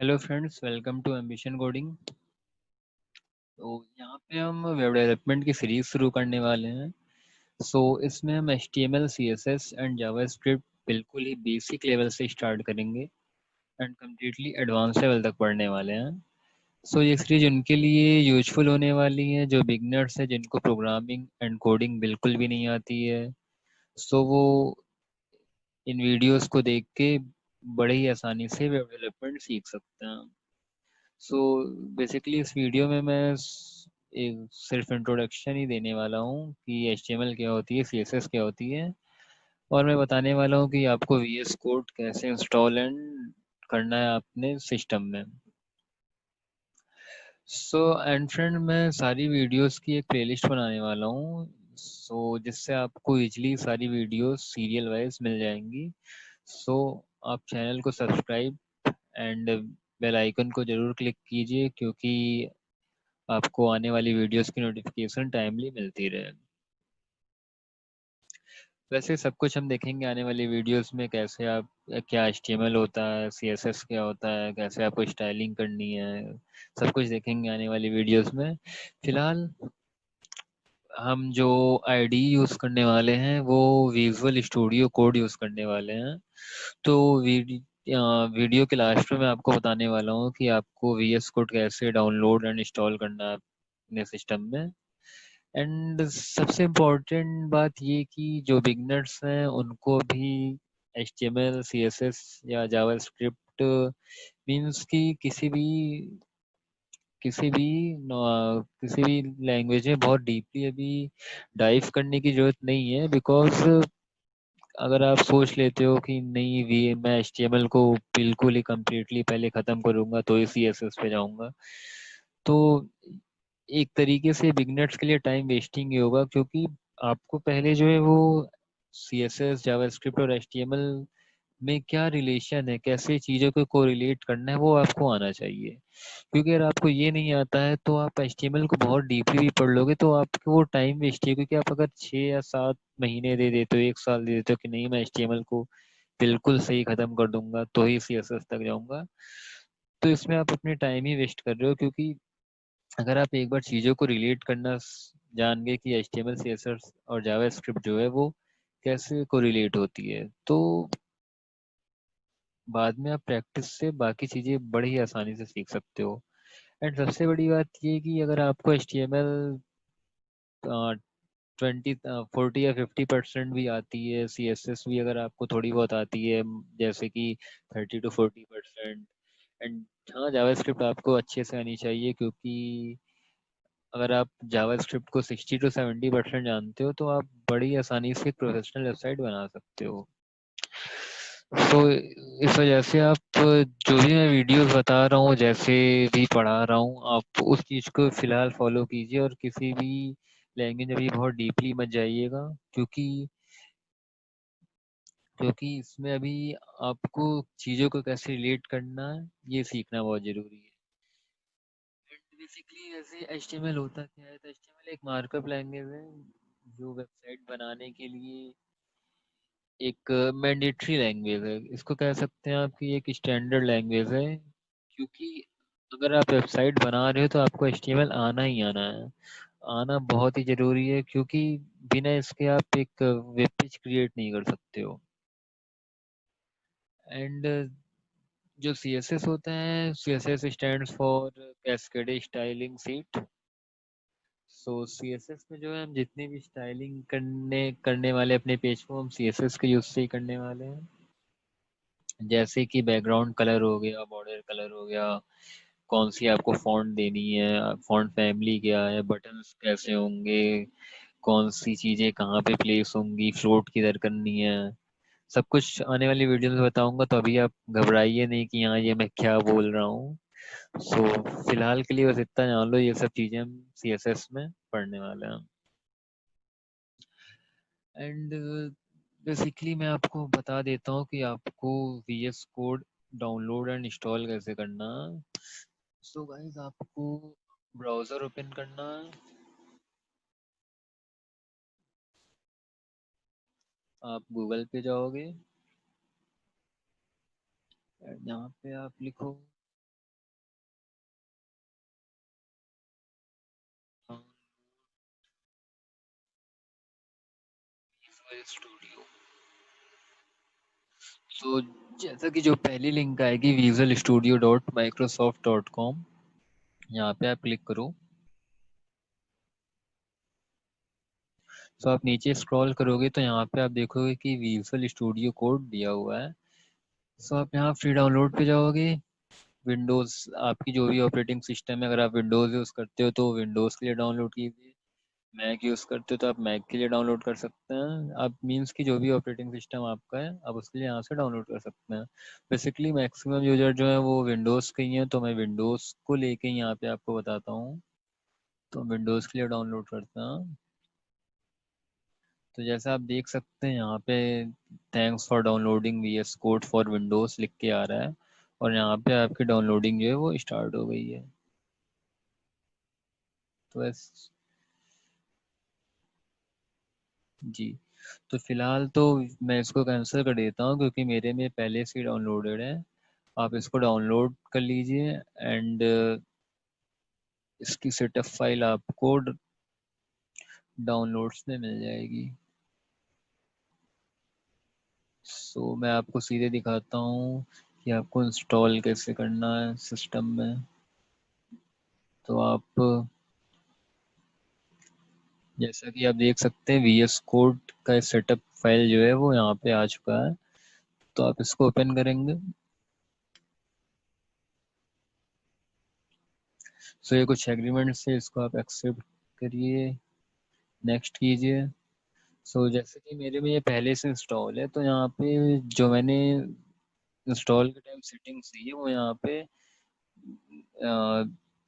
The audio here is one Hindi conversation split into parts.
Hello friends, welcome to Ambition Coding. तो यहाँ पे हम वेब डेवलपमेंट की सीरीज शुरू करने वाले हैं। इसमें हम HTML, CSS एंड जावास्क्रिप्ट बिल्कुल ही बेसिक लेवल से स्टार्ट करेंगे एंड कम्प्लीटली एडवांस लेवल तक पढ़ने वाले हैं। ये सीरीज उनके लिए यूजफुल होने वाली है जो बिगनर्स है, जिनको प्रोग्रामिंग एंड कोडिंग बिल्कुल भी नहीं आती है। वो इन वीडियोस को देख के बड़े ही आसानी से वेब डेवलपमेंट सीख सकते हैं। सो बेसिकली इस वीडियो में मैं एक सिर्फ इंट्रोडक्शन ही देने वाला हूँ कि HTML क्या होती है, CSS क्या होती है, और मैं बताने वाला हूँ कि आपको VS कोड कैसे इंस्टॉल एंड करना है अपने सिस्टम में। एंड फ्रेंड, मैं सारी वीडियोस की एक प्लेलिस्ट बनाने वाला हूँ, जिससे आपको इजली सारी वीडियोस सीरियल वाइज मिल जाएंगी। सो आप चैनल को सब्सक्राइब एंड बेल आइकन को जरूर क्लिक कीजिए, क्योंकि आपको आने वाली वीडियोस की नोटिफिकेशन टाइमली मिलती रहे। वैसे सब कुछ हम देखेंगे आने वाली वीडियोस में, कैसे आप क्या HTML होता है, CSS क्या होता है, कैसे आपको स्टाइलिंग करनी है, सब कुछ देखेंगे आने वाली वीडियोस में। फिलहाल हम जो आईडी यूज़ करने वाले हैं वो विजुअल स्टूडियो कोड यूज़ करने वाले हैं। तो वीडियो के लास्ट में मैं आपको बताने वाला हूँ कि आपको VS कोड कैसे डाउनलोड एंड इंस्टॉल करना है अपने सिस्टम में। एंड सबसे इम्पोर्टेंट बात ये कि जो बिगनर्स हैं उनको भी HTML, CSS या जावास्क्रिप्ट मीन्स कि किसी भी लैंग्वेज में बहुत डीपली अभी डाइव करने की जरूरत नहीं है। बिकॉज अगर आप सोच लेते हो कि नहीं, वी मैं HTML को बिल्कुल ही कम्प्लीटली पहले ख़त्म करूँगा तो ही CSS पे जाऊँगा, तो एक तरीके से बिगनर्स के लिए टाइम वेस्टिंग ही होगा, क्योंकि आपको पहले जो है वो CSS, जावास्क्रिप्ट और HTML में क्या रिलेशन है, कैसे चीज़ों को कोरिलेट करना है, वो आपको आना चाहिए। क्योंकि अगर आपको ये नहीं आता है तो आप HTML को बहुत डीपली भी पढ़ लोगे तो आपको वो टाइम वेस्ट है। क्योंकि आप अगर 6 या 7 महीने दे देते हो, 1 साल दे देते हो कि नहीं मैं HTML को बिल्कुल सही खत्म कर दूंगा तो ही CSS तक जाऊंगा, तो इसमें आप अपने टाइम ही वेस्ट कर रहे हो। क्योंकि अगर आप एक बार चीज़ों को रिलेट करना जान गए कि HTML, CSS और जावास्क्रिप्ट जो है वो कैसे को रिलेट होती है, तो बाद में आप प्रैक्टिस से बाकी चीज़ें बड़ी ही आसानी से सीख सकते हो। एंड सबसे बड़ी बात ये कि अगर आपको HTML 40 या 50% भी आती है, CSS भी अगर आपको थोड़ी बहुत आती है, जैसे कि 30 to 40%, एंड हाँ, जावास्क्रिप्ट आपको अच्छे से आनी चाहिए, क्योंकि अगर आप जावास्क्रिप्ट को 60 to 70% जानते हो तो आप बड़ी आसानी से एक प्रोफेशनल वेबसाइट बना सकते हो। इस वजह से आप जो भी मैं वीडियोस बता रहा हूँ, जैसे भी पढ़ा रहा हूँ, आप उस चीज़ को फिलहाल फॉलो कीजिए और किसी भी लैंग्वेज में भी बहुत डीपली मत जाइएगा। क्योंकि क्योंकि इसमें अभी आपको चीज़ों को कैसे रिलेट करना है ये सीखना बहुत ज़रूरी है। बेसिकली ऐसे HTML होता क्या है, तो HTML एक मार्कअप लैंग्वेज है जो वेबसाइट बनाने के लिए एक मैंडेटरी लैंग्वेज है। इसको कह सकते हैं आपकी एक स्टैंडर्ड लैंग्वेज है। क्योंकि अगर आप वेबसाइट बना रहे हो तो आपको HTML आना ही आना है, आना बहुत ही ज़रूरी है। क्योंकि बिना इसके आप एक वेब पेज क्रिएट नहीं कर सकते हो। एंड जो CSS होता है, CSS stands for cascade styling seat. CSS में जो है हम जितनी भी स्टाइलिंग करने वाले अपने पेज को, हम CSS के यूज से ही करने वाले हैं। जैसे कि बैकग्राउंड कलर हो गया, बॉर्डर कलर हो गया, कौन सी आपको फॉन्ट देनी है, फॉन्ट फैमिली क्या है, बटन्स कैसे होंगे, कौन सी चीज़ें कहाँ पे प्लेस होंगी, फ्लोट किधर करनी है, सब कुछ आने वाली वीडियो में बताऊंगा। तो अभी आप घबराइए नहीं कि हाँ ये मैं क्या बोल रहा हूँ। फिलहाल के लिए बस इतना जान लो, ये सब चीज़ें हम CSS में पढ़ने वाले हैं। एंड बेसिकली मैं आपको बता देता हूँ कि आपको VS code download and install कैसे करना है। गाइस, आपको ब्राउज़र ओपन करना है। आप गूगल पे जाओगे, यहाँ पे आप लिखो विजुअल स्टूडियो। तो जैसा कि जो पहली लिंक आएगी visualstudio.microsoft.com, यहाँ पे आप क्लिक करो। तो आप नीचे स्क्रॉल करोगे तो यहाँ पे आप देखोगे कि विजुअल स्टूडियो कोड दिया हुआ है। सो आप यहाँ फ्री डाउनलोड पे जाओगे। विंडोज़, आपकी जो भी ऑपरेटिंग सिस्टम है, अगर आप विंडोज़ यूज़ करते हो तो विंडोज़ के लिए डाउनलोड कीजिए, मैक यूज़ करते हो तो आप मैक के लिए डाउनलोड कर सकते हैं। आप मीन्स की जो भी ऑपरेटिंग सिस्टम आपका है आप उसके लिए यहाँ से डाउनलोड कर सकते हैं। बेसिकली मैक्सिमम यूजर जो है वो विंडोज़ के ही हैं, तो मैं विंडोज़ को लेके यहाँ पे आपको बताता हूँ। तो विंडोज़ के लिए डाउनलोड करते हैं। तो जैसा आप देख सकते हैं यहाँ पे thanks for downloading VS code for Windows लिख के आ रहा है, और यहाँ पे आपकी डाउनलोडिंग जो है वो स्टार्ट हो गई है। तो जी, तो फिलहाल तो मैं इसको कैंसिल कर देता हूँ क्योंकि मेरे में पहले से डाउनलोडेड है। आप इसको डाउनलोड कर लीजिए एंड इसकी सेटअप फाइल आपको डाउनलोड्स में मिल जाएगी। सो मैं आपको सीधे दिखाता हूँ कि आपको इंस्टॉल कैसे करना है सिस्टम में। तो आप जैसा कि आप देख सकते हैं VS कोड का सेटअप फाइल जो है वो यहाँ पे आ चुका है। तो आप इसको ओपन करेंगे। सो ये कुछ एग्रीमेंट से इसको आप एक्सेप्ट करिए, नेक्स्ट कीजिए। सो जैसे कि मेरे में ये पहले से इंस्टॉल है तो यहाँ पे जो मैंने इंस्टॉल के टाइम सेटिंग्स दी है वो यहाँ पे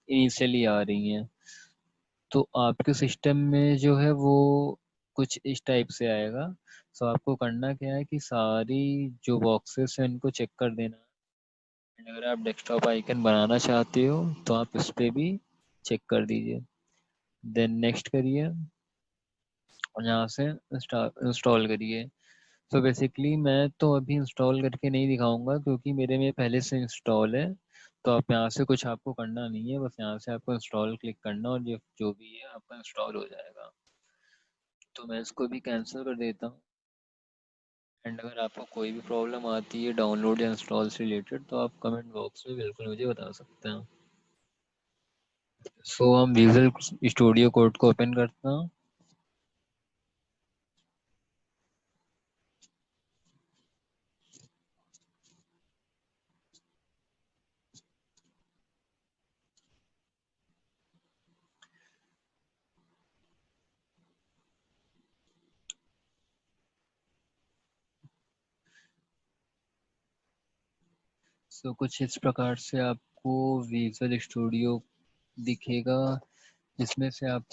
इनिशियली आ रही हैं। तो आपके सिस्टम में जो है वो कुछ इस टाइप से आएगा। सो आपको करना क्या है कि सारी जो बॉक्सेस हैं उनको चेक कर देना है। And अगर आप डेस्कटॉप आइकन बनाना चाहते हो तो आप इस पे भी चेक कर दीजिए, देन नेक्स्ट करिए और यहाँ से इंस्टॉल करिए। तो बेसिकली मैं तो अभी इंस्टॉल करके नहीं दिखाऊंगा क्योंकि मेरे में पहले से इंस्टॉल है। तो आप यहाँ से कुछ आपको करना नहीं है, बस यहाँ से आपको इंस्टॉल क्लिक करना और ये जो भी है आपका इंस्टॉल हो जाएगा। तो मैं इसको भी कैंसिल कर देता हूँ। एंड अगर आपको कोई भी प्रॉब्लम आती है डाउनलोड या इंस्टॉल से रिलेटेड तो आप कमेंट बॉक्स में बिल्कुल मुझे बता सकते हैं। सो हम विजुअल स्टूडियो कोड को ओपन करते हैं। सो कुछ इस प्रकार से आपको विजुअल स्टूडियो दिखेगा, जिसमें से आप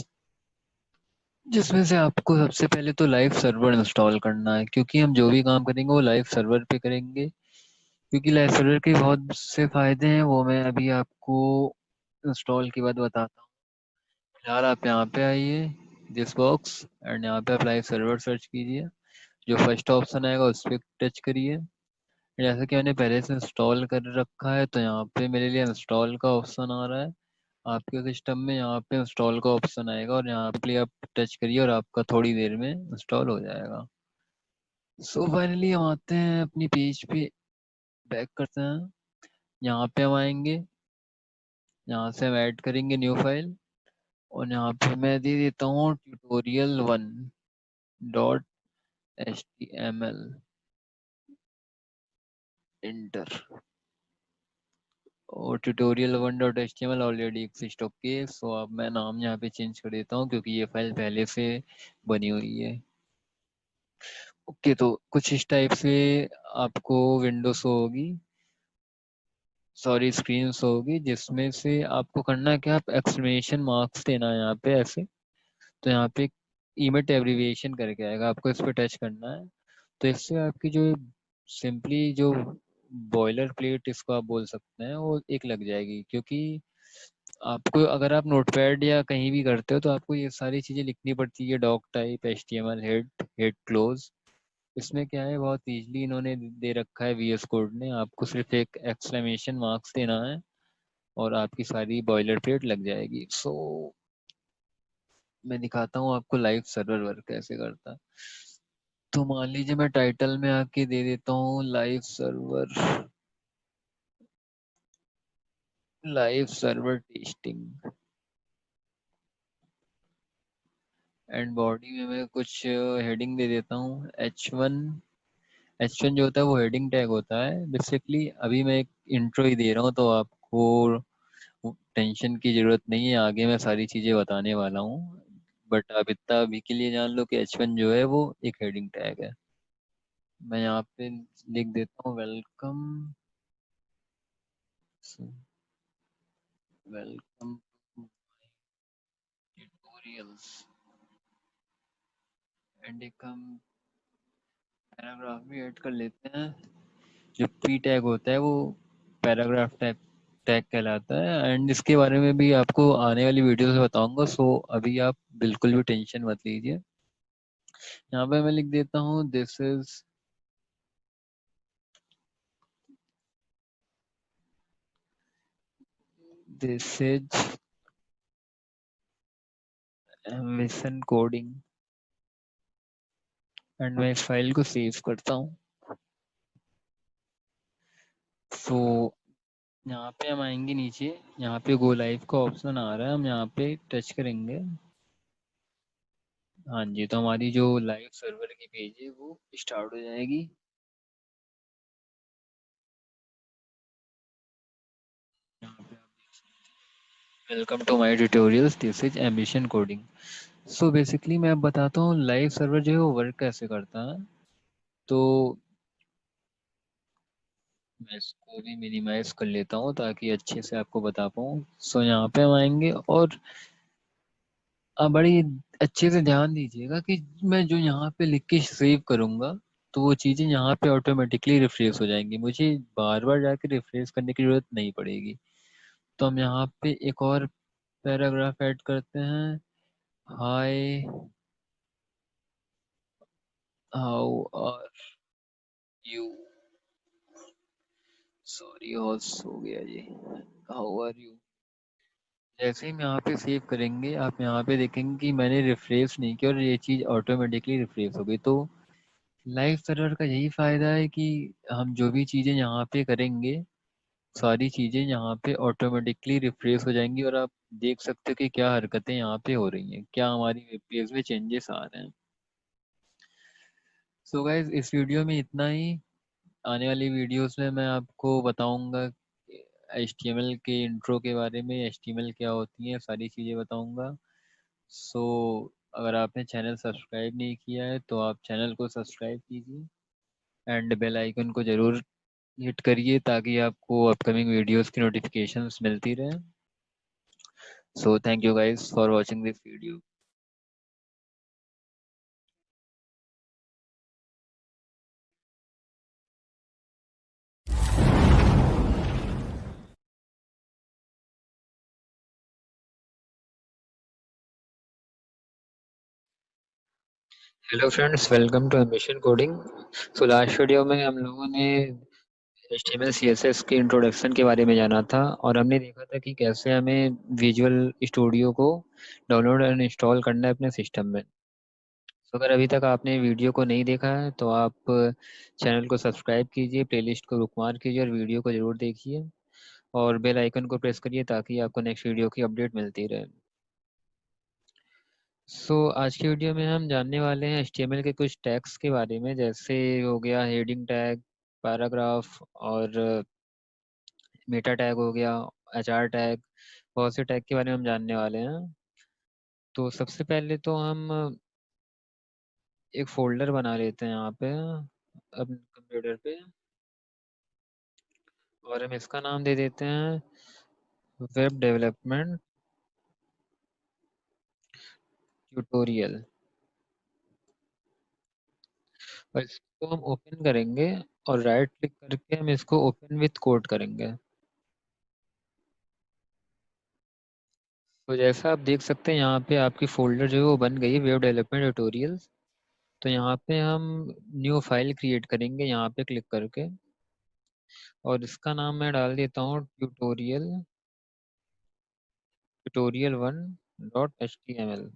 जिसमें से आपको सबसे पहले तो लाइव सर्वर इंस्टॉल करना है, क्योंकि हम जो भी काम करेंगे वो लाइव सर्वर पे करेंगे। क्योंकि लाइव सर्वर के बहुत से फायदे हैं, वो मैं अभी आपको इंस्टॉल के बाद बताता हूँ। फिलहाल आप यहाँ पे आइए दिस बॉक्स एंड यहाँ पे आप लाइव सर्वर सर्च कीजिए। जो फर्स्ट ऑप्शन आएगा उस पर टच करिए। जैसा कि मैंने पहले से इंस्टॉल कर रखा है तो यहाँ पे मेरे लिए इंस्टॉल का ऑप्शन आ रहा है। आपके सिस्टम में यहाँ पे इंस्टॉल का ऑप्शन आएगा और यहाँ पे आप टच करिए और आपका थोड़ी देर में इंस्टॉल हो जाएगा। सो फाइनली हम आते हैं अपनी पेज पे, बैक करते हैं। यहाँ पे हम आएंगे, यहाँ से हम ऐड करेंगे न्यू फाइल और यहाँ पे मैं दे देता हूँ tutorial1.html, इंटर। और tutorial1.html ऑलरेडी एग्जिस्ट। ओके, सो अब मैं नाम यहाँ पे चेंज कर देता हूँ क्योंकि ये फाइल पहले से बनी हुई है। ओके, तो कुछ इस टाइप से आपको विंडो शो होगी, सॉरी स्क्रीन शो होगी, जिसमें से आपको करना है कि आप एक्सक्लेमेशन मार्क्स देना है यहाँ पे ऐसे। तो यहाँ पे इमेट एब्रीविएशन करके आएगा, आपको इस पर टच करना है। तो इससे आपकी जो सिंपली जो बॉयलर प्लेट इसको आप बोल सकते हैं वो एक लग जाएगी। क्योंकि आपको अगर आप नोटपैड या कहीं भी करते हो तो आपको ये सारी चीज़ें लिखनी पड़ती है, doctype, HTML, head, head close. इसमें क्या है, बहुत इजीली इन्होंने दे रखा है VS कोड ने, आपको सिर्फ एक एक्सक्लेमेशन मार्क्स देना है और आपकी सारी बॉयलर प्लेट लग जाएगी। सो मैं दिखाता हूँ आपको लाइव सर्वर वर्क कैसे करता है। तो मान लीजिए मैं टाइटल में आके दे देता हूँ live server testing. And body में मैं कुछ हेडिंग दे देता हूँ H1। H1 जो होता है वो हेडिंग टैग होता है बेसिकली। अभी मैं एक इंट्रो ही दे रहा हूँ तो आपको टेंशन की जरूरत नहीं है, आगे मैं सारी चीजें बताने वाला हूँ। बट आप इतना अभी के लिए जान लो कि H1 जो है वो एक हेडिंग टैग है। मैं यहाँ पे लिख देता हूँ वेलकम, वेलकम ट्यूटोरियल्स। एंड एक हम पैराग्राफ भी ऐड कर लेते हैं। जो पी टैग होता है वो पैराग्राफ टैग टैग कहलाता है। एंड इसके बारे में भी आपको आने वाली वीडियो से बताऊंगा, सो अभी आप बिल्कुल भी टेंशन मत लीजिए। यहाँ पे मैं लिख देता हूँ this is mission coding. And मैं इस फाइल को सेव करता हूँ। सो यहाँ पे हम आएंगे नीचे, यहाँ पे गो लाइव का ऑप्शन आ रहा है, हम यहाँ पे टच करेंगे। हाँ जी, तो हमारी जो लाइव सर्वर की पेज है वो स्टार्ट हो जाएगी। यहाँ पे welcome to my tutorials, this is Ambition Coding. So basically मैं अब बताता हूँ लाइव सर्वर जो है वो वर्क कैसे करता है। तो मैं इसको भी मिनिमाइज कर लेता हूँ ताकि अच्छे से आपको बता पाऊँ। सो यहाँ पे हम आएंगे और आप बड़ी अच्छे से ध्यान दीजिएगा कि मैं जो यहाँ पे लिख के सेव करूँगा तो वो चीज़ें यहाँ पे ऑटोमेटिकली रिफ्रेश हो जाएंगी, मुझे बार बार जाके रिफ्रेश करने की जरूरत नहीं पड़ेगी। तो हम यहाँ पे एक और पैराग्राफ ऐड करते हैं। Hi, how are you. Sorry, हॉर्स हो गया जी। How are you. जैसे ही हम यहाँ पे सेव करेंगे आप यहाँ पे देखेंगे कि मैंने रिफ्रेश नहीं किया और ये चीज़ ऑटोमेटिकली रिफ्रेश हो गई। तो लाइव सर्वर का यही फायदा है कि हम जो भी चीज़ें यहाँ पे करेंगे सारी चीज़ें यहाँ पे ऑटोमेटिकली रिफ्रेश हो जाएंगी और आप देख सकते हो कि क्या हरकतें यहाँ पे हो रही हैं, क्या हमारी वेब पेज में चेंजेस आ रहे हैं। सो गाइज इस वीडियो में इतना ही। आने वाली वीडियोस में मैं आपको बताऊंगा HTML के इंट्रो के बारे में, HTML क्या होती है, सारी चीज़ें बताऊंगा। सो अगर आपने चैनल सब्सक्राइब नहीं किया है तो आप चैनल को सब्सक्राइब कीजिए एंड बेल आइकन को ज़रूर हिट करिए ताकि आपको अपकमिंग वीडियोस की नोटिफिकेशंस मिलती रहे। So thank you guys for watching this video. Hello friends, welcome to Ambition Coding. So last video में हम लोगों ने HTML CSS के इंट्रोडक्शन के बारे में जाना था और हमने देखा था कि कैसे हमें विजुअल स्टूडियो को डाउनलोड एंड इंस्टॉल करना है अपने सिस्टम में। तो अगर अभी तक आपने वीडियो को नहीं देखा है तो आप चैनल को सब्सक्राइब कीजिए, प्लेलिस्ट को बुकमार्क कीजिए और वीडियो को ज़रूर देखिए और बेल आइकन को प्रेस करिए ताकि आपको नेक्स्ट वीडियो की अपडेट मिलती रहे। आज की वीडियो में हम जानने वाले हैं HTML के कुछ टैग्स के बारे में, जैसे हो गया हेडिंग टैग, पैराग्राफ और मेटा टैग हो गया, HR टैग। बहुत से टैग के बारे में हम जानने वाले हैं। तो सबसे पहले तो हम एक फोल्डर बना लेते हैं यहाँ पे अपने कंप्यूटर पे और हम इसका नाम दे देते हैं वेब डेवलपमेंट ट्यूटोरियल। और इसको हम ओपन करेंगे और राइट क्लिक करके हम इसको ओपन विथ कोड करेंगे। तो जैसा आप देख सकते हैं यहाँ पे आपकी फोल्डर जो है वो बन गई वेब डेवलपमेंट ट्यूटोरियल्स। तो यहाँ पे हम न्यू फाइल क्रिएट करेंगे यहाँ पे क्लिक करके और इसका नाम मैं डाल देता हूँ ट्यूटोरियल 1.html।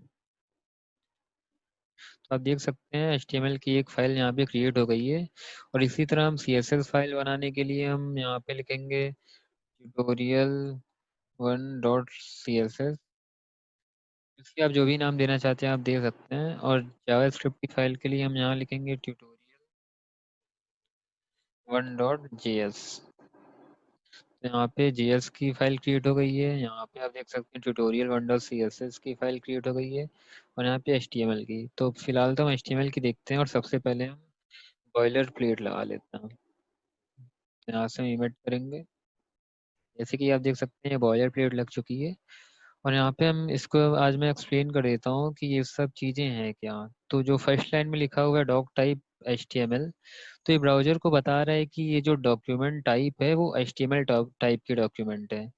आप देख सकते हैं HTML की एक फाइल यहाँ पे क्रिएट हो गई है। और इसी तरह हम CSS फाइल बनाने के लिए हम यहाँ पे लिखेंगे tutorial1.css। इसकी आप जो भी नाम देना चाहते हैं आप दे सकते हैं। और जावास्क्रिप्ट की फाइल के लिए हम यहाँ लिखेंगे tutorial1.js। तो यहाँ पे JS की फाइल क्रिएट हो गई है। यहाँ पे आप देख सकते हैं tutorial1.css की फाइल क्रिएट हो गई है। और यहाँ पे HTML की। तो फिलहाल तो हम HTML की देखते हैं और सबसे पहले हम बॉयलर प्लेट लगा लेते हैं। यहाँ से हम इमेट करेंगे। जैसे कि आप देख सकते हैं बॉयलर प्लेट लग चुकी है। और यहाँ पे हम इसको आज मैं एक्सप्लेन कर देता हूँ कि ये सब चीज़ें हैं क्या। तो जो फर्स्ट लाइन में लिखा हुआ है डॉक टाइप HTML, तो ये ब्राउजर को बता रहा है कि ये जो डॉक्यूमेंट टाइप है वो HTML टाइप की डॉक्यूमेंट है।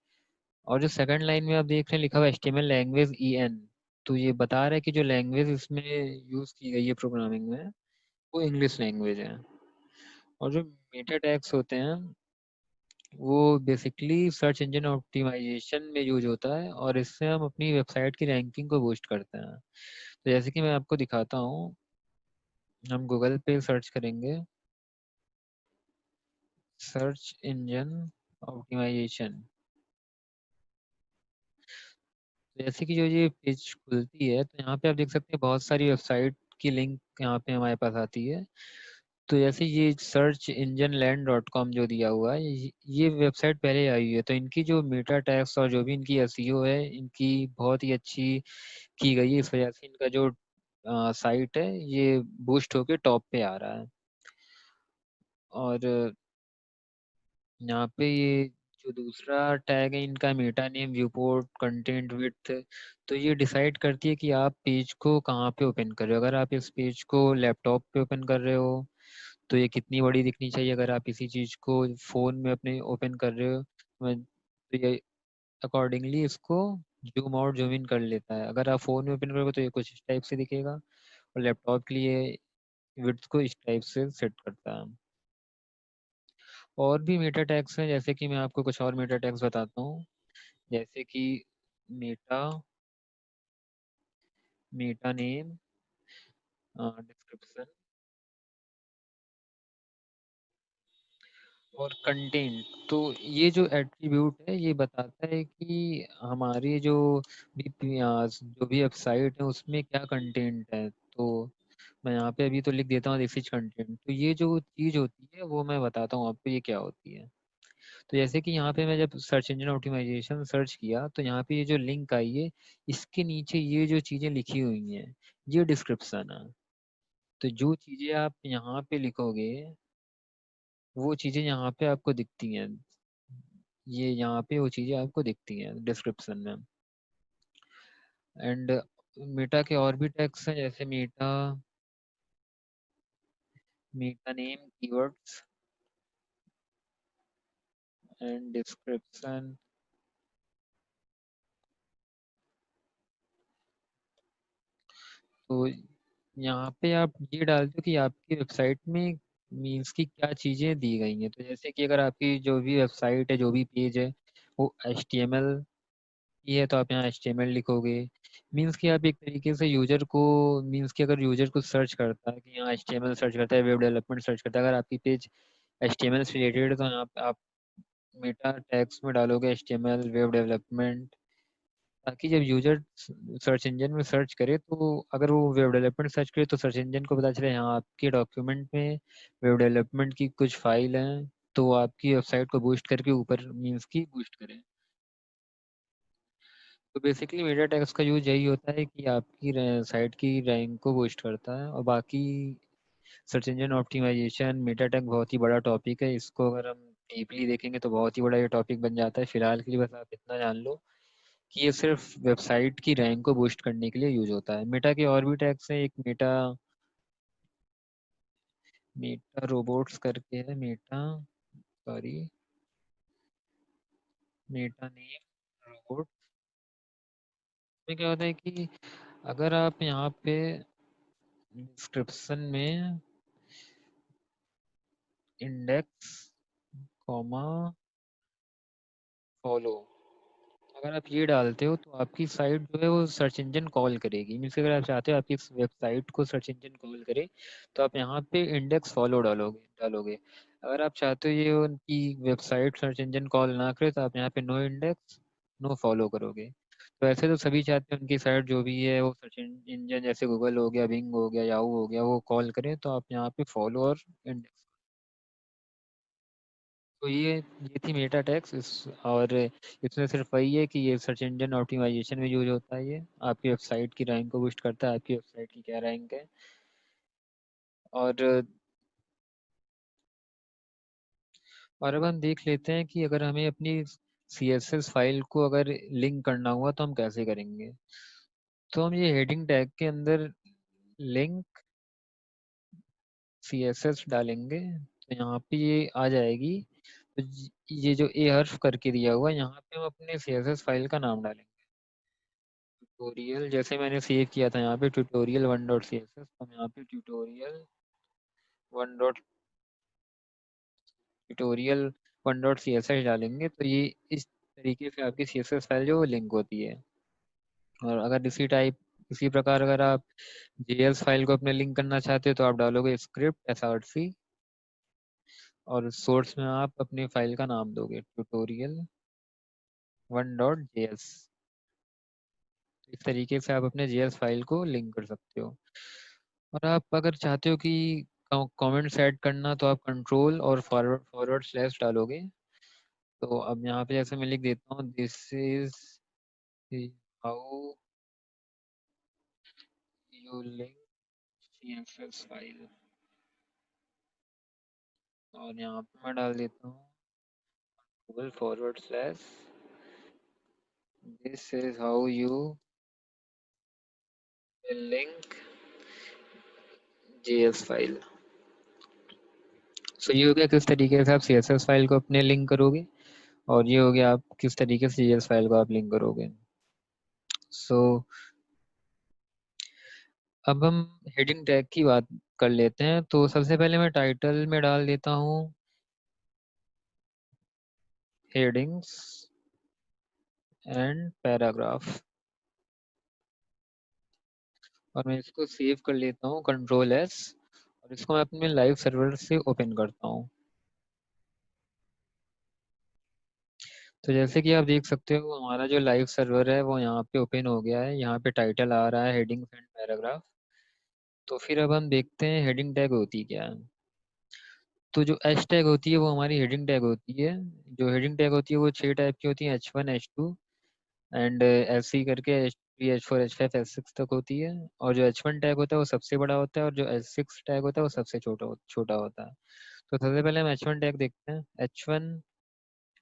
और जो सेकंड लाइन में आप देख रहे हैं लिखा हुआ HTML लैंग्वेज EN, तो ये बता रहा है कि जो लैंग्वेज इसमें यूज़ की गई है प्रोग्रामिंग में वो इंग्लिश लैंग्वेज है। और जो मेटा टैग्स होते हैं वो बेसिकली सर्च इंजन ऑप्टिमाइजेशन में यूज होता है और इससे हम अपनी वेबसाइट की रैंकिंग को बूस्ट करते हैं। तो जैसे कि मैं आपको दिखाता हूँ, हम गूगल पे सर्च करेंगे सर्च इंजन ऑप्टिमाइजेशन। तो जैसे कि जो ये पेज खुलती है तो यहाँ पे आप देख सकते हैं बहुत सारी वेबसाइट की लिंक यहाँ पे हमारे पास आती है। तो जैसे ये search engine land dot com जो दिया हुआ है ये वेबसाइट पहले आई हुई है। तो इनकी जो मेटा टैग्स और जो भी इनकी एसईओ है इनकी बहुत ही अच्छी की गई है। इस वजह से इनका जो साइट है ये बूस्ट होके टॉप पे आ रहा है। और यहाँ पे ये जो दूसरा टैग है इनका Meta name viewport content width, तो ये डिसाइड करती है कि आप पेज को कहाँ पे ओपन कर रहे हो। अगर आप इस पेज को लैपटॉप पे ओपन कर रहे हो तो ये कितनी बड़ी दिखनी चाहिए। अगर आप इसी चीज़ को फ़ोन में अपने ओपन कर रहे हो तो ये अकॉर्डिंगली इसको जूम आउट जूम इन कर लेता है। अगर आप फ़ोन में ओपन करोगे तो ये कुछ इस टाइप से दिखेगा और लैपटॉप के लिए विड्थ को इस टाइप से सेट करता है। और भी मेटा टैग्स हैं, जैसे कि मैं आपको कुछ और मेटा टैग्स बताता हूँ। जैसे कि मेटा मेटा नेम डिस्क्रिप्शन और कंटेंट। तो ये जो एट्रीब्यूट है ये बताता है कि हमारी जो भी वेबसाइट है उसमें क्या कंटेंट है। तो मैं यहाँ पे अभी तो लिख देता हूँ दिस इज कंटेंट। तो ये जो चीज़ होती है वो मैं बताता हूँ आपको ये क्या होती है। तो जैसे कि यहाँ पे मैं जब सर्च इंजन ऑप्टिमाइजेशन सर्च किया तो यहाँ पे ये जो लिंक आई है इसके नीचे ये जो चीज़ें लिखी हुई हैं ये डिस्क्रिप्शन है। तो जो चीज़ें आप यहाँ पे लिखोगे वो चीज़ें यहाँ पे आपको दिखती हैं। ये यहाँ पे वो चीज़ें आपको दिखती हैं डिस्क्रिप्शन में। एंड मेटा के और भी टैग्स हैं, जैसे Meta Meta name keywords and description. तो यहाँ पे आप ये डालते हो कि आपकी वेबसाइट में मीन्स की क्या चीज़ें दी गई हैं। तो जैसे कि अगर आपकी जो भी वेबसाइट है जो भी पेज है वो HTML की है तो आप यहाँ HTML लिखोगे। मीन्स कि आप एक तरीके से यूजर को मीन्स कि अगर यूजर कुछ सर्च करता है कि यहाँ HTML सर्च करता है वेब डेवलपमेंट सर्च करता है, अगर आपकी पेज HTML से रिलेटेड है तो यहाँ पे आप मेटा टैग्स में डालोगे HTML वेब डेवलपमेंट, ताकि जब यूजर सर्च इंजन में सर्च करे तो अगर वो वेब डेवलपमेंट सर्च करे तो सर्च इंजन को पता चले हाँ आपके डॉक्यूमेंट में वेब डेवलपमेंट की कुछ फाइल हैं, तो वो आपकी वेबसाइट को बूस्ट करके ऊपर मीन्स की बूस्ट करें। तो बेसिकली मीडिया टैग्स का यूज यही होता है कि आपकी साइट की रैंक को बूस्ट करता है। और बाकी search engine optimisation media tag बहुत ही बड़ा टॉपिक है। इसको अगर हम डीपली देखेंगे तो बहुत ही बड़ा ये टॉपिक बन जाता है। फिलहाल के लिए बस आप इतना जान लो कि ये सिर्फ वेबसाइट की रैंक को बूस्ट करने के लिए यूज होता है। मेटा के और भी टैग्स हैं, एक मेटा मेटा रोबोट्स करके है, Meta sorry Meta name robot. में क्या होता है कि अगर आप यहाँ पे डिस्क्रिप्शन में इंडेक्स कॉमा फॉलो अगर आप ये डालते हो तो आपकी साइट जो है वो सर्च इंजन कॉल करेगी। मीन्स अगर आप चाहते हो आपकी वेबसाइट को सर्च इंजन कॉल करे तो आप यहाँ पे इंडेक्स फॉलो डालोगे। अगर आप चाहते हो ये उनकी वेबसाइट सर्च इंजन कॉल ना करे तो आप यहाँ पे नो इंडेक्स नो फॉलो करोगे। तो ऐसे तो सभी चाहते हैं उनकी साइट जो भी है वो सर्च इंजन जैसे गूगल हो गया, बिंग हो गया, याहू हो गया, वो कॉल करें, तो आप यहाँ पे फॉलो और इंडेक्स। तो ये थी मेटा टैग्स इस। और इसमें सिर्फ वही है कि ये सर्च इंजन ऑप्टिमाइजेशन में यूज होता है। ये आपकी वेबसाइट की रैंक को बूस्ट करता है, आपकी वेबसाइट की क्या रैंक है। और अब हम देख लेते हैं कि अगर हमें अपनी CSS फाइल को अगर लिंक करना हुआ तो हम कैसे करेंगे। तो हम ये हेडिंग टैग के अंदर लिंक CSS डालेंगे तो यहाँ पे ये आ जाएगी। तो ये जो ए हर्फ करके दिया हुआ है यहाँ पे हम अपने CSS फाइल का नाम डालेंगे। ट्यूटोरियल जैसे मैंने सेव किया था यहाँ पे ट्यूटोरियल 1.css, हम यहाँ पे वन डॉट ट्यूटोरियल 1.css डालेंगे तो ये इस तरीके से आपकी CSS फाइल जो लिंक होती है। और अगर इसी प्रकार अगर आप JS फाइल को अपने लिंक करना चाहते हो तो आप डालोगे स्क्रिप्ट SRC और सोर्स में आप अपनी फाइल का नाम दोगे tutorial1.js। इस तरीके से आप अपने JS फाइल को लिंक कर सकते हो। और आप अगर चाहते हो कि कमेंट्स ऐड करना तो आप कंट्रोल और फॉरवर्ड स्लैश डालोगे। तो अब यहाँ पे जैसे मैं लिख देता हूँ this is how you link CSS file, और यहाँ पे मैं डाल देता हूँ control forward slash this is how you link JS file. So ये हो गया किस तरीके से आप CSS फाइल को अपने लिंक करोगे, और ये हो गया आप किस तरीके से JS फाइल को आप लिंक करोगे। सो अब हम हेडिंग टैग की बात कर लेते हैं। तो सबसे पहले मैं टाइटल में डाल देता हूँ हेडिंग्स एंड पैराग्राफ, और मैं इसको सेव कर लेता हूँ Ctrl+S, और इसको मैं अपने लाइव सर्वर से ओपन करता हूँ। तो जैसे कि आप देख सकते हो हमारा जो लाइव सर्वर है वो यहाँ पे ओपन हो गया है। यहाँ पे टाइटल आ रहा है, हेडिंग्स एंड पैराग्राफ। तो फिर अब हम देखते हैं हेडिंग टैग होती क्या है। तो जो एच टैग होती है वो हमारी हेडिंग टैग होती है। जो हेडिंग टैग होती है वो 6 टाइप की होती है, H1 H2 एंड ऐसे ही करके H3 H4 H5 H6 तक होती है। और जो H1 टैग होता है वो सबसे बड़ा होता है, और जो H6 टैग होता है वो सबसे छोटा होता है। तो सबसे पहले हम H1 टैग देखते हैं। H1,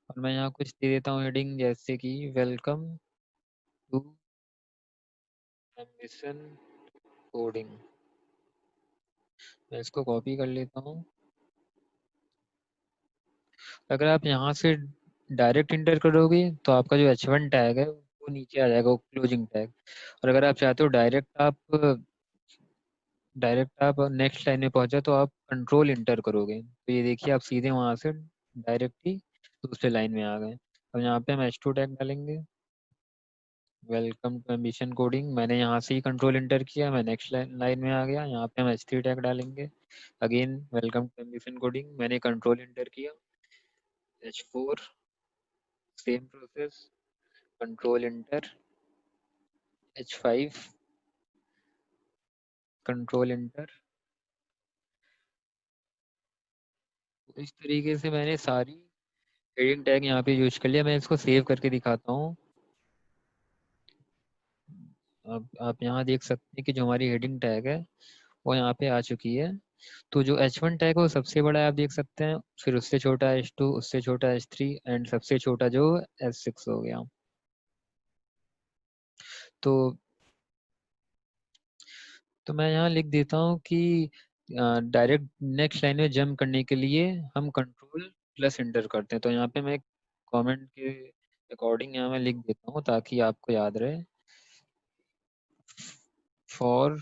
और मैं यहाँ कुछ दे देता हूँ हेडिंग जैसे कि वेलकम टू एम्बिशन कोडिंग। मैं इसको कॉपी कर लेता हूँ। अगर आप यहाँ से डायरेक्ट इंटर करोगे तो आपका जो H1 टैग है वो नीचे आ जाएगा, वो क्लोजिंग टैग। और अगर आप चाहते हो डायरेक्ट आप नेक्स्ट लाइन में पहुंचा तो आप कंट्रोल इंटर करोगे तो ये देखिए आप सीधे वहां से डायरेक्ट ही दूसरे लाइन में आ गए। अब यहाँ पे हम H2 टैग डालेंगे, वेलकम टू एम्बिशन कोडिंग। मैंने यहाँ से ही कंट्रोल इंटर किया, मैं नेक्स्ट लाइन में आ गया। यहाँ पे हम H3 टैग डालेंगे, again welcome to Ambition Coding, मैंने कंट्रोल इंटर किया। H4 same process, control enter. H5 control enter. इस तरीके से मैंने सारी हेडिंग टैग यहाँ पे यूज कर लिया। मैं इसको सेव करके दिखाता हूँ। अब आप यहाँ देख सकते हैं कि जो हमारी हेडिंग टैग है वो यहाँ पे आ चुकी है। तो जो H1 टैग है वो सबसे बड़ा है आप देख सकते हैं, फिर उससे छोटा H2, उससे छोटा H3 एंड सबसे छोटा जो S6 हो गया। तो मैं यहाँ लिख देता हूँ कि डायरेक्ट नेक्स्ट लाइन में जंप करने के लिए हम कंट्रोल+ इंटर करते हैं। तो यहाँ पे मैं कमेंट के अकॉर्डिंग यहाँ मैं लिख देता हूँ ताकि आपको याद रहे। For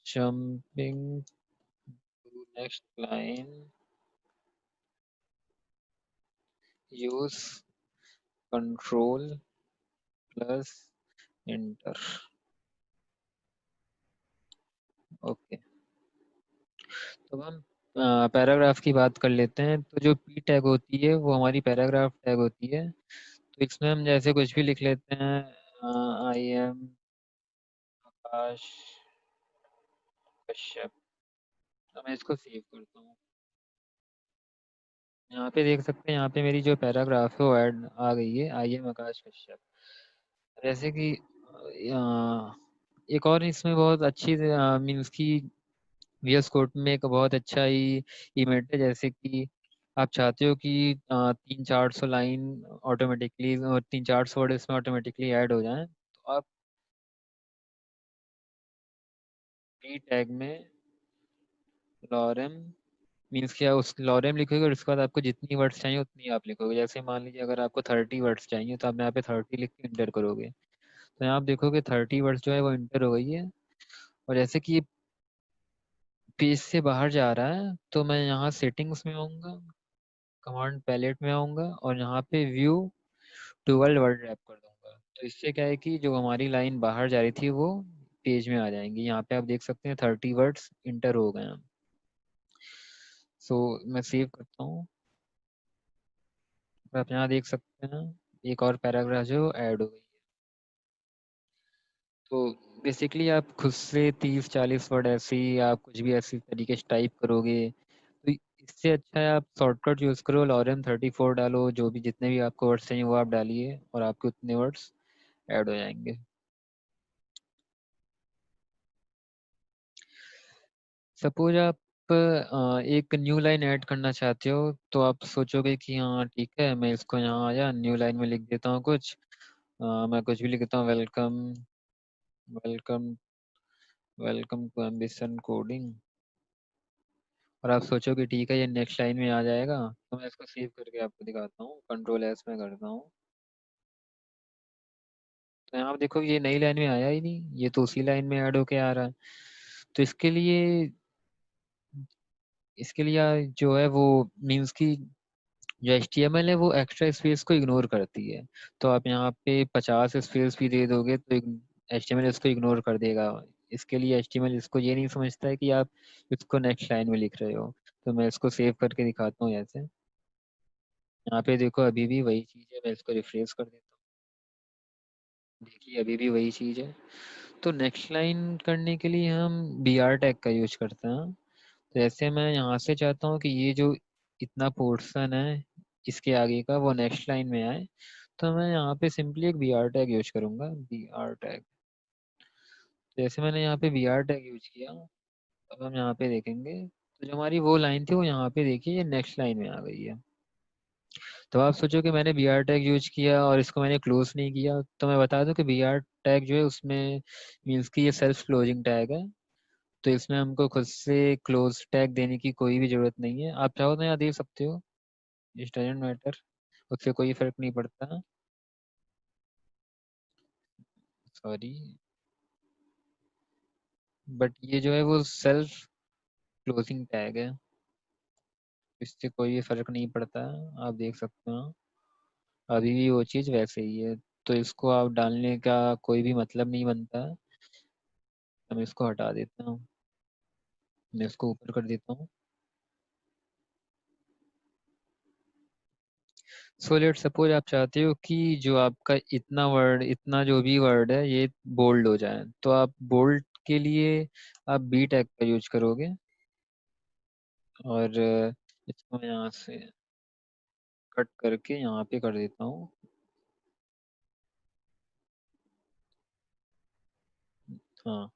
jumping to next line use control plus inter. Okay. तो हम पैराग्राफ की बात कर लेते हैं। तो जो पी टैग होती है वो हमारी पैराग्राफ टैग होती है। तो इसमें हम जैसे कुछ भी लिख लेते हैं, आई एम आकाश कश्यप। तो मैं इसको सेव करता हूँ। यहाँ पे देख सकते हैं, यहाँ पे मेरी जो पैराग्राफ है वो ऐड आ गई है, आई एम आकाश कश्यप। जैसे कि एक और इसमें बहुत अच्छी मीन्स की वीएस कोड में एक बहुत अच्छा ही इवेंट है। जैसे कि आप चाहते हो कि 300-400 लाइन ऑटोमेटिकली और 300-400 वर्ड इसमें ऑटोमेटिकली ऐड हो जाएं, तो आप पी टैग में लॉरेम मीन्स क्या, उस लॉरेम लिखोगे और उसके बाद आपको जितनी वर्ड्स चाहिए उतनी आप लिखोगे। जैसे मान लीजिए अगर आपको 30 वर्ड्स चाहिए तो आप यहाँ पे 30 लिख के इंटर करोगे, तो यहाँ आप देखोगे 30 वर्ड्स जो है वो इंटर हो गई है। और जैसे कि ये पेज से बाहर जा रहा है, तो मैं यहाँ सेटिंग्स में आऊँगा, कमांड पैलेट में आऊँगा और यहाँ पे व्यू 12 वर्ड रैप कर दूंगा। तो इससे क्या है कि जो हमारी लाइन बाहर जा रही थी वो पेज में आ जाएंगी। यहाँ पे आप देख सकते हैं 30 वर्ड्स इंटर हो गए हैं। सो मैं सेव करता हूँ। आप यहाँ देख सकते हैं एक और पैराग्राफ जो ऐड हो गई है। तो बेसिकली आप खुद से 30-40 वर्ड ऐसे ही आप कुछ भी ऐसी तरीके से टाइप करोगे, तो इससे अच्छा है आप शॉर्टकट यूज़ करो, लॉरेम 34 डालो, जो भी जितने भी आपको वर्ड्स चाहिए वो आप डालिए और आपके उतने वर्ड्स ऐड हो जाएंगे। सपोज आप एक न्यू लाइन ऐड करना चाहते हो, तो आप सोचोगे कि हाँ ठीक है, मैं इसको यहाँ आया न्यू लाइन में लिख देता हूँ कुछ। मैं कुछ भी लिखता हूँ, welcome welcome welcome to Ambition Coding. और आप सोचोगे ठीक है ये नेक्स्ट लाइन में आ जाएगा। तो मैं इसको सेव करके आपको दिखाता हूँ, कंट्रोल एस में करता हूँ। तो यहाँ आप देखो ये नई लाइन में आया ही नहीं, ये तो उसी लाइन में ऐड होके आ रहा है। तो इसके लिए जो है वो मीन्स की जो HTML है वो एक्स्ट्रा स्पेस को इग्नोर करती है। तो आप यहाँ पे 50 स्पेस भी दे दोगे तो HTML इसको इग्नोर कर देगा। इसके लिए HTML इसको ये नहीं समझता है कि आप इसको नेक्स्ट लाइन में लिख रहे हो। तो मैं इसको सेव करके दिखाता हूँ जैसे। यहाँ पे देखो अभी भी वही चीज़ है, मैं इसको रिफ्रेश कर देता हूँ, देखिए अभी भी वही चीज़ है। तो नेक्स्ट लाइन करने के लिए हम BR टैग का यूज करते हैं। तो ऐसे मैं यहाँ से चाहता हूँ कि ये जो इतना पोर्शन है इसके आगे का वो नेक्स्ट लाइन में आए, तो मैं यहाँ पे सिंपली एक BR टैग यूज करूँगा, BR टैग। जैसे मैंने यहाँ पे BR टैग यूज किया, अब हम यहाँ पे देखेंगे तो जो हमारी वो लाइन थी वो यहाँ पे देखिए ये नेक्स्ट लाइन में आ गई है। तो आप सोचो कि मैंने BR टैग यूज किया और इसको मैंने क्लोज नहीं किया। तो मैं बता दूं कि BR टैग जो है उसमें मीन्स की ये सेल्फ क्लोजिंग टैग है। तो इसमें हमको खुद से क्लोज टैग देने की कोई भी जरूरत नहीं है। आप चाहो तो यहाँ दे सकते हो, इट डजेंट मैटर, उससे कोई फर्क नहीं पड़ता। सॉरी, बट ये जो है वो सेल्फ क्लोजिंग टैग है, इससे कोई भी फर्क नहीं पड़ता। आप देख सकते हो अभी भी वो चीज़ वैसे ही है। तो इसको आप डालने का कोई भी मतलब नहीं बनता। मैं इसको हटा देता हूँ, मैं इसको ऊपर कर देता हूँ। सो लेट सपोज आप चाहते हो कि जो आपका इतना जो भी वर्ड है ये बोल्ड हो जाए, तो आप बोल्ड के लिए आप बी टैग का यूज करोगे। और इसको मैं यहाँ से कट करके यहाँ पे कर देता हूँ। हाँ,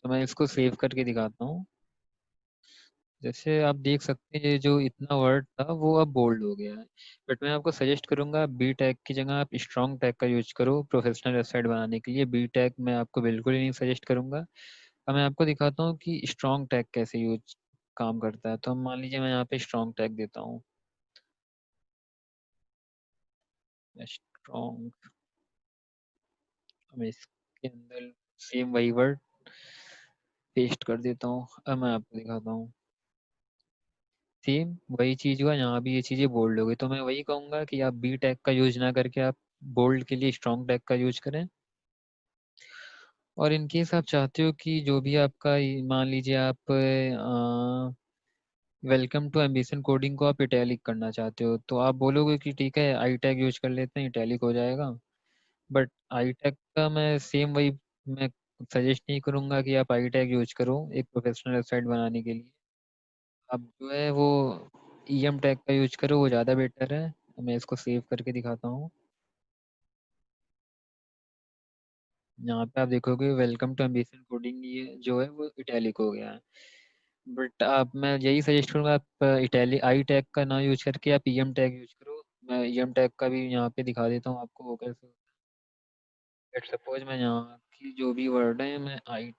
तो मैं इसको सेव करके दिखाता हूँ। जैसे आप देख सकते हैं ये जो इतना वर्ड था वो अब बोल्ड हो गया है। बट मैं आपको सजेस्ट करूंगा बी टैग की जगह आप स्ट्रॉन्ग टैग का यूज करो प्रोफेशनल वेबसाइट बनाने के लिए। बी टैग मैं आपको बिल्कुल ही नहीं सजेस्ट करूंगा। अब मैं आपको दिखाता हूँ कि स्ट्रॉन्ग टैग कैसे यूज काम करता है। तो मान लीजिए मैं यहाँ पे स्ट्रॉन्ग टैग देता हूँ, स्ट्रॉन्ग। मैं इसके अंदर सेम वही वर्ड पेस्ट कर देता हूँ। अब मैं आपको दिखाता हूँ। सेम वही चीज हुआ, यहाँ भी ये चीजें बोल्ड हो गई, तो मैं वही कहूंगा कि आप बी टैग का यूज ना करके आप बोल्ड के लिए स्ट्रॉन्ग टैग का यूज करें। और इन केस आप चाहते हो कि जो भी आपका मान लीजिए आप वेलकम टू एम्बिशन कोडिंग को आप इटैलिक करना चाहते हो, तो आप बोलोगे कि ठीक है आई टैग यूज कर लेते हैं, इटैलिक हो जाएगा। बट आई टैग का मैं सेम वही, मैं सजेस्ट नहीं करूंगा कि आप आई टैग यूज करो एक प्रोफेशनल वेबसाइट बनाने के लिए। आप जो है वो ईएम टैग का यूज करो, वो ज़्यादा बेटर है। मैं इसको सेव करके दिखाता हूँ। यहाँ पे आप देखोगे वेलकम टू एम्बिशन कोडिंग, ये जो है वो इटैलिक हो गया है। बट आप, मैं यही सजेस्ट करूँगा आप इटैलिक आई टैग का ना यूज करके आप ईएम टैग यूज करो। मैं ईएम टैग का भी यहाँ पे दिखा देता हूँ आपको वो कैसे होता है। लेट सपोज मैं यहाँ की जो भी वर्ड है मैं आई,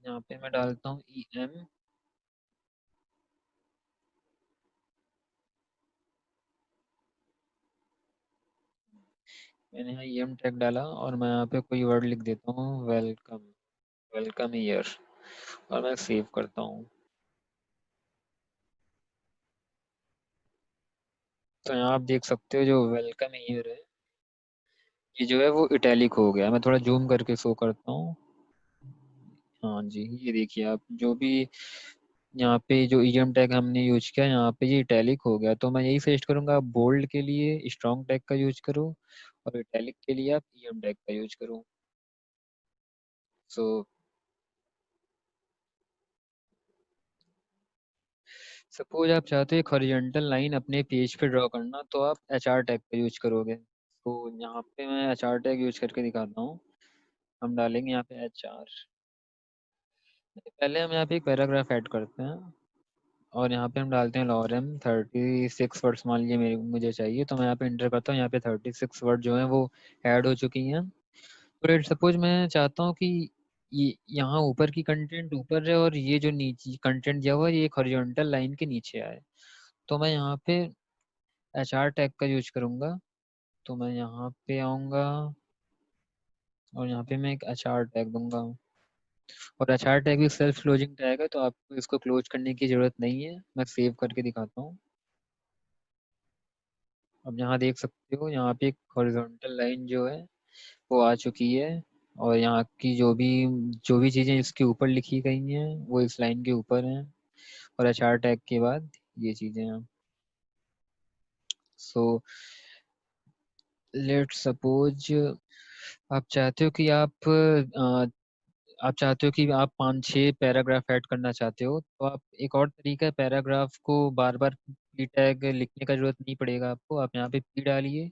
यहाँ पे मैं डालता हूँ ई एम। मैंने यहाँ ई एम टैग डाला और मैं यहाँ पे कोई वर्ड लिख देता हूँ, वेलकम, वेलकम ईयर, और मैं सेव करता हूँ। तो यहाँ आप देख सकते हो जो वेलकम ईयर है, ये जो है वो इटैलिक हो गया। मैं थोड़ा जूम करके शो करता हूँ। हाँ जी, ये देखिए आप जो भी यहाँ पे जो ईएम टैग हमने यूज किया यहाँ पे ये इटैलिक हो गया। तो मैं यही सजेस्ट करूंगा आप बोल्ड के लिए स्ट्रॉन्ग टैग का यूज करो और इटैलिक के लिए आप ईएम टैग का यूज करो। सो सपोज आप चाहते हो एक हॉरिजॉन्टल लाइन अपने पेज पे ड्रॉ करना, तो आप एच आर टैग का यूज करोगे। तो यहाँ पे मैं एच आर टैग यूज करके दिखाता हूँ। हम डालेंगे यहाँ पे एच आर। पहले हम यहाँ पे एक पैराग्राफ ऐड करते हैं और यहाँ पे हम डालते हैं लॉरेम 36 वर्ड्स मान लीजिए मेरे मुझे चाहिए, तो मैं यहाँ पे इंटर करता हूँ। यहाँ पे 36 वर्ड जो है वो ऐड हो चुकी हैं। तो लेट सपोज मैं चाहता हूँ कि ये यहाँ ऊपर की कंटेंट ऊपर है और ये जो नीचे कंटेंट दिया हुआ है ये एक हॉरिजॉन्टल लाइन के नीचे आए। तो मैं यहाँ पे एच आर टैग का यूज करूँगा। तो मैं यहाँ पे आऊँगा और यहाँ पे मैं एक एच आर टैग दूंगा। और एच आर टैग भी सेल्फ क्लोजिंग टैग है, तो आपको इसको क्लोज करने की जरूरत नहीं है। मैं सेव करके दिखाता हूँ। अब यहाँ देख सकते हो यहाँ पे एक हॉरिजॉन्टल लाइन जो है वो आ चुकी है। और यहाँ की जो भी चीज़ें इसके ऊपर लिखी गई हैं वो इस लाइन के ऊपर हैं, और एच आर टैग के बाद ये चीज़ें हैं। सो लेट सपोज आप चाहते हो कि आप चाहते हो कि आप 5-6 पैराग्राफ ऐड करना चाहते हो, तो आप एक और तरीका है, पैराग्राफ को बार बार पी टैग लिखने का जरूरत नहीं पड़ेगा आपको। आप यहाँ पे पी डालिए,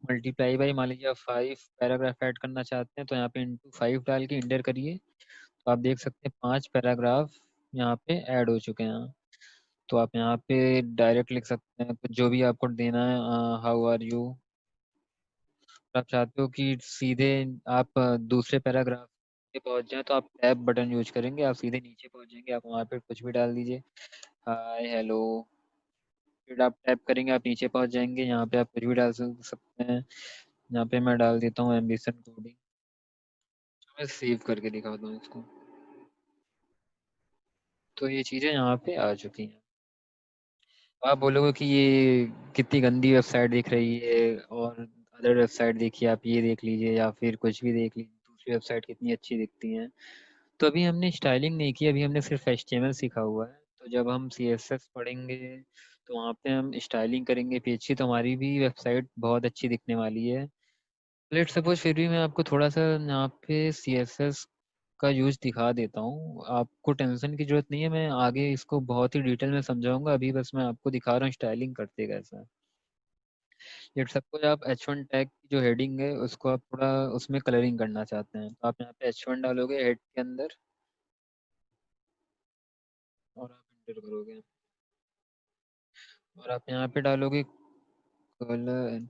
मल्टीप्लाई बाई, मान लीजिए आप 5 पैराग्राफ ऐड करना चाहते हैं तो यहाँ पे इंटू 5 डाल के इंटर करिए। तो आप देख सकते हैं 5 पैराग्राफ यहाँ पे ऐड हो चुके हैं। तो आप यहाँ पे डायरेक्ट लिख सकते हैं कुछ जो भी आपको देना है, हाउ आर यू। आप चाहते हो कि सीधे आप दूसरे पैराग्राफ पे पहुंच जाएं, तो आप टैब बटन यूज करेंगे, आप सीधे नीचे पहुंच जाएंगे। आप वहाँ पे कुछ भी डाल दीजिए, हाय हेलो। फिर आप टैप करेंगे, आप नीचे पहुंच जाएंगे। यहाँ पे आप कुछ भी डाल सकते हैं। यहाँ पे मैं डाल देता हूँ एम्बिशन कोडिंग। मैं सेव करके दिखाता हूँ इसको। तो ये चीज़ें यहाँ पे आ चुकी हैं। आप बोलोगे कि ये कितनी गंदी वेबसाइट दिख रही है, और अदर वेबसाइट देखिए, आप ये देख लीजिए या फिर कुछ भी देख लीजिए, दूसरी वेबसाइट कितनी अच्छी दिखती हैं। तो अभी हमने स्टाइलिंग नहीं की, अभी हमने सिर्फ HTML सीखा हुआ है। तो जब हम CSS पढ़ेंगे तो वहाँ पे हम स्टाइलिंग करेंगे पेज की, तो हमारी भी वेबसाइट बहुत अच्छी दिखने वाली है। लेट सपोज फिर भी मैं आपको थोड़ा सा यहाँ पे CSS का यूज दिखा देता हूँ। आपको टेंशन की जरूरत नहीं है, मैं आगे इसको बहुत ही डिटेल में समझाऊंगा। अभी बस मैं आपको दिखा रहा हूँ स्टाइलिंग करते कैसा। लेट सपोज आप H1 टैग की जो हेडिंग है उसको आप थोड़ा उसमें कलरिंग करना चाहते हैं, तो आप यहाँ पे H1 डालोगे हेड के अंदर और आप इंटर करोगे। और आप यहाँ पे डालोगे कलर।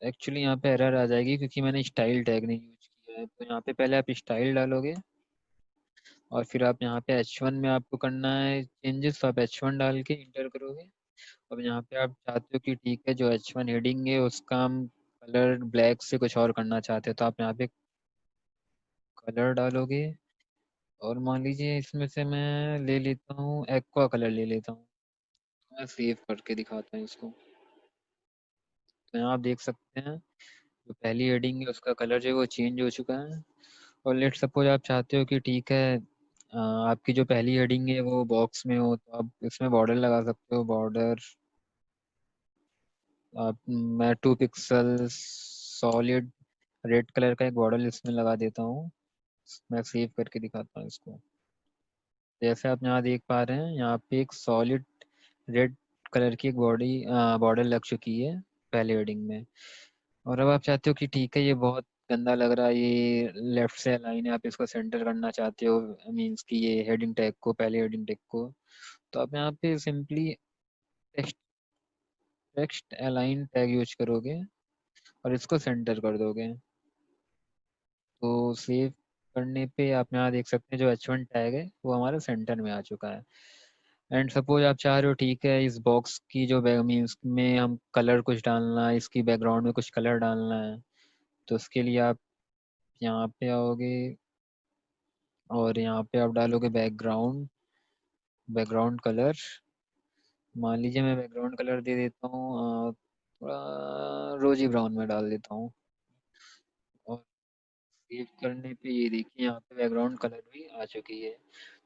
एक्चुअली यहाँ पे एरर आ जाएगी क्योंकि मैंने स्टाइल टैग नहीं यूज किया है। तो यहाँ पे पहले आप स्टाइल डालोगे और फिर आप यहाँ पे H1 में आपको करना है चेंजेस, तो आप H1 डाल के इंटर करोगे। अब यहाँ पे आप चाहते हो कि ठीक है जो H1 हेडिंग है उसका हम कलर ब्लैक से कुछ और करना चाहते हैं, तो आप यहाँ पे कलर डालोगे और मान लीजिए इसमें से मैं ले लेता हूँ एक्वा कलर ले लेता हूँ। मैं सेव करके दिखाता हूँ इसको। तो यहाँ आप देख सकते हैं जो पहली हेडिंग है उसका कलर जो है वो चेंज हो चुका है। और लेट सपोज आप चाहते हो कि ठीक है आपकी जो पहली हेडिंग है वो बॉक्स में हो, तो आप इसमें बॉर्डर लगा सकते हो। बॉर्डर आप मैं 2 पिक्सल सॉलिड रेड कलर का एक बॉर्डर इसमें लगा देता हूँ। मैं सेव करके दिखाता हूँ इसको। जैसे आप यहाँ देख पा रहे हैं यहाँ पे एक सॉलिड रेड कलर की एक बॉर्डर लग चुकी है पहले हेडिंग में। और अब आप चाहते हो कि ठीक है ये बहुत गंदा लग रहा है, ये लेफ्ट से अलाइन है, आप इसको सेंटर करना चाहते हो, मीन्स कि ये हेडिंग टैग को, पहले हेडिंग टैग को, तो आप यहाँ पे simply text text align tag use करोगे और इसको सेंटर कर दोगे। तो सेव करने पे आप यहाँ देख सकते हैं जो H1 टैग है वो हमारा सेंटर में आ चुका है। एंड सपोज आप चाह रहे हो ठीक है इस बॉक्स की जो बैक मीन्स में हम कलर कुछ डालना है, इसकी बैकग्राउंड में कुछ कलर डालना है, तो उसके लिए आप यहाँ पे आओगे और यहाँ पे आप डालोगे बैकग्राउंड बैकग्राउंड कलर। मान लीजिए मैं बैकग्राउंड कलर दे देता हूँ थोड़ा रोजी ब्राउन में डाल देता हूँ। और सेव करने पे ये देखिए यहाँ पे बैकग्राउंड कलर भी आ चुकी है।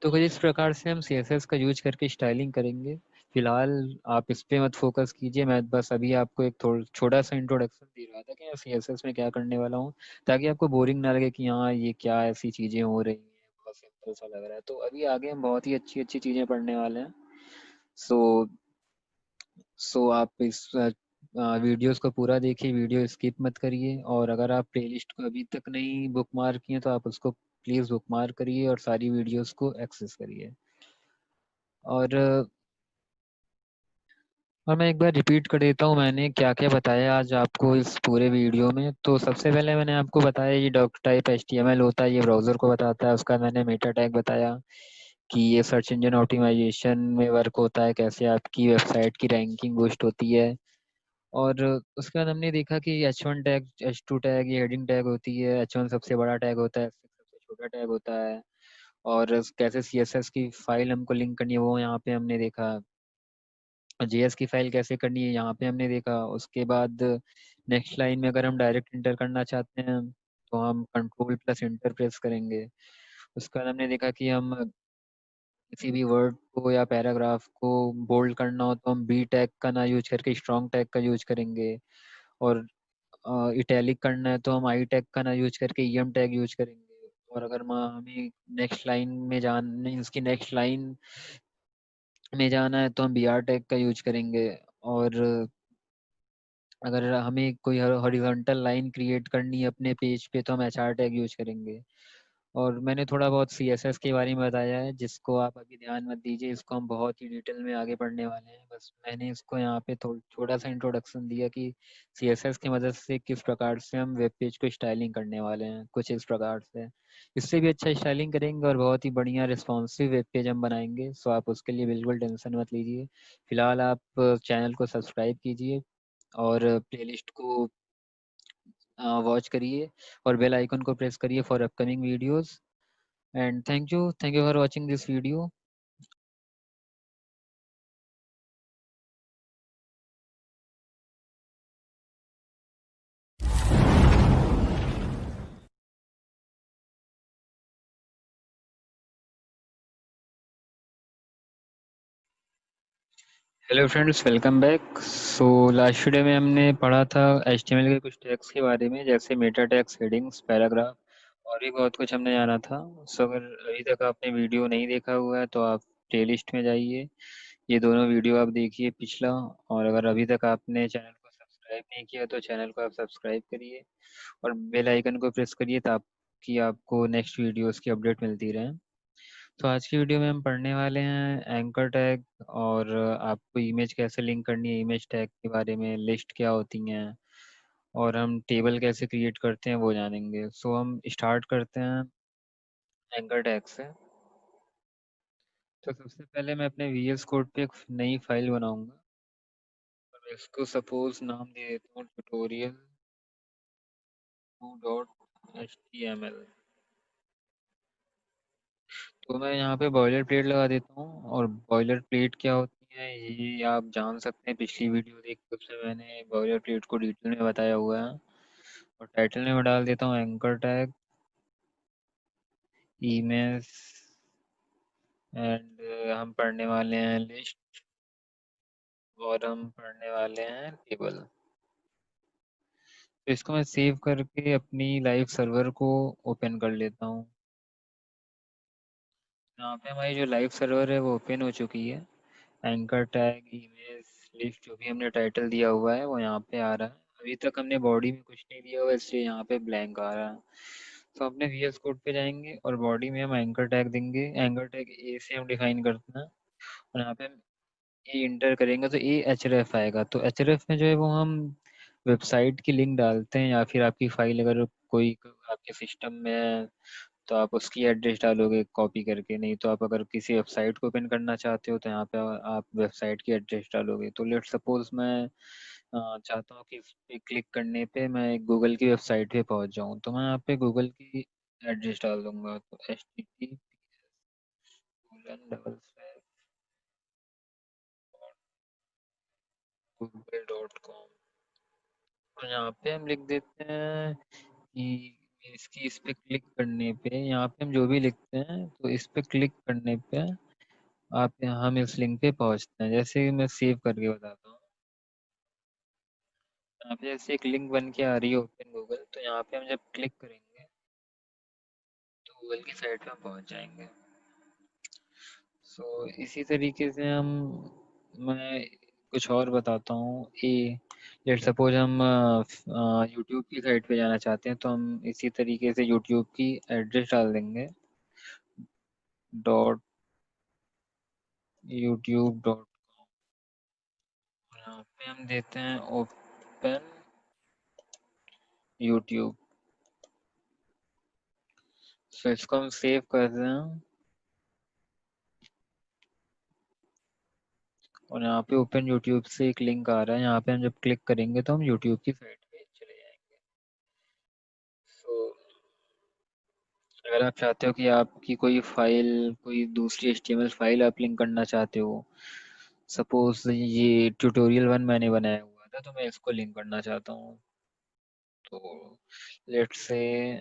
तो कुछ इस प्रकार से हम CSS का यूज करके स्टाइलिंग करेंगे। फिलहाल आप इस पे मत फोकस कीजिए, मैं बस अभी आपको एक थोड़ा छोटा सा इंट्रोडक्शन दे रहा था कि मैं CSS में क्या करने वाला हूँ, ताकि आपको बोरिंग ना लगे कि हाँ ये क्या ऐसी चीज़ें हो रही हैं, बहुत सिंपल सा लग रहा है। तो अभी आगे हम बहुत ही अच्छी अच्छी चीज़ें पढ़ने वाले हैं। सो आप इस वीडियोस को पूरा देखिए, वीडियो स्किप मत करिए। और अगर आप प्लेलिस्ट को अभी तक नहीं बुकमार्क किए तो आप उसको प्लीज़ बुकमार्क करिए और सारी वीडियोस को एक्सेस करिए। और मैं एक बार रिपीट कर देता हूँ मैंने क्या क्या बताया आज आपको इस पूरे वीडियो में। तो सबसे पहले मैंने आपको बताया ये डॉक टाइप HTML होता है, ये ब्राउज़र को बताता है। उसका मैंने मेटा टैग बताया कि ये सर्च इंजन ऑप्टिमाइजेशन में वर्क होता है, कैसे आपकी वेबसाइट की रैंकिंग बूस्ट होती है। और उसके बाद हमने देखा कि H1 टैग, H2 टैग, ये हेडिंग टैग होती है। H1 सबसे बड़ा टैग होता है, H6 सबसे छोटा टैग होता है। और कैसे CSS की फाइल हमको लिंक करनी है वो यहाँ पे हमने देखा। और JS की फाइल कैसे करनी है यहाँ पे हमने देखा। उसके बाद नेक्स्ट लाइन में अगर हम डायरेक्ट इंटर करना चाहते हैं तो हम कंट्रोल प्लस इंटर प्रेस करेंगे। उसके बाद हमने देखा कि हम किसी भी वर्ड को या पैराग्राफ को बोल्ड करना हो तो हम बी टैग का ना यूज करके स्ट्रॉन्ग टैग का यूज करेंगे। और इटैलिक करना है तो हम आई टैग का ना यूज करके EM टैग यूज करेंगे। और अगर हमें नेक्स्ट लाइन में इसकी नेक्स्ट लाइन में जाना है तो हम BR टैग का यूज करेंगे। और अगर हमें कोई हॉरिजॉन्टल लाइन क्रिएट करनी है अपने पेज पे तो हम HR टैग यूज करेंगे। और मैंने थोड़ा बहुत CSS के बारे में बताया है जिसको आप अभी ध्यान मत दीजिए, इसको हम बहुत ही डिटेल में आगे पढ़ने वाले हैं। बस मैंने इसको यहाँ पे थोड़ा सा इंट्रोडक्शन दिया कि CSS की मदद से किस प्रकार से हम वेब पेज को स्टाइलिंग करने वाले हैं, कुछ इस प्रकार से। इससे भी अच्छा स्टाइलिंग करेंगे और बहुत ही बढ़िया रिस्पॉन्सिव वेब पेज हम बनाएंगे। सो आप उसके लिए बिल्कुल टेंशन मत लीजिए। फिलहाल आप चैनल को सब्सक्राइब कीजिए और प्लेलिस्ट को वॉच करिए और बेल आइकन को प्रेस करिए for upcoming videos. And thank you for watching this video. Hello friends, welcome back. So last video में हमने पढ़ा था HTML के कुछ टैग्स के बारे में, जैसे मेटा टैग्स, हेडिंग्स, पैराग्राफ और भी बहुत कुछ हमने जाना था। सो अगर अभी तक आपने वीडियो नहीं देखा हुआ है तो आप प्लेलिस्ट में जाइए, ये दोनों वीडियो आप देखिए पिछला। और अगर अभी तक आपने चैनल को सब्सक्राइब नहीं किया तो चैनल को आप सब्सक्राइब करिए और बेल आइकन को प्रेस करिए ताकि आपको नेक्स्ट वीडियोस की अपडेट मिलती रहे। तो आज की वीडियो में हम पढ़ने वाले हैं एंकर टैग और आपको इमेज कैसे लिंक करनी है, इमेज टैग के बारे में, लिस्ट क्या होती हैं और हम टेबल कैसे क्रिएट करते हैं वो जानेंगे। सो हम स्टार्ट करते हैं एंकर टैग से। तो सबसे पहले मैं अपने VS कोड पे एक नई फाइल बनाऊंगा और इसको सपोज नाम दे देता हूँ tutorial2.html। तो मैं यहाँ पे बॉयलर प्लेट लगा देता हूँ, और बॉयलर प्लेट क्या होती है ये आप जान सकते हैं, पिछली वीडियो देख के उससे मैंने बॉयलर प्लेट को डिटेल में बताया हुआ है। और टाइटल में मैं डाल देता हूँ एंकर टैग ईमेज, एंड हम पढ़ने वाले हैं लिस्ट, और हम पढ़ने वाले हैं टेबल। तो इसको मैं सेव करके अपनी लाइव सर्वर को ओपन कर लेता हूँ। यहाँ पे हमारी जो लाइव सर्वर है वो ओपन हो चुकी है। एंकर टैग इमेज लिस्ट जो भी हमने टाइटल दिया हुआ है वो यहाँ पे आ रहा है। अभी तक हमने बॉडी में कुछ नहीं दिया हुआ, इसलिए यहाँ पे ब्लैंक आ रहा है। तो अपने VS कोड पे जाएंगे और बॉडी में हम एंकर टैग देंगे। एंकर टैग ए से हम डिफाइन करते हैं, और यहाँ पे हम ए इंटर करेंगे तो ए href आएगा। तो href में जो है वो हम वेबसाइट की लिंक डालते हैं, या फिर आपकी फाइल अगर कोई आपके सिस्टम में है तो आप उसकी एड्रेस डालोगे कॉपी करके। नहीं तो आप अगर किसी वेबसाइट को ओपन करना चाहते हो तो यहाँ पे आप वेबसाइट की एड्रेस डालोगे। तो लेट सपोज मैं चाहता हूँ कि इस पे क्लिक करने पे मैं एक गूगल की वेबसाइट पे पहुँच जाऊँ, तो मैं यहाँ पे गूगल की एड्रेस डाल दूंगा। तो https://google.com। और यहाँ पे हम लिख देते हैं कि इसकी इस पे क्लिक करने पे, यहाँ पे हम जो भी लिखते हैं तो इस पे क्लिक करने पे आप हम इस लिंक पे पहुंचते हैं। जैसे मैं सेव करके बताता हूँ। यहाँ पे जैसे एक लिंक बन के आ रही है ओपन गूगल, तो यहाँ पे हम जब क्लिक करेंगे तो गूगल की साइट पे हम पहुंच जाएंगे। सो इसी तरीके से हम, मैं कुछ और बताता हूँ। लेट सपोज हम यूट्यूब की साइट पे जाना चाहते हैं, तो हम इसी तरीके से यूट्यूब की एड्रेस डाल देंगे, .youtube.com। यहाँ पे हम देते हैं ओपन यूट्यूब। सो इसको हम सेव करते हैं, और यहाँ पे ओपन यूट्यूब से एक लिंक आ रहा है, यहाँ पे हम जब क्लिक करेंगे तो हम यूट्यूब की साइट पे चले जाएंगे। सो अगर आप चाहते हो कि आपकी कोई फाइल, कोई दूसरी HTML फाइल आप लिंक करना चाहते हो, सपोज ये ट्यूटोरियल 1 मैंने बनाया हुआ था तो मैं इसको लिंक करना चाहता हूँ। तो लेट्स से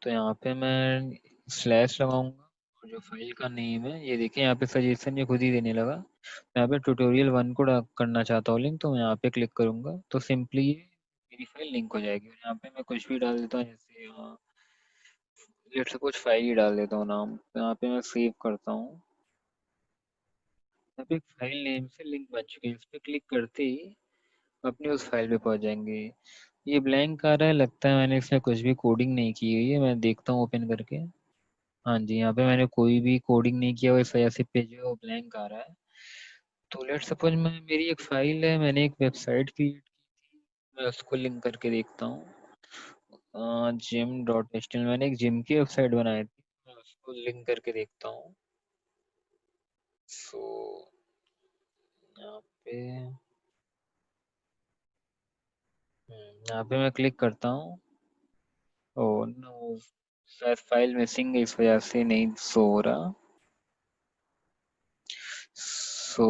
तो यहाँ पे मैं स्लैश लगाऊंगा, और जो फाइल का नेम है ये देखिए यहाँ पे सजेशन ये खुद ही देने लगा। मैं यहाँ पे ट्यूटोरियल 1 को करना चाहता हूँ लिंक, तो मैं यहाँ पे क्लिक करूंगा तो सिंपली ये मेरी फाइल लिंक हो जाएगी। और यहाँ पे मैं कुछ भी डाल देता हूँ, जैसे लेट्स सपोज फाइल ही डाल देता हूँ नाम। तो यहाँ पे मैं सेव करता हूँ। यहाँ पे एक फाइल नेम से लिंक बन चुकी है, इस पे क्लिक करते ही अपने उस फाइल पे पहुंच जाएंगे। ये ब्लैंक आ रहा है, लगता है मैंने इसमें कुछ भी कोडिंग नहीं की हुई है। मैं देखता हूँ ओपन करके। हाँ जी, यहाँ पे मैंने कोई भी कोडिंग नहीं किया हुआ, इस वजह से पेज जो है वो ब्लैंक आ रहा है। तो लेट सपोज मैं, मेरी एक फाइल है, मैंने एक वेबसाइट क्रिएट की थी, मैं उसको लिंक करके देखता हूँ। gym.html, मैंने एक जिम की वेबसाइट बनाई थी, मैं उसको लिंक करके देखता हूँ। सो यहाँ पे यहाँ पे मैं क्लिक करता हूँ। ओ नो, शायद फाइल मिसिंग है, इस वजह से नहीं शो हो रहा। सो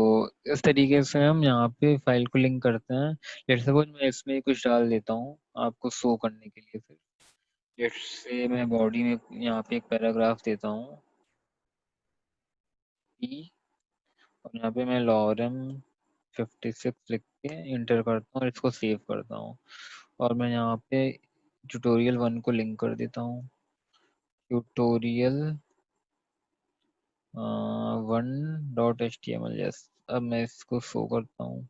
इस तरीके से हम यहाँ पे फाइल को लिंक करते हैं। लेट्स सपोज मैं इसमें कुछ डाल देता हूँ आपको शो करने के लिए। फिर लेट्स से मैं बॉडी में यहाँ पे एक पैराग्राफ देता हूँ ई, और यहाँ पे मैं लॉरम 56 लिख के इंटर करता हूँ और इसको सेव करता हूँ। और मैं यहाँ पे ट्यूटोरियल 1 को लिंक कर देता हूँ, tutorial1.html। यस, अब मैं इसको शो करता हूँ।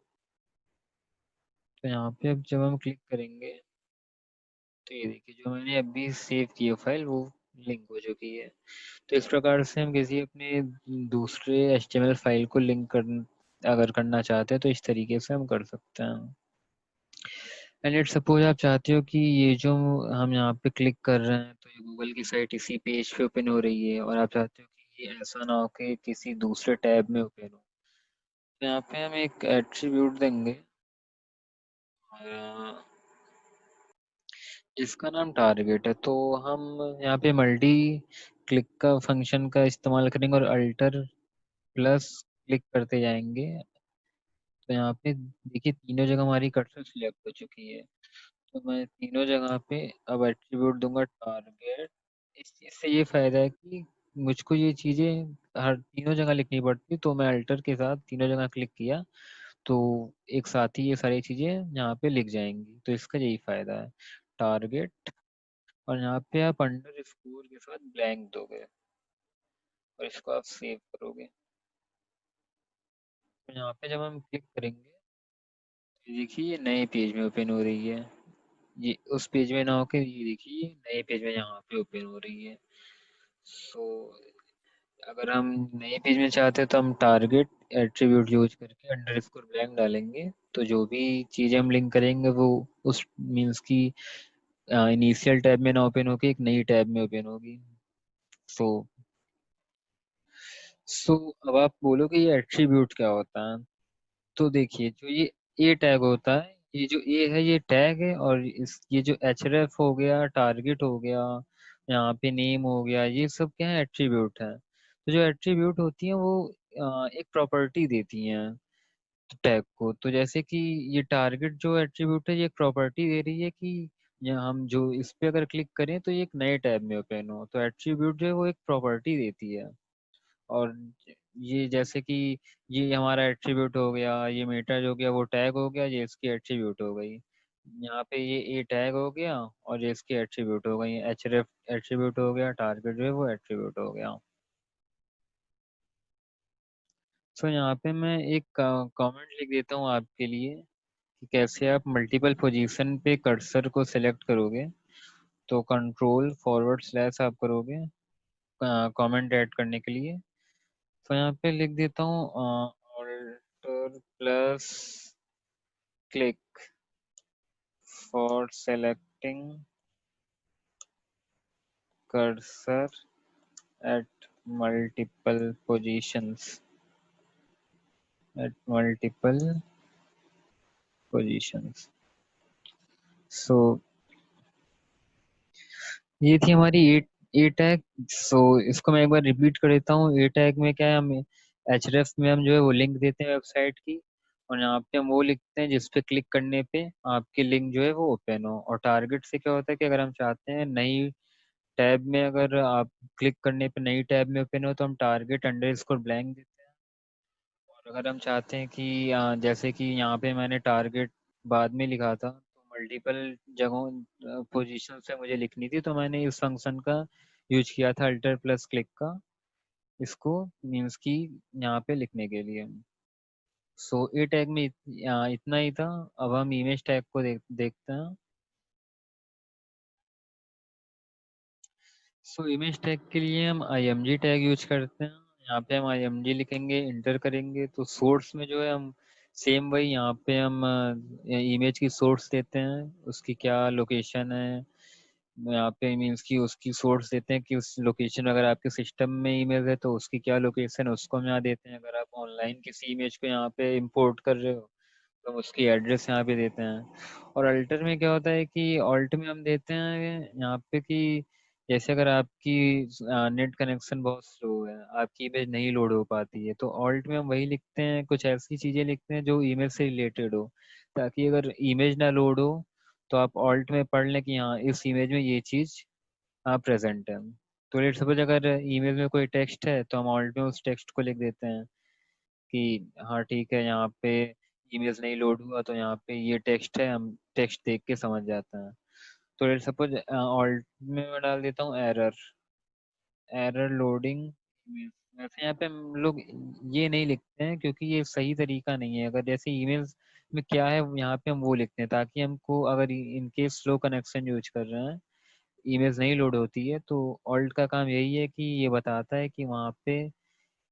तो यहाँ पे अब जब हम क्लिक करेंगे तो ये देखिए जो मैंने अभी सेव की है फाइल वो लिंक हो चुकी है। तो इस प्रकार से हम किसी अपने दूसरे HTML फाइल को लिंक कर, अगर करना चाहते हैं तो इस तरीके से हम कर सकते हैं। एंड लेट्स सपोज आप चाहते हो कि ये जो हम यहाँ पे क्लिक कर रहे हैं तो ये गूगल की साइट इसी पेज पे ओपन हो रही है, और आप चाहते हो कि ये ऐसा ना हो कि किसी दूसरे टैब में ओपन हो। तो यहाँ पे हम एक एट्रीब्यूट देंगे, और इसका नाम टारगेट है, तो हम यहाँ पे मल्टी क्लिक का फंक्शन का इस्तेमाल करेंगे और अल्टर प्लस क्लिक करते जाएंगे। तो यहाँ पे देखिए तीनों जगह हमारी कर्सर सिलेक्ट हो चुकी है। तो मैं तीनों जगह पे अब एट्रीब्यूट दूंगा टारगेट। इससे ये फायदा है कि मुझको ये चीजें हर तीनों जगह लिखनी पड़ती, तो मैं अल्टर के साथ तीनों जगह क्लिक किया तो एक साथ ही ये सारी चीजें यहाँ पे लिख जाएंगी। तो इसका यही फायदा है टारगेट। और यहाँ पे आप अंडर स्कोर के साथ ब्लैंक दोगे और इसको आप सेव करोगे। तो यहाँ पे जब हम क्लिक करेंगे तो देखिए ये नए पेज में ओपन हो रही है। ये उस पेज में ना होकर ये देखिए नए पेज में यहाँ पे ओपन हो रही है। सो अगर हम नए पेज में चाहते हैं तो हम टारगेट एट्रीब्यूट यूज करके अंडर स्कोर ब्लैंक डालेंगे, तो जो भी चीज़ें हम लिंक करेंगे वो उस मीन्स की इनिशियल टैब में ना ओपन होके एक नई टैब में ओपन होगी। सो सो अब आप बोलो कि ये एट्रीब्यूट क्या होता है। तो देखिए जो ये ए टैग होता है, ये जो ए है ये टैग है, और इस ये जो एचरेफ हो गया, टारगेट हो गया, यहाँ पे नेम हो गया, ये सब क्या है एट्रीब्यूट है। तो जो एट्रीब्यूट होती है वो एक प्रॉपर्टी देती हैं टैग को। तो जैसे कि ये टारगेट जो एट्रीब्यूट है ये एक प्रॉपर्टी दे रही है कि यहाँ हम जो इस पे अगर क्लिक करें तो ये एक नए टैब में ओपन हो। तो एट्रीब्यूट जो है वो एक प्रॉपर्टी देती है। और ये जैसे कि ये हमारा एट्रीब्यूट हो गया, ये मेटा जो हो गया वो टैग हो गया, ये इसकी एट्रीब्यूट हो गई। यहाँ पे ये ए टैग हो गया और ये इसकी एट्रीब्यूट हो गई, एच रेफ एट्रीब्यूट हो गया, टारगेट जो है वो एट्रीब्यूट हो गया। सो यहाँ पे मैं एक कमेंट लिख देता हूँ आपके लिए कि कैसे आप मल्टीपल पोजीशन पे कर्सर को सिलेक्ट करोगे। तो कंट्रोल फॉरवर्ड स्लैश आप करोगे कमेंट ऐड करने के लिए। तो यहाँ पे लिख देता हूँ alter plus click for selecting cursor at multiple positions at multiple positions। So ये थी हमारी ए टैग। सो इसको मैं एक बार रिपीट कर देता हूँ। ए टैग में क्या है, हम एचरेफ में हम जो है वो लिंक देते हैं वेबसाइट की, और यहाँ पे हम वो लिखते हैं जिस पे क्लिक करने पे आपकी लिंक जो है वो ओपन हो। और टारगेट से क्या होता है कि अगर हम चाहते हैं नई टैब में अगर आप क्लिक करने पे नई टैब में ओपन हो तो हम टारगेट अंडर स्कोर ब्लैंक देते हैं। और अगर हम चाहते हैं कि जैसे कि यहाँ पे मैंने टारगेट बाद में लिखा था तो मल्टीपल जगहों पोजीशन से मुझे लिखनी थी, तो मैंने इस फंक्शन का यूज किया था अल्टर प्लस क्लिक का, इसको मीन्स की यहाँ पे लिखने के लिए। सो ए टैग में इतना ही था। अब हम इमेज टैग को देखते हैं। सो इमेज टैग के लिए हम img टैग यूज करते हैं। यहाँ पे हम img लिखेंगे, इंटर करेंगे तो सोर्स में जो है हम सेम वही यहाँ पे हम इमेज की सोर्स देते हैं, उसकी क्या लोकेशन है। यहाँ पे मीन्स की उसकी सोर्स देते हैं कि उस लोकेशन, अगर आपके सिस्टम में इमेज है तो उसकी क्या लोकेशन है उसको हम यहाँ देते हैं। अगर आप ऑनलाइन किसी इमेज को यहाँ पे इंपोर्ट कर रहे हो तो हम उसकी एड्रेस यहाँ पे देते हैं। और अल्टर में क्या होता है कि ऑल्ट में हम देते हैं यहाँ पे कि जैसे अगर आपकी नेट कनेक्शन बहुत स्लो है, आपकी इमेज नहीं लोड हो पाती है, तो ऑल्ट में हम वही लिखते हैं, कुछ ऐसी चीजें लिखते हैं जो इमेज से रिलेटेड हो, ताकि अगर इमेज ना लोड हो तो आप ऑल्ट में पढ़ लें कि हाँ इस इमेज में ये चीज प्रेजेंट है। तो लेट सपोज अगर इमेज में कोई टेक्स्ट है तो हम ऑल्ट में उस टेक्स्ट को लिख देते हैं कि हाँ ठीक है यहाँ पे इमेज नहीं लोड हुआ तो यहाँ पे ये टेक्स्ट है, हम टेक्स्ट देख के समझ जाते हैं। तो लेट सपोज ऑल्ट में मैं डाल देता हूँ एरर, एरर लोडिंग। वैसे यहाँ पे हम लोग ये नहीं लिखते हैं क्योंकि ये सही तरीका नहीं है। अगर जैसे ईमेल्स में क्या है यहाँ पे हम वो लिखते हैं ताकि हमको अगर इनकेस स्लो कनेक्शन यूज कर रहे हैं, ईमेल्स नहीं लोड होती है, तो ऑल्ट का काम यही है कि ये बताता है कि वहाँ पे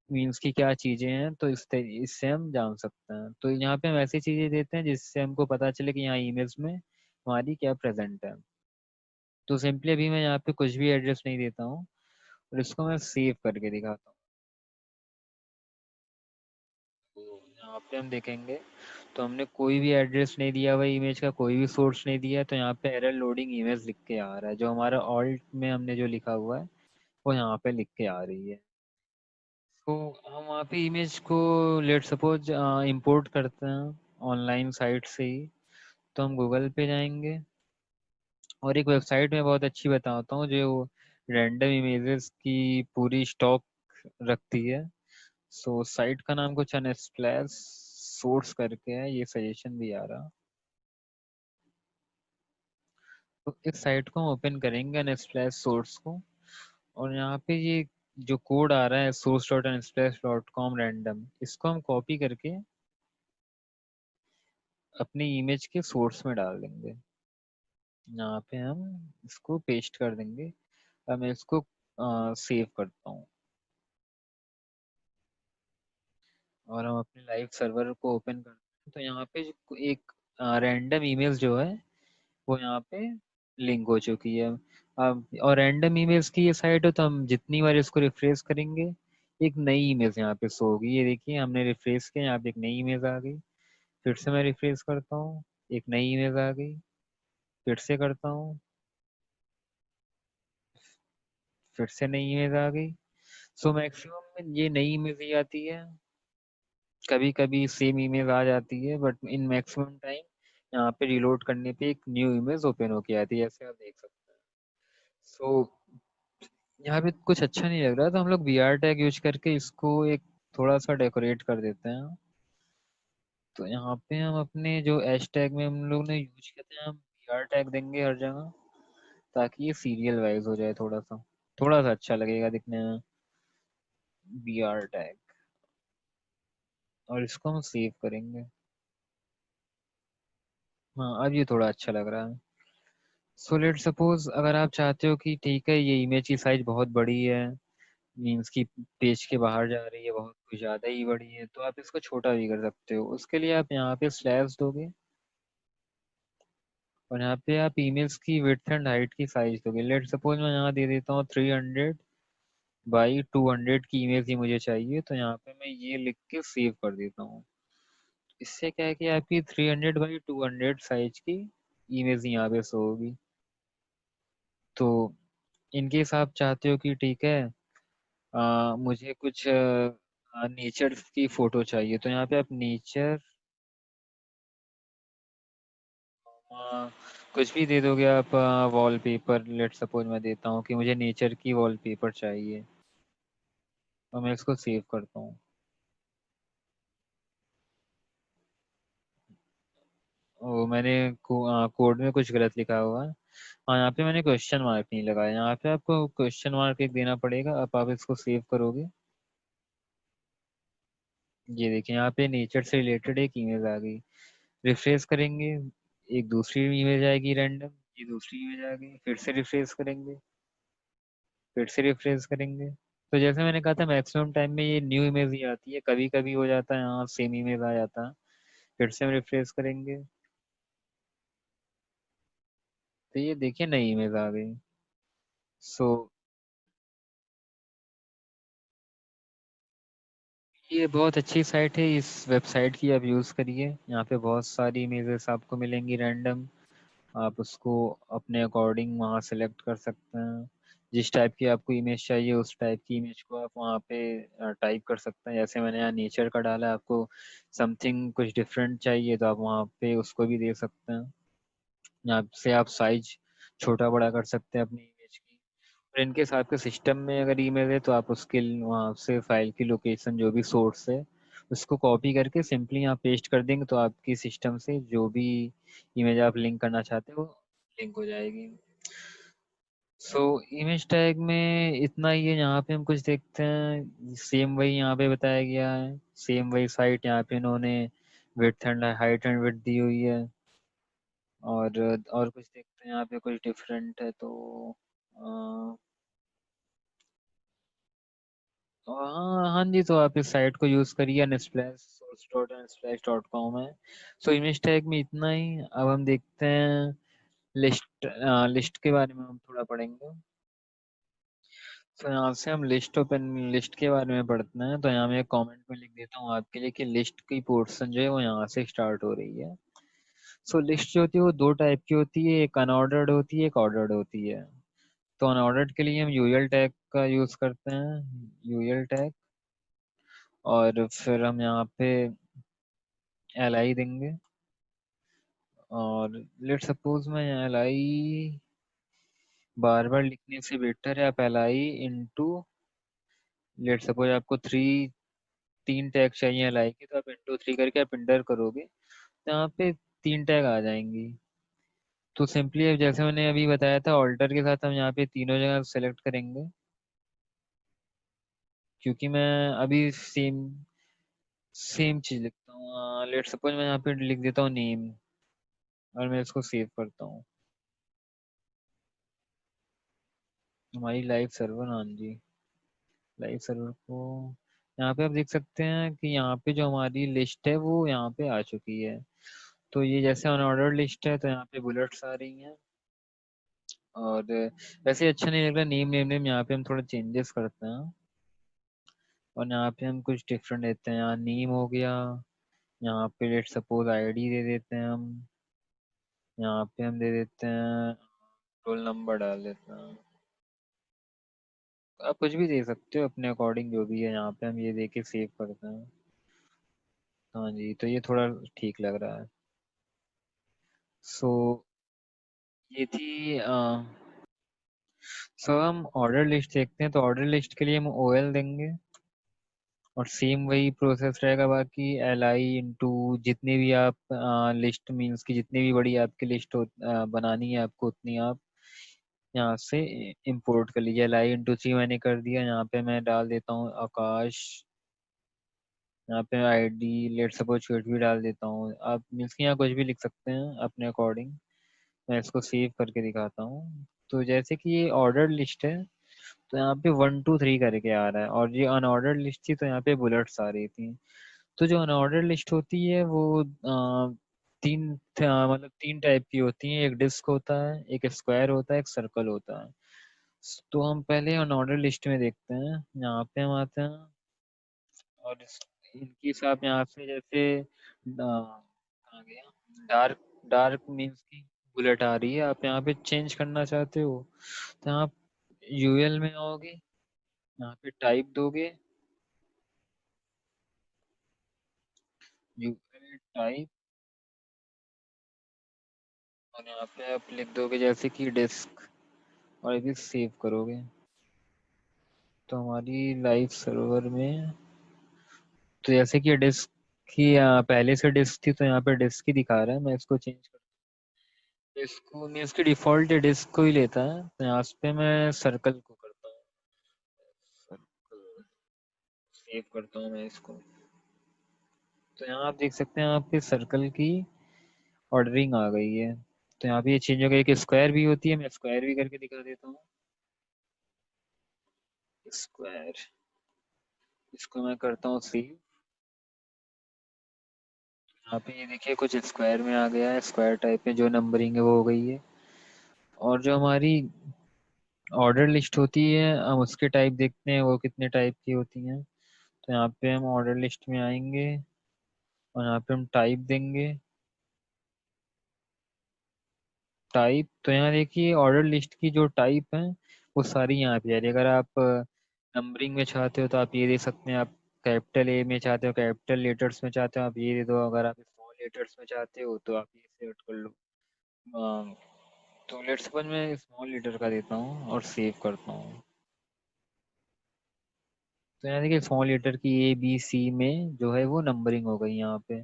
मीन्स की क्या चीजें हैं, तो इससे हम जान सकते हैं। तो यहाँ पे हम ऐसी चीजें देते हैं जिससे हमको पता चले कि यहाँ ईमेल्स में हमारी क्या प्रेजेंट है। तो सिंपली अभी मैं यहाँ पे कुछ भी एड्रेस नहीं देता हूँ और इसको मैं सेव करके दिखाता हूँ। तो यहाँ पे हम देखेंगे तो हमने कोई भी एड्रेस नहीं दिया हुआ इमेज का, कोई भी सोर्स नहीं दिया, तो यहाँ पे एरर लोडिंग इमेज लिख के आ रहा है। जो हमारा ऑल्ट में हमने जो लिखा हुआ है वो यहाँ पे लिख के आ रही है। तो हम वहाँ पे इमेज को लेट सपोज इंपोर्ट करते हैं ऑनलाइन साइट से ही। तो हम गूगल पे जाएंगे और एक वेबसाइट में बहुत अच्छी बताता हूँ जो रैंडम इमेजेस की पूरी स्टॉक रखती है। सो साइट का नाम कुछ अनस्प्लैश सोर्स करके है, ये सजेशन भी आ रहा। तो इस साइट को हम ओपन करेंगे अनस्प्लैश सोर्स को, और यहाँ पे ये जो कोड आ रहा है source.unsplash.com रैंडम, इसको हम कॉपी करके अपनी इमेज के सोर्स में डाल देंगे। यहाँ पे हम इसको पेस्ट कर देंगे। अब मैं इसको सेव करता हूँ और हम अपने लाइव सर्वर को ओपन करते हैं। तो यहाँ पे एक रैंडम ईमेल जो है वो यहाँ पे लिंक हो चुकी है। अब और रैंडम ईमेल्स की ये साइट है, तो हम जितनी बार इसको रिफ्रेश करेंगे एक नई इमेज यहाँ पे शो होगी। ये देखिए हमने रिफ्रेश किया, यहाँ पे एक नई इमेज आ गई। फिर से मैं रिफ्रेश करता हूँ, एक नई इमेज आ गई। फिर से करता हूँ, फिर से नई इमेज आ गई। सो मैक्सिमम में ये नई इमेज ही आती है। कभी कभी सेम इमेज आ जाती है, बट इन मैक्सिमम टाइम यहाँ पे रिलोड करने पे एक न्यू इमेज ओपन होके आती है, जैसे आप देख सकते हैं। सो यहाँ पे कुछ अच्छा नहीं लग रहा, तो हम लोग वी आर टैग यूज करके इसको एक थोड़ा सा डेकोरेट कर देते हैं। तो यहाँ पे हम अपने जो एच टैग में हम लोग ने यूज किया था, हम वी आर टैग देंगे हर जगह, ताकि ये सीरियल वाइज हो जाए, थोड़ा सा अच्छा लगेगा दिखने में। वी आर टैग, और इसको हम सेव करेंगे। हाँ, अब ये थोड़ा अच्छा लग रहा है। सो लेट सपोज अगर आप चाहते हो कि ठीक है ये इमेज की साइज बहुत बड़ी है, मीन्स की पेज के बाहर जा रही है, बहुत कुछ ज़्यादा ही बड़ी है, तो आप इसको छोटा भी कर सकते हो। उसके लिए आप यहाँ पे स्लैश दोगे और यहाँ पे आप इमेज की विड्थ एंड हाइट की साइज दोगे। लेट सपोज मैं यहाँ दे देता हूँ 300 बाई 200 की इमेज ही मुझे चाहिए, तो यहाँ पे मैं ये लिख के सेव कर देता हूँ। इससे क्या है कि आपकी 300 बाई 200 साइज की इमेज यहाँ पे शो होगी। तो इनकेस आप चाहते हो कि ठीक है मुझे कुछ नेचर की फोटो चाहिए, तो यहाँ पे आप नेचर कुछ भी दे दोगे आप। वॉलपेपर लेट सपोज मैं देता हूँ कि मुझे नेचर की वॉलपेपर चाहिए, और मैं इसको सेव करता हूँ। वो मैंने कोड में कुछ गलत लिखा हुआ है। हाँ, यहाँ पे मैंने क्वेश्चन मार्क नहीं लगाया, यहाँ पे आपको क्वेश्चन मार्क एक देना पड़ेगा। अब आप इसको सेव करोगे, ये देखिए यहाँ पे नेचर से रिलेटेड एक इमेज आ गई। रिफ्रेश करेंगे, एक दूसरी इमेज आएगी रैंडम, ये दूसरी इमेज आ गई। फिर से रिफ्रेश करेंगे, फिर से रिफ्रेश करेंगे। तो जैसे मैंने कहा था मैक्सिमम टाइम में ये न्यू इमेज ही आती है, कभी कभी हो जाता है हाँ सेम इमेज आ जाता है। फिर से हम रिफ्रेश करेंगे, तो ये देखिए नई इमेज आ गई। सो ये बहुत अच्छी साइट है, इस वेबसाइट की आप यूज़ करिए। यहाँ पे बहुत सारी इमेजेस आपको मिलेंगी रैंडम। आप उसको अपने अकॉर्डिंग वहाँ सेलेक्ट कर सकते हैं। जिस टाइप की आपको इमेज चाहिए उस टाइप की इमेज को आप वहाँ पे टाइप कर सकते हैं। जैसे मैंने यहाँ नेचर का डाला है, आपको समथिंग कुछ डिफरेंट चाहिए तो आप वहाँ पे उसको भी दे सकते हैं। यहाँ से आप साइज छोटा बड़ा कर सकते हैं अपनी इमेज की। और इनके साथ के सिस्टम में अगर ईमेल है तो आप उसके वहाँ से फाइल की लोकेशन जो भी सोर्स है उसको कॉपी करके सिंपली यहाँ पेस्ट कर देंगे, तो आपकी सिस्टम से जो भी इमेज आप लिंक करना चाहते हो लिंक हो जाएगी। सो इमेज टैग में इतना ही है। यहाँ पे हम कुछ देखते हैं, सेम वही यहाँ पे बताया गया है, सेम वही साइट यहाँ पे इन्होंने width and height and width दी हुई है। और कुछ देखते हैं यहाँ पे कुछ डिफरेंट है तो हाँ हाँ जी, तो आप इस साइट को यूज़ करिए अनस्प्लैश source.unsplash.com है। सो इमेज टैग में इतना ही। अब हम देखते हैं लिस्ट, लिस्ट के बारे में हम थोड़ा पढ़ेंगे। तो यहाँ से हम लिस्ट ओपन लिस्ट के बारे में पढ़ते हैं। तो यहाँ मैं कमेंट में लिख देता हूँ आपके लिए कि लिस्ट की पोर्शन जो है वो यहाँ से स्टार्ट हो रही है। सो लिस्ट जो होती है वो दो टाइप की होती है, एक अनऑर्डर्ड होती है, एक ऑर्डर्ड होती है। तो अनऑर्डर्ड के लिए हम यूएल टैग का यूज करते हैं, यूएल टैग। और फिर हम यहाँ पे एल आई देंगे। और लेट सपोज मैं एल आई बार बार लिखने से बेटर है आप L I into, let suppose आपको तीन टैग चाहिए एल आई के, तो आप इंटू थ्री करके आप इंटर करोगे तो यहाँ पे तीन टैग आ जाएंगी। तो सिंपली जैसे मैंने अभी बताया था ऑल्टर के साथ हम यहाँ पे तीनों जगह सेलेक्ट करेंगे, क्योंकि मैं अभी सेम सेम चीज लिखता हूँ। लेट सपोज मैं यहाँ पे लिख देता हूँ नेम, और मैं इसको सेव करता हूँ। हमारी लाइव सर्वर, हाँ जी, लाइव सर्वर को यहाँ पे आप देख सकते हैं कि यहाँ पे जो हमारी लिस्ट है वो यहाँ पे आ चुकी है। तो ये जैसे अनऑर्डर लिस्ट है तो यहाँ पे बुलेट्स आ रही हैं। और वैसे अच्छा नहीं लग रहा नेम नेम नेम, यहाँ पे हम थोड़ा चेंजेस करते हैं। और यहाँ पे हम कुछ डिफरेंट देते हैं, यहाँ नेम हो गया, यहाँ पे लेट सपोज आईडी दे देते हैं हम, यहाँ पे हम दे देते हैं रोल नंबर डाल देते हैं। आप कुछ भी दे सकते हो अपने अकॉर्डिंग, जो भी है यहाँ पे हम ये दे के सेव करते हैं। हाँ जी, तो ये थोड़ा ठीक लग रहा है। सो ये थी सो हम ऑर्डर लिस्ट देखते हैं। तो ऑर्डर लिस्ट के लिए हम ओ एल देंगे, और सेम वही प्रोसेस रहेगा। बाकी एल आई इंटू जितने भी आप लिस्ट मीन्स की जितनी भी बड़ी आपकी लिस्ट बनानी है आपको, उतनी आप यहाँ से इंपोर्ट कर लीजिए। एल आई इंटू थ्री मैंने कर दिया। यहाँ पे मैं डाल देता हूँ आकाश, यहाँ पे आईडी लेट सपोज कुछ भी डाल देता हूँ। आप मीन्स की यहाँ कुछ भी लिख सकते हैं अपने अकॉर्डिंग। मैं इसको सेव करके दिखाता हूँ। तो जैसे कि ये ऑर्डर लिस्ट है तो यहाँ पे वन टू थ्री करके आ रहा है, और ये अनऑर्डर लिस्ट थी तो यहाँ पे बुलेट्स आ रही थी। तो जो अनऑर्डर लिस्ट होती है वो मतलब तीन टाइप की होती है, एक डिस्क होता है, एक स्क्वायर होता है, एक सर्कल होता है। तो हम पहले अनऑर्डर लिस्ट में देखते हैं। यहाँ पे हम आते हैं, और इनकी आप यहाँ से जैसे कहाँ गया, डार्क डार्क मीन्स की बुलेट आ रही है, आप यहाँ पे चेंज करना चाहते हो तो आप यूएल में आओगे, यहाँ पे टाइप दोगे, यूएल टाइप, और यहाँ पे आप लिख दोगे जैसे कि डिस्क, और इसे सेव करोगे। तो हमारी लाइव सर्वर में तो जैसे कि डिस्क की पहले से डिस्क थी तो यहाँ पे डिस्क ही दिखा रहा है। मैं इसको चेंज कर, इसको मैं इसकी डिफॉल्ट डिस्क को ही लेता है, तो यहाँ पे मैं सर्कल को करता हूँ, सर्कल सेव करता हूँ मैं इसको। तो यहाँ आप देख सकते हैं आपके सर्कल की ऑर्डरिंग आ गई है। तो यहाँ पे ये चेंज हो गया। एक स्क्वायर भी होती है, मैं स्क्वायर भी करके दिखा देता हूँ। स्क्वायर, इसको मैं करता हूँ सेव। यहाँ पे ये देखिए कुछ स्क्वायर में आ गया है, स्क्वायर टाइप में जो नंबरिंग है वो हो गई है। और जो हमारी ऑर्डर लिस्ट होती है हम उसके टाइप देखते हैं वो कितने टाइप की होती हैं। तो यहाँ पे हम ऑर्डर लिस्ट में आएंगे, और यहाँ पे हम टाइप देंगे, टाइप। तो यहाँ देखिए ऑर्डर लिस्ट की जो टाइप है वो सारी यहाँ पे आ रही है। अगर आप नंबरिंग में चाहते हो तो आप ये दे सकते हैं, आप कैपिटल ए में चाहते हो, कैपिटल लेटर्स में चाहते हो आप ये दे दो, अगर आप स्मॉल लेटर्स में चाहते हो तो आप ये सेलेक्ट कर लो। अ, तो लेट्स सपोज मैं स्मॉल लेटर का देता हूँ और सेव करता हूँ। तो यहाँ देखिए स्मॉल लेटर की ए बी सी में जो है वो नंबरिंग हो गई यहाँ पे।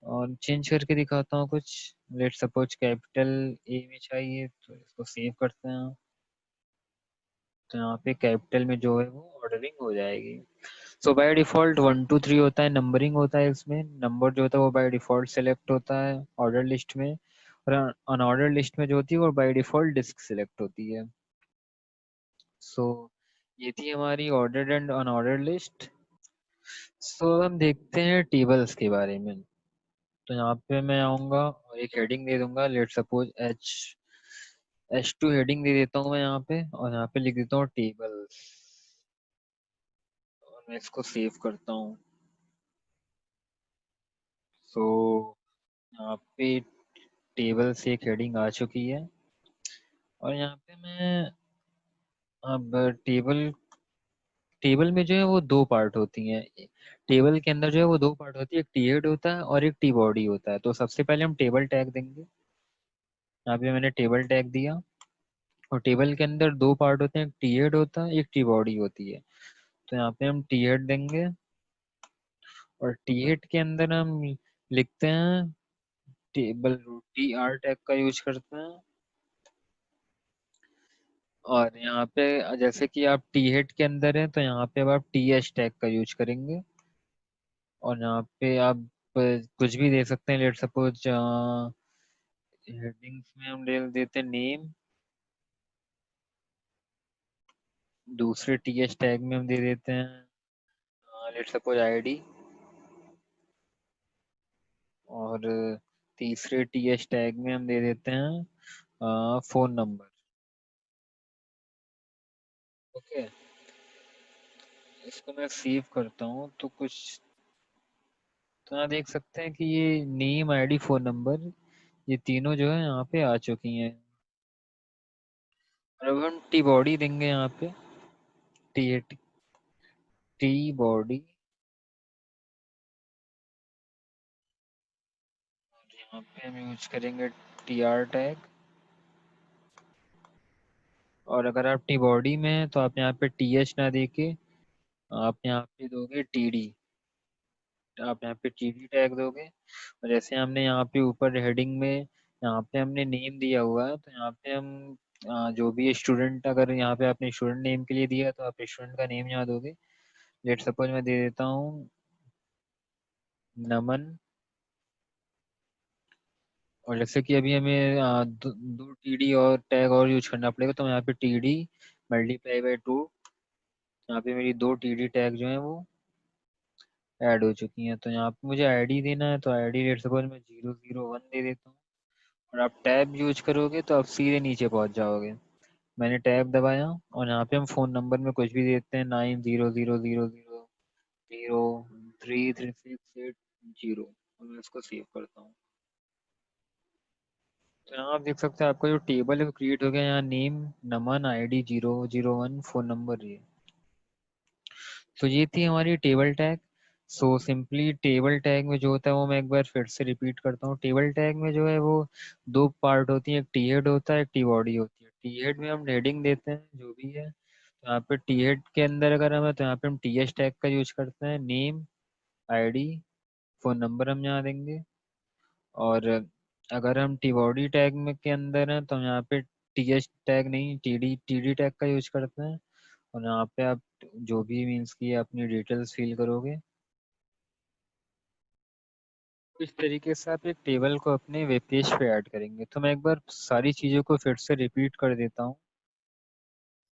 और चेंज करके दिखाता हूँ कुछ, लेट सपोज कैपिटल ए में चाहिए तो इसको सेव करते हैं। तो यहाँ पे कैपिटल में जो है वो ऑर्डरिंग हो जाएगी। So by default one two three होता है, नंबरिंग होता है, इसमें नंबर जो होता है वो बाय डिफॉल्ट सेलेक्ट होता है ऑर्डर लिस्ट में। और अनऑर्डर लिस्ट में जो होती है वो बाय डिफॉल्ट डिस्क सेलेक्ट होती है। सो ये थी हमारी ऑर्डर्ड एंड अनऑर्डर लिस्ट। सो हम देखते हैं टेबल्स के बारे में। तो यहाँ पे मैं आऊँगा और एक हेडिंग दे दूंगा, let suppose H H2 heading दे देता हूँ मैं यहाँ पे, और यहाँ पे लिख देता हूँ टेबल्स, और मैं इसको सेव करता हूँ। सो यहाँ पे टेबल से एक हेडिंग आ चुकी है, और यहाँ पे मैं अब टेबल टेबल में जो है वो दो पार्ट होती हैं। टेबल के अंदर जो है वो दो पार्ट होती है, एक टी हेड होता है और एक टी बॉडी होता है। तो सबसे पहले हम टेबल टैग देंगे। यहाँ पे मैंने टेबल टैग दिया, और टेबल के अंदर दो पार्ट होते हैं, एक टी हेड होता है, एक टी बॉडी होती है। तो यहाँ पे हम टी हेड देंगे, और टी हेड के अंदर हम लिखते हैं table root, T R tag का यूज करते हैं। और यहाँ पे जैसे कि आप टी हेड के अंदर हैं, तो यहाँ पे अब आप टी एच टैग का यूज करेंगे। और यहाँ पे आप कुछ भी दे सकते हैं। लेट सपोज हेडिंग्स में हम ले देते हैं नेम, दूसरे टी एच टैग में हम दे देते हैं लेट सपोज आईडी, और तीसरे टी एच टैग में हम दे देते हैं फोन नंबर। ओके, इसको मैं सेव करता हूँ तो कुछ, तो यहाँ देख सकते हैं कि ये नेम आईडी फोन नंबर, ये तीनों जो है यहाँ पे आ चुकी हैं। और अब हम टी बॉडी देंगे यहाँ पे, टी टी बॉडी, यहाँ पे हम यूज करेंगे टी आर टैग। और अगर आप टी बॉडी में हैं, तो आप यहाँ पे टी एच ना देके आप यहाँ पे दोगे टी डी, आप यहाँ पे टी डी टैग दोगे। और जैसे हमने यहाँ पे ऊपर हेडिंग में यहाँ पे हमने नेम दिया हुआ है, तो यहाँ पे हम जो भी स्टूडेंट, अगर यहाँ पे आपने स्टूडेंट नेम के लिए दिया है, तो आप स्टूडेंट का नेम यहाँ दोगे। लेट सपोज मैं दे देता हूँ नमन। और जैसे कि अभी हमें दो टी डी और टैग और यूज करना पड़ेगा, तो यहाँ पे T D multiply by two, यहाँ पे मेरी दो टी डी टैग जो है वो ऐड हो चुकी हैं। तो यहाँ पे मुझे आईडी देना है, तो आईडी लेट सपोज मैं 001 दे देता हूँ। और आप टैब यूज करोगे तो आप सीधे नीचे पहुंच जाओगे। मैंने टैब दबाया, और यहाँ पे हम फोन नंबर में कुछ भी देते हैं, 900000033680। और मैं इसको सेव करता हूँ। तो यहाँ आप देख सकते हैं आपका जो टेबल है वो क्रिएट हो गया। यहाँ नेम, नमन, आईडी 001, फोन नंबर ये। तो ये थी हमारी table tag. So simply table tag में जो होता है वो मैं एक बार फिर से रिपीट करता हूँ। टेबल टैग में जो है वो दो पार्ट होती है, एक टी हेड होता है, एक टी बॉडी होती है। टी हेड में हम हेडिंग देते हैं जो भी है, तो यहाँ पे टी हेड के अंदर अगर हम है, तो यहाँ पे हम टी एच टैग का यूज करते हैं। नेम, आईडी, फोन नंबर हम यहाँ देंगे। और अगर हम टी बॉडी टैग में के अंदर हैं, तो हम यहाँ पे टी एच टैग नहीं, टी डी टैग का यूज करते हैं। और यहाँ पे आप जो भी मीन्स की अपनी डिटेल्स फिल करोगे। तो इस तरीके से आप एक टेबल को अपने वेब पेज पे ऐड करेंगे। तो मैं एक बार सारी चीज़ों को फिर से रिपीट कर देता हूँ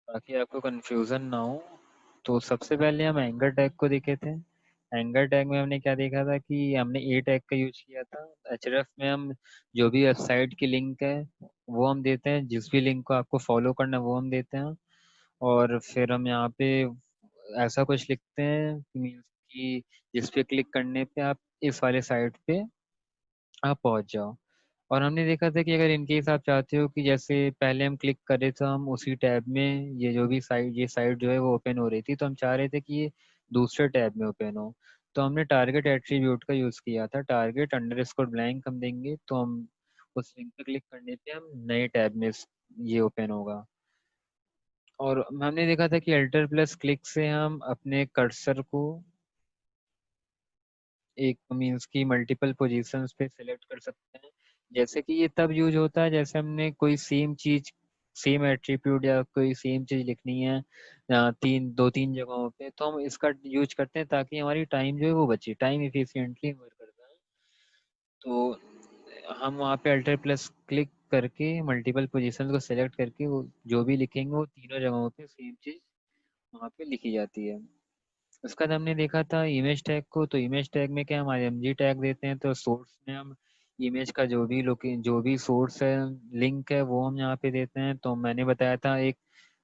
ताकि आपको कंफ्यूजन ना हो। तो सबसे पहले हम एंकर टैग को देखे थे। एंकर टैग में हमने क्या देखा था कि हमने ए टैग का यूज किया था। एचरेफ में हम जो भी वेबसाइट की लिंक है वो हम देते हैं, जिस भी लिंक को आपको फॉलो करना है वो हम देते हैं। और फिर हम यहाँ पे ऐसा कुछ लिखते हैं मीन्स कि जिस पे क्लिक करने पे आप इस वाले साइट पे आप पहुंच जाओ। और हमने देखा था कि अगर इनकेस आप चाहते हो कि जैसे पहले हम क्लिक करें तो हम उसी टैब में ये जो भी साइट, ये साइट जो है वो ओपन हो रही थी, तो हम चाह रहे थे कि ये दूसरे टैब में ओपन हो। तो हमने टारगेट एट्रीब्यूट का यूज़ किया था। टारगेट अंडरस्कोर ब्लैंक हम देंगे, तो हम उस लिंक पे क्लिक करने पे हम नए टैब में ये ओपन होगा। और हमने देखा था कि अल्टर प्लस क्लिक से हम अपने कर्सर को एक मीन्स की मल्टीपल पोजीशंस पे सिलेक्ट कर सकते हैं। जैसे कि ये तब यूज होता है जैसे हमने कोई सेम चीज, सेम एट्रीब्यूट या कोई सेम चीज लिखनी है दो तीन जगहों पे, तो हम इसका यूज करते हैं ताकि हमारी टाइम जो है वो बचे, टाइम इफिशिएंटली वर्क करता है। तो हम वहाँ पे अल्टर प्लस क्लिक करके मल्टीपल पोजीशन को सिलेक्ट करके वो जो भी लिखेंगे वो तीनों जगहों पे सेम चीज वहाँ पे लिखी जाती है। उसका बाद हमने देखा था इमेज टैग को। तो इमेज टैग में क्या हम आईएमजी टैग देते हैं। तो सोर्स में हम इमेज का जो भी सोर्स है, लिंक है, वो हम यहाँ पे देते हैं। तो मैंने बताया था एक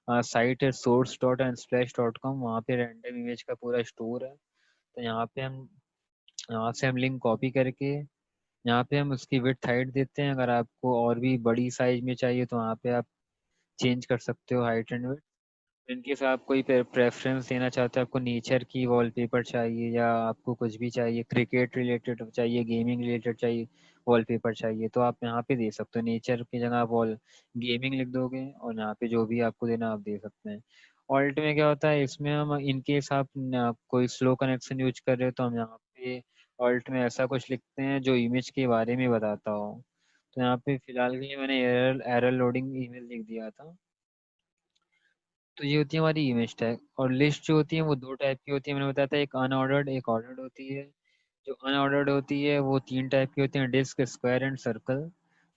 साइट है source.unsplash.com, वहाँ पे रैंडम इमेज का पूरा स्टोर है। तो यहाँ से हम लिंक कॉपी करके यहाँ पे हम उसकी विड्थ हाइट देते हैं। अगर आपको और भी बड़ी साइज में चाहिए तो वहाँ पे आप चेंज कर सकते हो हाइट एंड विड्थ। इनकेस आप कोई प्रेफरेंस देना चाहते हो, आपको नेचर की वॉलपेपर चाहिए या आपको कुछ भी चाहिए, क्रिकेट रिलेटेड चाहिए, गेमिंग रिलेटेड चाहिए, वॉलपेपर चाहिए, तो आप यहाँ पे दे सकते हो। नेचर की जगह आप वॉल गेमिंग लिख दोगे और यहाँ पे जो भी आपको देना आप दे सकते हैं। ऑल्ट में क्या होता है, इसमें हम इनकेस आप कोई स्लो कनेक्शन यूज कर रहे हो तो हम यहाँ पे ऑल्ट में ऐसा कुछ लिखते हैं जो इमेज के बारे में बताता हो। तो यहाँ पे फिलहाल के लिए मैंने एरर एरर लोडिंग ईमेल लिख दिया था। तो ये होती है हमारी इमेज टैग। और लिस्ट जो होती है वो दो टाइप की होती है, मैंने बताया था, एक अनऑर्डर्ड एक ऑर्डर्ड होती है। जो अनऑर्डर्ड होती है वो तीन टाइप की होती है, disc, square and circle.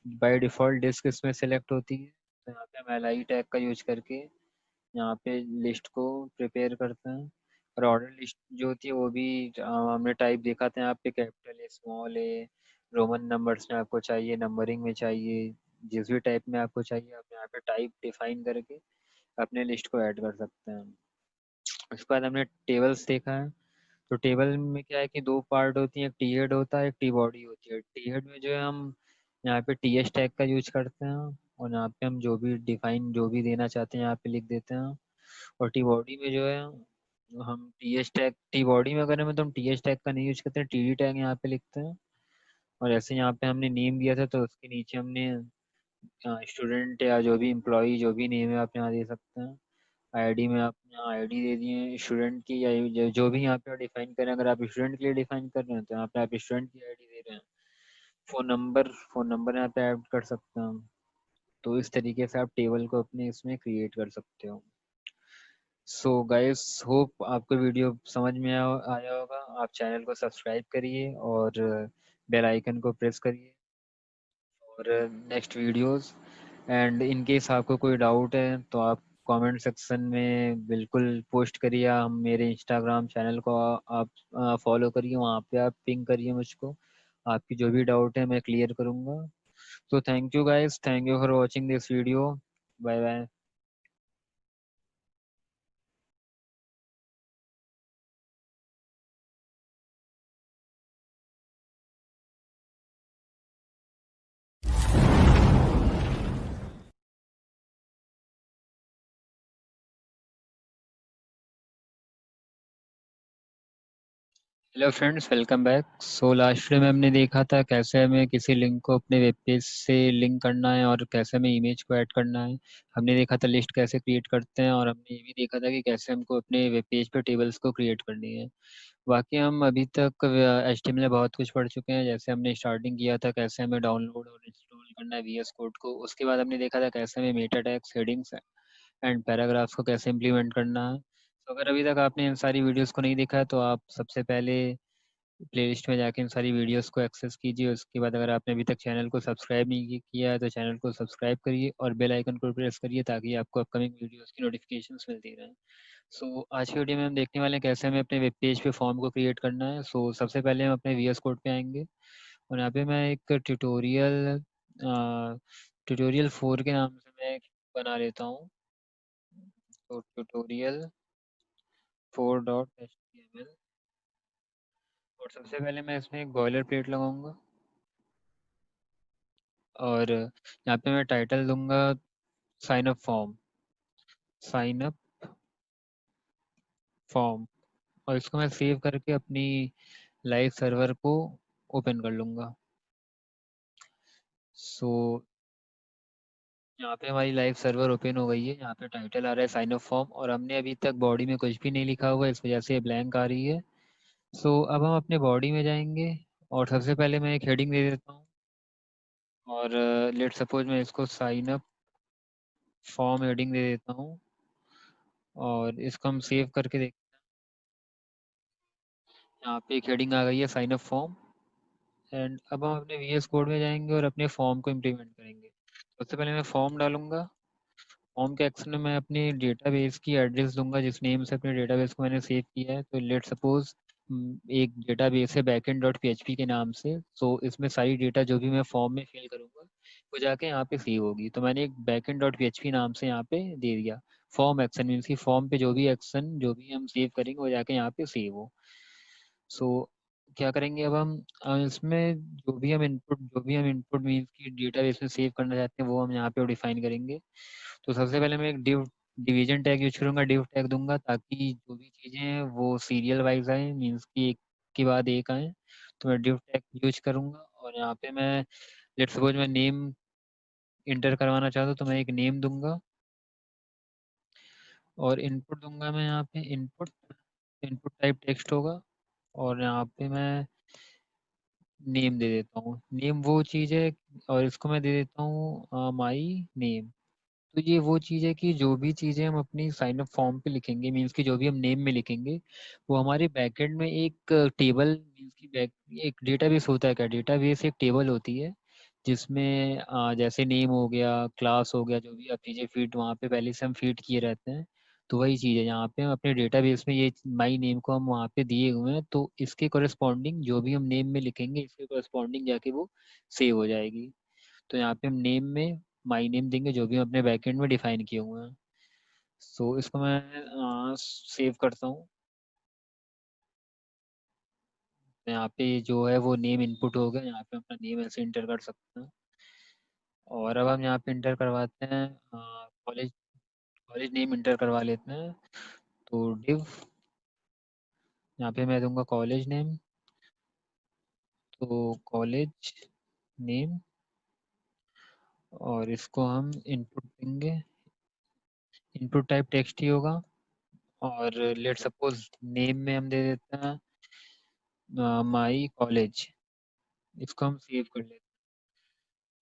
By default disc इसमें सेलेक्ट होती है। तो यहाँ पे हम एल आई टैग का यूज करके यहाँ पे लिस्ट को प्रिपेयर करते हैं। और ऑर्डर लिस्ट जो होती है वो भी हमने टाइप देखा था यहाँ पे, capital A, small A, Roman numbers में आपको चाहिए, नंबरिंग में चाहिए, जिस भी टाइप में आपको चाहिए आप यहाँ पे टाइप डिफाइन करके अपने लिस्ट को ऐड कर सकते हैं। उसके बाद हमने टेबल्स देखा है। तो टेबल में क्या है कि दो पार्ट होती हैं, एक टी हेड होता है, एक टी बॉडी होती है। टी हेड में जो है हम यहाँ पे टी एस टैग का यूज करते हैं और यहाँ पे हम जो भी डिफाइन जो भी देना चाहते हैं यहाँ पे लिख देते हैं। और टी बॉडी में जो है हम T S tag, T body में अगर हमें तो हम टी एस टैग का नहीं यूज करते हैं, टी डी टैग यहाँ पे लिखते हैं। और ऐसे यहाँ पे हमने नेम दिया था तो उसके नीचे हमने स्टूडेंट या जो भी एम्प्लॉय जो भी नेम है आप यहाँ दे सकते हैं। आईडी में आप यहाँ आईडी दे दिए स्टूडेंट की, या जो भी यहाँ पे डिफाइन करें। अगर आप स्टूडेंट के लिए डिफाइन कर रहे हैं तो यहाँ पे आप स्टूडेंट की आईडी दे रहे हैं। फ़ोन नंबर यहाँ पे ऐड कर सकते हैं हम। तो इस तरीके से आप टेबल को अपने इसमें क्रिएट कर सकते हो। सो गाइस, होप आपको वीडियो समझ में आया होगा। आप चैनल को सब्सक्राइब करिए और बेल आइकन को प्रेस करिए और next videos. And in case आपको कोई डाउट है तो आप कमेंट सेक्शन में बिल्कुल पोस्ट करिए। हम मेरे इंस्टाग्राम चैनल को आप फॉलो करिए, वहाँ पे आप पिंग करिए मुझको। आपकी जो भी डाउट है मैं क्लियर करूँगा। तो thank you guys, thank you for watching this video. Bye bye. Hello friends, welcome back. So last में हमने देखा था कैसे हमें किसी लिंक को अपने वेब पेज से लिंक करना है और कैसे हमें इमेज को ऐड करना है। हमने देखा था लिस्ट कैसे क्रिएट करते हैं और हमने ये भी देखा था कि कैसे हमको अपने वेब पेज पे टेबल्स को क्रिएट करनी है। बाकी हम अभी तक HTML में बहुत कुछ पढ़ चुके हैं। जैसे हमने स्टार्टिंग किया था कैसे हमें डाउनलोड और इंस्टॉल करना है VS कोड को। उसके बाद हमने देखा था कैसे हमें Meta tags, headings and paragraphs को कैसे इम्प्लीमेंट करना है। तो अगर अभी तक आपने इन सारी वीडियोस को नहीं देखा है तो आप सबसे पहले प्लेलिस्ट में जाके इन सारी वीडियोस को एक्सेस कीजिए। उसके बाद अगर आपने अभी तक चैनल को सब्सक्राइब नहीं किया है तो चैनल को सब्सक्राइब करिए और बेल आइकन को प्रेस करिए ताकि आपको अपकमिंग वीडियोस की नोटिफिकेशंस मिलती रहें। सो आज की वीडियो में हम देखने वाले हैं कैसे हमें अपने वेब पेज पे फॉर्म को क्रिएट करना है। सो सबसे पहले हम अपने VS कोड पे आएंगे और यहाँ पे मैं एक ट्यूटोरियल 4 के नाम से मैं एक बना लेता हूँ। तो ट्यूटोरियल 4.html। और सबसे पहले मैं इसमें एक बॉयलर प्लेट लगाऊंगा और यहाँ पे मैं टाइटल दूंगा sign up form, sign up form. और इसको मैं सेव करके अपनी लाइव सर्वर को ओपन कर लूँगा। सो यहाँ पे हमारी लाइव सर्वर ओपन हो गई है। यहाँ पे टाइटल आ रहा है साइन अप फॉर्म और हमने अभी तक बॉडी में कुछ भी नहीं लिखा हुआ है, इस वजह से ब्लैंक आ रही है। सो अब हम अपने बॉडी में जाएंगे और सबसे पहले मैं एक हेडिंग दे देता हूँ और लेट सपोज मैं इसको साइन अप फॉर्म हेडिंग दे देता हूँ और इसको हम सेव करके देख। यहाँ पे एक हेडिंग आ गई है साइन अप फॉर्म। एंड अब हम अपने VS कोड में जाएंगे और अपने फॉर्म को इम्प्लीमेंट करेंगे। सबसे पहले मैं फॉर्म डालूंगा। फॉर्म के एक्शन में मैं अपनी डेटाबेस की एड्रेस दूंगा जिस नेम से अपने डेटाबेस को मैंने सेव किया है। तो लेट सपोज एक डेटाबेस है बैकएंड डॉट पीएचपी के नाम से। सो इसमें सारी डेटा जो भी मैं फॉर्म में फिल करूँगा वो जाके यहाँ पे सेव होगी। तो मैंने एक बैकएंड डॉट पीएचपी नाम से यहाँ पे दे दिया। फॉर्म एक्शन मीन्स की फॉर्म पे जो भी एक्शन जो भी हम सेव करेंगे वो जाके यहाँ पे सेव हो। सो क्या करेंगे अब हम इसमें जो भी हम इनपुट मीन्स की डेटाबेस में सेव करना चाहते हैं वो हम यहाँ पे डिफाइन करेंगे। तो सबसे पहले मैं एक डिवीजन टैग यूज करूंगा, डिव टैग दूंगा ताकि जो भी चीज़ें हैं वो सीरियल वाइज आए, मीन्स कि एक के बाद एक आए। तो मैं डिव टैग यूज करूंगा और यहाँ पे मैं लेट सपोज मैं नेम इंटर करवाना चाहता हूँ तो मैं एक नेम दूंगा और इनपुट दूंगा मैं यहाँ पे इनपुट। इनपुट टाइप टेक्स्ट होगा और यहाँ पे मैं नेम दे देता हूँ। नेम वो चीज़ है और इसको मैं दे देता हूँ माई नेम। तो ये वो चीज़ है कि जो भी चीज़ें हम अपनी साइन अप फॉर्म पे लिखेंगे मीन्स कि जो भी हम नेम में लिखेंगे वो हमारे बैकएंड में एक टेबल मीन्स की बैक एक डेटाबेस होता है। क्या डेटाबेस एक टेबल होती है जिसमें जैसे नेम हो गया, क्लास हो गया, जो भी आप चीज़ें फीड वहाँ पे पहले से हम फीड किए रहते हैं। तो वही चीज़ है यहाँ पे हम अपने डेटाबेस में ये माई नेम को हम वहाँ पे दिए हुए हैं। तो इसके कोरिस्पॉन्डिंग जो भी हम नेम में लिखेंगे इसके कोरिस्पॉन्डिंग जाके वो सेव हो जाएगी। तो यहाँ पे हम नेम में माई नेम देंगे जो भी हम अपने बैकएंड में डिफाइन किए हुए हैं। सो इसको मैं सेव करता हूँ। तो यहाँ पे जो है वो नेम इनपुट हो गया। यहाँ पे अपना नेम ऐसे इंटर कर सकते हैं। और अब हम यहाँ पे इंटर करवाते हैं कॉलेज। कॉलेज नेम इंटर करवा लेते हैं। तो डिव यहाँ पे मैं दूंगा कॉलेज नेम। तो कॉलेज नेम और इसको हम इनपुट देंगे। इनपुट टाइप टेक्स्ट ही होगा और लेट सपोज नेम में हम दे देते हैं माई कॉलेज। इसको हम सेव कर लेते हैं।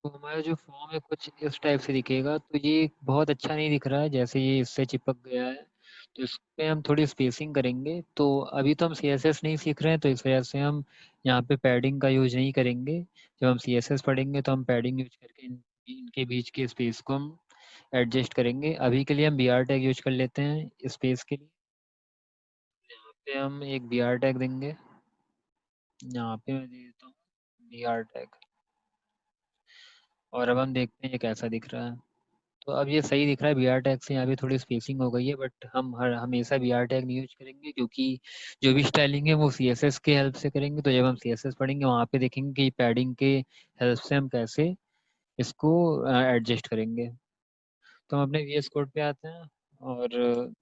तो हमारा जो फॉर्म है कुछ इस टाइप से दिखेगा। तो ये बहुत अच्छा नहीं दिख रहा है जैसे ये इससे चिपक गया है। तो इस पे हम थोड़ी स्पेसिंग करेंगे। तो अभी तो हम CSS नहीं सीख रहे हैं तो इस वजह से हम यहाँ पे पैडिंग का यूज नहीं करेंगे। जब हम CSS पढ़ेंगे तो हम पैडिंग यूज करके इनके बीच के स्पेस को हम एडजस्ट करेंगे। अभी के लिए हम BR टैग यूज कर लेते हैं स्पेस के लिए। यहाँ पे हम एक BR टैग देंगे। यहाँ पे मैं दे देता हूँ BR टैग। और अब हम देखते हैं ये कैसा दिख रहा है। तो अब ये सही दिख रहा है। BR टैग से यहाँ पे थोड़ी स्पेसिंग हो गई है बट हम हर हमेशा BR टैग नहीं यूज करेंगे क्योंकि जो भी स्टाइलिंग है वो CSS के हेल्प से करेंगे। तो जब हम CSS पढ़ेंगे वहाँ पे देखेंगे कि पैडिंग के हेल्प से हम कैसे इसको एडजस्ट करेंगे। तो हम अपने VS कोड पे आते हैं और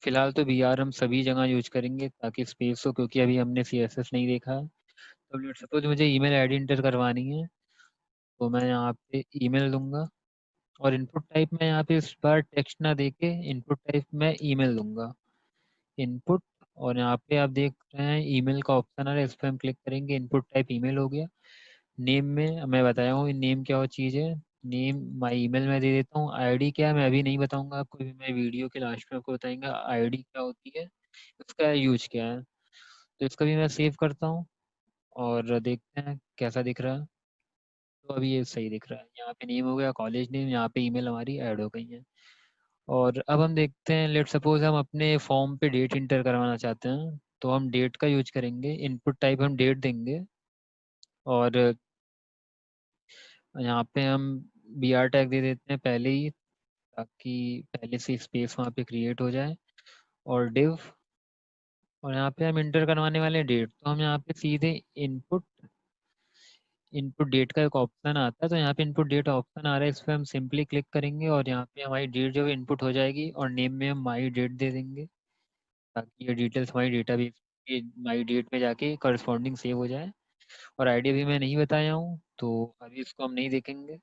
फिलहाल तो BR हम सभी जगह यूज करेंगे ताकि स्पेस हो क्योंकि अभी हमने CSS नहीं देखा है। तो लेट्स सपोज मुझे ईमेल आईडी इंटर करवानी है तो मैं यहाँ पे ईमेल दूंगा और इनपुट टाइप में यहाँ पे इस बार टेक्स्ट ना देके इनपुट टाइप में ईमेल दूंगा। इनपुट और यहाँ पे आप देख रहे हैं ईमेल का ऑप्शन आ रहा है, इस पर हम क्लिक करेंगे। इनपुट टाइप ईमेल हो गया। नेम में मैं बताया हूँ नेम क्या चीज़ है। नेम माई ईमेल में दे देता हूँ। आईडी क्या है मैं अभी नहीं बताऊंगा आपको, भी मैं वीडियो के लास्ट में आपको बताएंगा आईडी क्या होती है, इसका यूज क्या है। तो इसका भी मैं सेव करता हूँ और देखते हैं कैसा दिख रहा है। तो अभी ये सही दिख रहा है। यहाँ पे नेम हो गया, कॉलेज नेम, यहाँ पे ईमेल हमारी ऐड हो गई है। और अब हम देखते हैं लेट सपोज हम अपने फॉर्म पे डेट इंटर करवाना चाहते हैं तो हम डेट का यूज करेंगे। इनपुट टाइप हम डेट देंगे और यहाँ पे हम BR टैग दे देते हैं पहले ही ताकि पहले से स्पेस वहाँ पे क्रिएट हो जाए। और डिव और यहाँ पे हम इंटर करवाने वाले हैं डेट। तो हम यहाँ पे सीधे इनपुट इनपुट डेट का एक ऑप्शन आता है। तो यहाँ पे इनपुट डेट ऑप्शन आ रहा है, इस पर हम सिंपली क्लिक करेंगे और यहाँ पे हमारी डेट जो है इनपुट हो जाएगी और नेम में हम माई डेट दे देंगे ताकि ये डिटेल्स हमारी डेटाबेस के माई डेट में जाके करस्पॉन्डिंग सेव हो जाए। और आईडी अभी मैं नहीं बताया हूँ तो अभी इसको हम नहीं देखेंगे।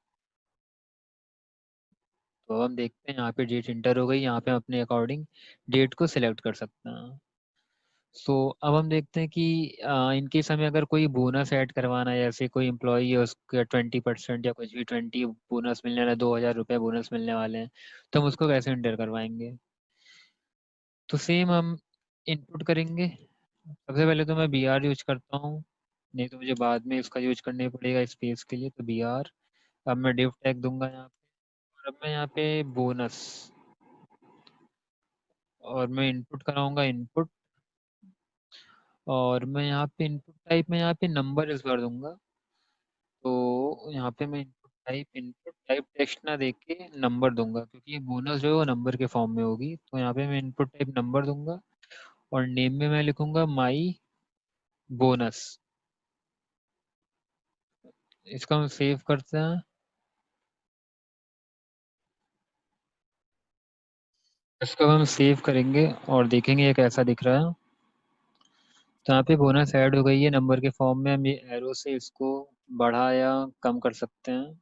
तो हम देखते हैं यहाँ पे डेट इंटर हो गई। यहाँ पे हम अपने अकॉर्डिंग डेट को सिलेक्ट कर सकते हैं। सो अब हम देखते हैं कि इनकेस हमें अगर कोई बोनस ऐड करवाना है, जैसे कोई एम्प्लॉई है उसका 20% या कुछ भी 20 बोनस मिलने वाला है, 2,000 रुपये बोनस मिलने वाले हैं, तो हम उसको कैसे इंटर करवाएंगे। तो सेम हम इनपुट करेंगे। सबसे पहले तो मैं BR यूज करता हूँ, नहीं तो मुझे बाद में इसका यूज करने पड़ेगा स्पेस के लिए। तो BR अब मैं डिव टैग दूंगा यहाँ पे और अब मैं यहाँ पे बोनस और मैं इनपुट कराऊंगा इनपुट और मैं यहाँ पे इनपुट टाइप में यहाँ पे नंबर इस बार दूंगा। तो यहाँ पे मैं इनपुट टाइप टेक्स्ट ना दे के नंबर दूंगा, क्योंकि ये बोनस जो है वो नंबर के फॉर्म में होगी। तो यहाँ पे मैं इनपुट टाइप नंबर दूंगा और नेम में मैं लिखूंगा माई बोनस। इसको हम सेव करते हैं। इसको हम सेव करेंगे और देखेंगे ये कैसा दिख रहा है। तो यहाँ पे बोनस ऐड हो गई है नंबर के फॉर्म में। हम ये एरो से इसको बढ़ा या कम कर सकते हैं,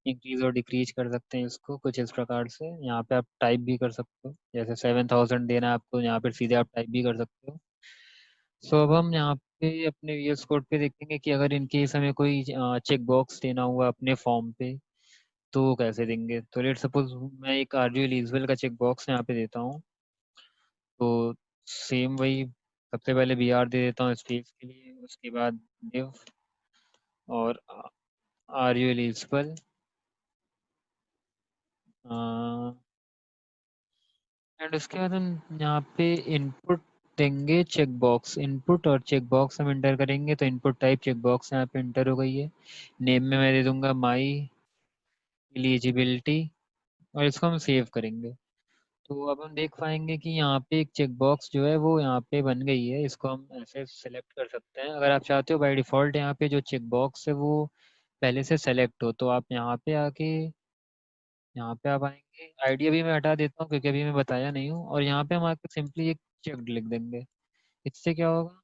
इंक्रीज और डिक्रीज कर सकते हैं इसको कुछ इस प्रकार से। यहाँ पे आप टाइप भी कर सकते हो, जैसे 7,000 देना है आपको, यहाँ पे सीधे आप टाइप भी कर सकते हो। सो अब हम यहाँ पे अपने VS कोड पे देखेंगे कि अगर इनकेस हमें कोई चेक बॉक्स देना हुआ अपने फॉर्म पे तो वो कैसे देंगे। तो लेट सपोज मैं एक आरजू एलिजिबल का चेक बॉक्स यहाँ पे देता हूँ। तो सेम वही, सबसे पहले BR दे देता हूँ स्पेस के लिए, उसके बाद div और आर यू एलिजिबल। एंड उसके बाद हम यहाँ पे इनपुट देंगे चेक बॉक्स इनपुट, और चेक बॉक्स हम इंटर करेंगे। तो इनपुट टाइप चेक बॉक्स यहाँ पे इंटर हो गई है। नेम में मैं दे दूंगा माई एलिजिबिलिटी और इसको हम सेव करेंगे। तो अब हम देख पाएंगे कि यहाँ पे एक चेक बॉक्स जो है वो यहाँ पे बन गई है। इसको हम ऐसे सेलेक्ट कर सकते हैं। अगर आप चाहते हो बाय डिफ़ॉल्ट यहाँ पे जो चेक बॉक्स है वो पहले से सेलेक्ट हो, तो आप यहाँ पे आके यहाँ पे आप आएंगे। आईडी अभी मैं हटा देता हूँ क्योंकि अभी मैं बताया नहीं हूँ, और यहाँ पे हम आके सिंपली एक चेक लिख देंगे। इससे क्या होगा,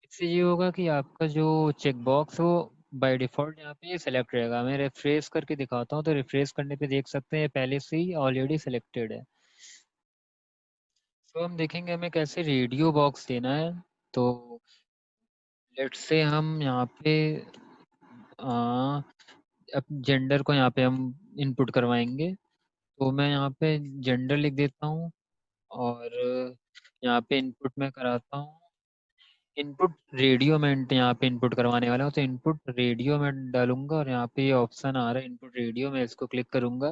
इससे ये होगा कि आपका जो चेक बॉक्स है वो बाय डिफ़ॉल्ट यहाँ पे सेलेक्ट रहेगा। मैं रिफ्रेश करके दिखाता हूँ, तो रिफ्रेश करने पे देख सकते हैं ये पहले से ही ऑलरेडी सेलेक्टेड है। तो हम देखेंगे हमें कैसे रेडियो बॉक्स देना है। तो लेट्स से हम यहाँ पे आ, अब जेंडर को यहाँ पे हम इनपुट करवाएंगे। तो मैं यहाँ पे जेंडर लिख देता हूँ और यहाँ पे इनपुट में कराता हूँ इनपुट रेडियो में। यहाँ पे इनपुट करवाने वाला हूँ तो इनपुट रेडियो में डालूंगा, और यहाँ पे ये ऑप्शन आ रहा है इनपुट रेडियो में, इसको क्लिक करूंगा।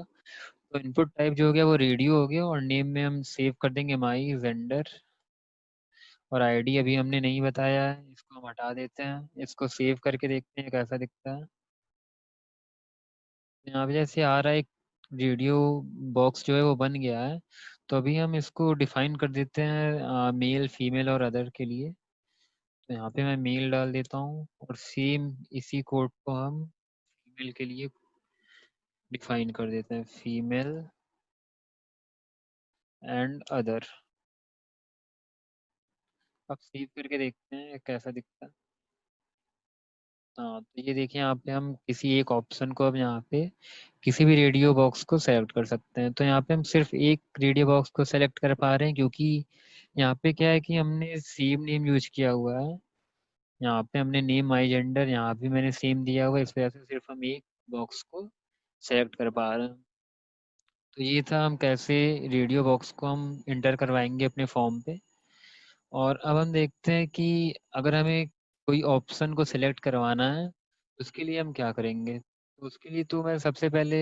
तो इनपुट टाइप जो हो गया वो रेडियो हो गया, और नेम में हम सेव कर देंगे माई जेंडर। और आईडी अभी हमने नहीं बताया है, इसको हम हटा देते हैं। इसको सेव करके देखते हैं कैसा दिखता है। यहाँ पे जैसे आ रहा है एक रेडियो बॉक्स जो है वो बन गया है। तो अभी हम इसको डिफाइन कर देते हैं मेल फीमेल और अदर के लिए। तो यहाँ पे मैं मेल डाल देता हूँ, और सेम इसी कोड को हम फीमेल के लिए डिफाइन कर देते हैं, फीमेल एंड अदर। अब सेव करके देखते हैं कैसा दिखता है। हाँ, तो ये देखिए यहाँ पे हम किसी एक ऑप्शन को अब यहाँ पे किसी भी रेडियो बॉक्स को सेलेक्ट कर सकते हैं। तो यहाँ पे हम सिर्फ एक रेडियो बॉक्स को सेलेक्ट कर पा रहे हैं, क्योंकि यहाँ पे क्या है कि हमने सेम नेम यूज किया हुआ है। यहाँ पे हमने नेम माई जेंडर यहाँ भी मैंने सेम दिया हुआ है, इस वजह से सिर्फ हम एक बॉक्स को सेलेक्ट कर पा रहे हैं। तो ये था हम कैसे रेडियो बॉक्स को हम इंटर करवाएंगे अपने फॉर्म पे। और अब हम देखते हैं कि अगर हमें कोई ऑप्शन को सिलेक्ट करवाना है उसके लिए हम क्या करेंगे। तो उसके लिए तो मैं सबसे पहले